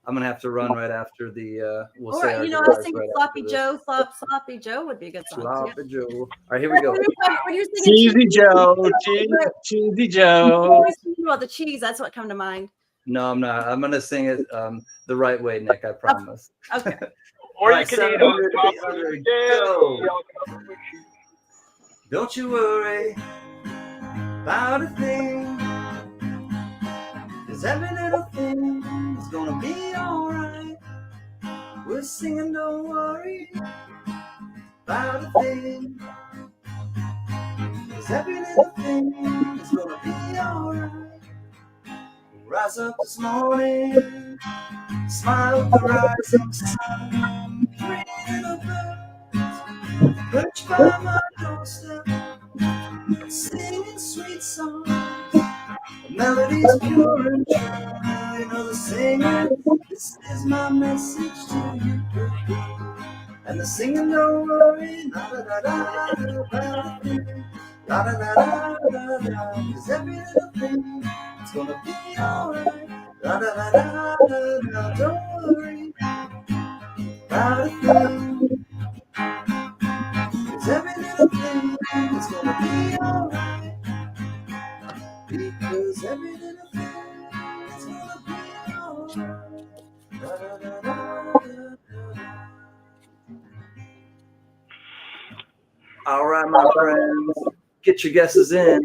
I'm going to have to run right after the. We'll say Or our you know, I was goodbyes thinking right Sloppy after this. Joe. Sloppy Joe would be a good song too. Sloppy Joe. All right, here we go. When you're singing Cheesy Joe. Cheesy when Joe. you're thinking about the cheese, that's what come to mind. No, I'm not. I'm going to sing it the right way, Nick. I promise. Okay. Or Right, you can eat on 700, top of 800, it. go. Don't you worry about a thing, 'cause every little thing is gonna be alright. We're singing, don't worry about a thing, 'cause every little thing is gonna be alright. Rise up this morning, smile at the rising sun, three little birds perch by my doorstep, singing sweet songs, melodies pure and true. You know the singer, this is my message to you. And the singing, don't worry, la da da da da, about a thing, la da da da da da, 'cause every little thing is gonna be alright. La da da da da da, don't worry about a thing, 'cause every little thing is gonna be alright. Because every little thing is gonna be alright. La da da da da da. All right, my friends, get your guesses in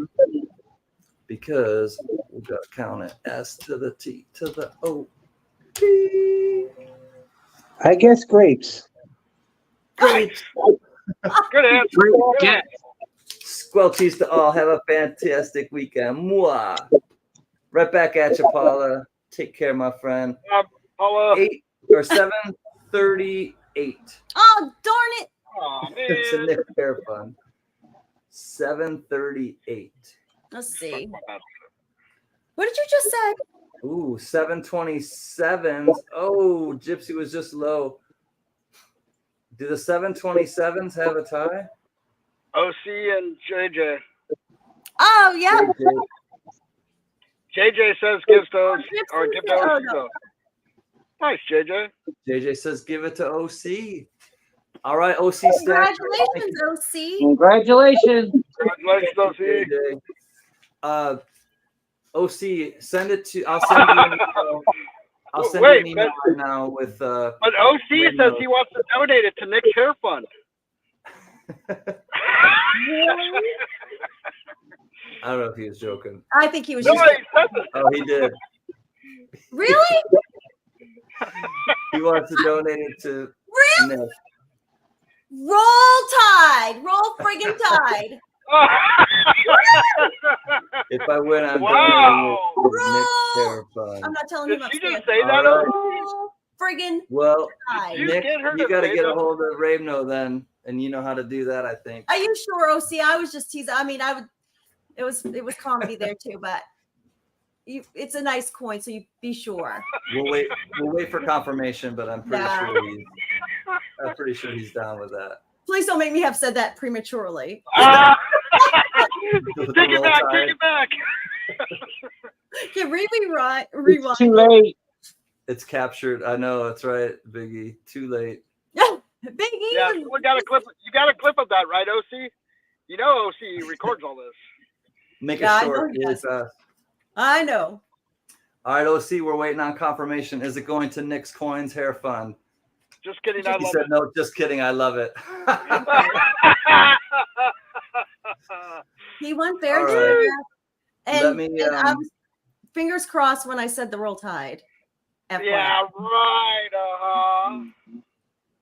because we got to count it S to the T to the O. P. I guess grapes. Good answer. Great Good guess. Squelchies to all. Have a fantastic weekend. Mwah. Right back at you, Paula. Take care, my friend. Paula. 8 or 7:38. Oh, darn it. Aw, It's a man. Nick Fair fun. 7:38. Let's see. What did you just say? Ooh, 727s. Oh, Gypsy was just low. Do the 727s have a tie? OC and JJ. Oh yeah. JJ says gives those or Gypsy give said- those. oh, no. Nice, JJ. JJ says give it to OC. All right, OC Stack. Congratulations, OC. Congratulations. Congratulations, OC. JJ. OC, send it to. I'll send you an email. I'll send Wait, you an email right now with. But OC says he wants to donate it to Nick's hair fund. I don't know if he was joking. I think he was No, just he said that. Oh, he did. really. He wants to donate it to Really? Nick. Roll Tide. Roll friggin' Tide. If I win, I'm Wow. donating it to Nick's hair fund. I'm not telling Did him she upstairs. just say that? All right. Roll friggin' Well, Tide. You Nick, get her you to got to say get a that? hold of Ravno then, and you know how to do that, I think. Are you sure, OC? I was just teasing. I mean, I would. It was comedy there too, but it's a nice coin, so you be sure. We'll wait for confirmation, but I'm pretty No. sure he's down with that. Please don't make me have said that prematurely. Take it back, take it back. Can we rewind? It's too late. It's captured. I know, that's right, Biggie. Too late. Biggie. Yeah, we got a clip. You got a clip of that, right, OC? You know OC records all this. Make Yeah, I it short, know he really does. fast. I know. All right, OC, we're waiting on confirmation. Is it going to Nick's Coins Hair Fund? Just kidding. I He love said, it. no, just kidding. I love it. He won fair All and right. square. And, Let me, and I was fingers crossed when I said the Roll Tide. FYI. Yeah, right.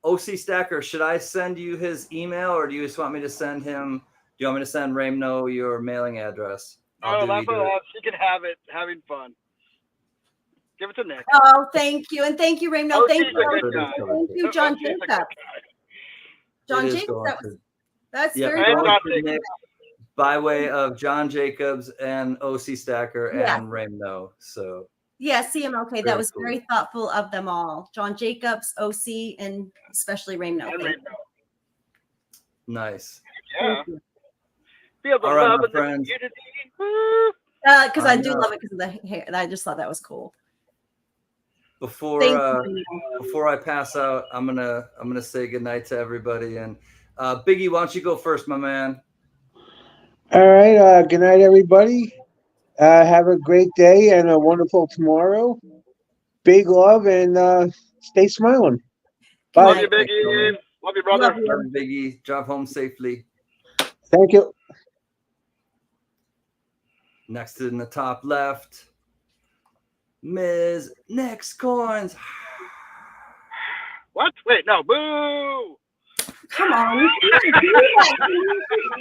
OC Stacker, should I send you his email, or do you just want me to send him? Do you want me to send Ramno your mailing address? Oh, that's either. all. She can have it. Having fun. Give it to Nick. Oh, thank you. And thank you, Ray. No, Oh, thank she's you. a good guy. Thank you, John Oh, she's a good Jacob. John It is Jacob. going That's Yeah, very And cool. John going to Nick by way of John Jacobs and OC Stacker Yeah. and Ramno. So Yeah, CMLK. Very That was cool. very thoughtful of them all. John Jacobs, OC, and especially Ray. No, And thank Rainbow. nice. Yeah. Feel the All right, love my and the friends. unity. Woo. Because I I do know. love it because of the hair. I just thought that was cool. Before Thank you. before I pass out, I'm gonna say goodnight to everybody. And Biggie, why don't you go first, my man? All right. Good night, everybody. Have a great day and a wonderful tomorrow. Big love and stay smiling. Good Love Bye. you, Biggie. Love you, brother. Love you. Love you, Biggie. Drive home safely. Thank you. Next in the top left, Ms. Next Coins. What? Wait, no. Boo. Come on. You can't do that.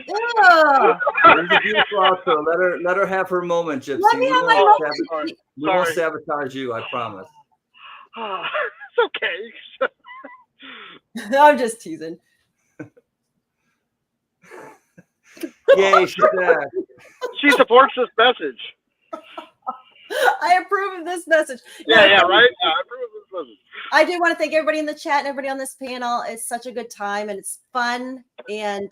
Ugh. It was a beautiful outro. Let her have her moment, Gypsy. Let me We have my won't moment. Sorry. we won't sabotage you, I promise. It's okay. I'm just teasing. Yay, she's back. She supports this message. I approve of this message. Yeah, No, yeah, right? Yeah, I approve of this message. I do want to thank everybody in the chat and everybody on this panel. It's such a good time and it's fun. And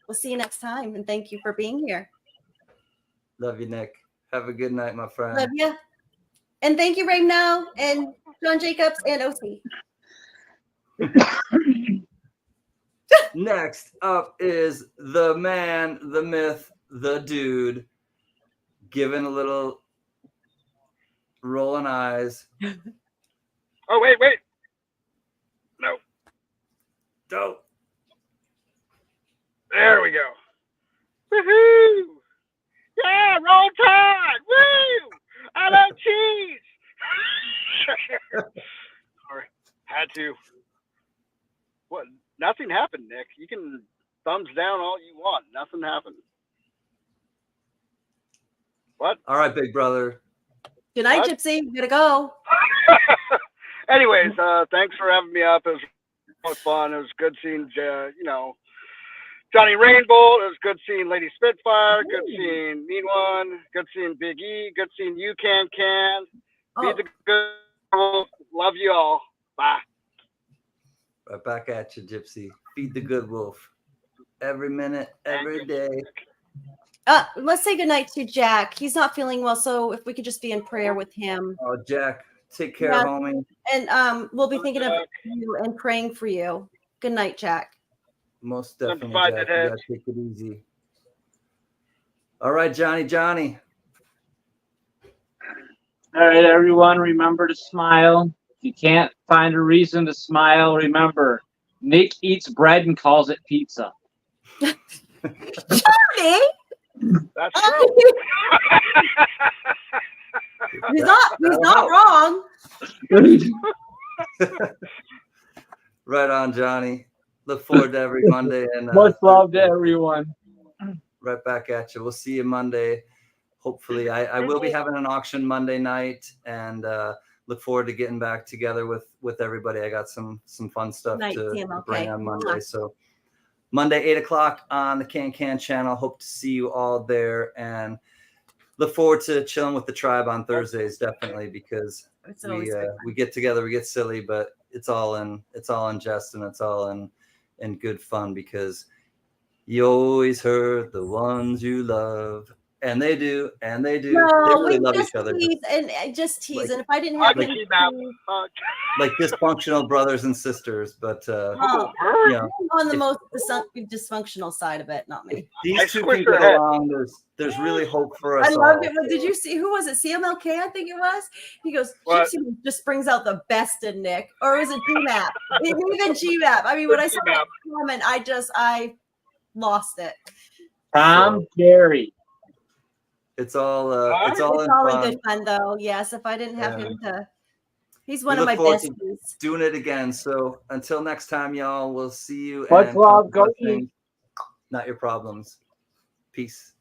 we'll see you next time. And thank you for being here. Love you, Nick. Have a good night, my friend. Love you. And thank you, Ray Now and John Jacobs and OC. Next up is the man, the myth, the dude, giving a little rolling eyes. Oh, wait. No. Dope. There we go. Woohoo! Yeah, roll tide! Woo! I love cheese! Sorry. Had to. What? Nothing happened, Nick. You can thumbs down all you want. Nothing happened. What? All right, big brother. Good night, What? Gypsy. We gotta go. Anyways, thanks for having me up. It was fun. It was good seeing, Johnny Rainbow. It was good seeing Lady Spitfire. Good seeing Mean One. Good seeing Big E. Good seeing you, Can. Oh, Be the good. Love you all. Bye. Right back at you, Gypsy. Feed the good wolf. Every minute, every day. let's say goodnight to Jack. He's not feeling well, so if we could just be in prayer with him. Oh, Jack, take care, Yeah. homie. And we'll be thinking of Jack. you and praying for you. Good night, Jack. Most definitely, Simplified Jack. it, You gotta take it easy. All right, Johnny. All right, everyone, remember to smile. If you can't find a reason to smile, remember, Nick eats bread and calls it pizza. Johnny! That's true. He's not wrong. Right on, Johnny. Look forward to every Monday. And Much love to everyone. right back at you. We'll see you Monday. Hopefully, I will be having an auction Monday night, and look forward to getting back together with everybody. I got some fun stuff Night, to CMLK. bring on Monday. So Monday, 8:00 on the Can channel. Hope to see you all there, and look forward to chilling with the tribe on Thursdays, definitely, because It's always good. we get together, we get silly, but it's all in jest, and it's all in good fun, because you always hurt the ones you love. And they do. No, They really we love just each other. tease and just tease. Like- And if I didn't I have think him, he's out. Like dysfunctional brothers and sisters. But oh, you know, I'm on the if- most dysfunctional side of it, not me. these I two squish can her get head. along. There's really hope for us I all. loved it. Did you see who was it? CMLK, I think it was. He goes, What? Gypsy just brings out the best in Nick, or was it GMAP? Even GMAP. I mean, when I saw that comment, I lost it. Tom Carey. It's all It's in all in fun. good fun, though. Yes, if I didn't have Yeah. him he's We one of my look forward to besties. doing it again. So until next time, y'all, we'll see you. Much and love. count Go the eat. blessings, not your problems. Peace.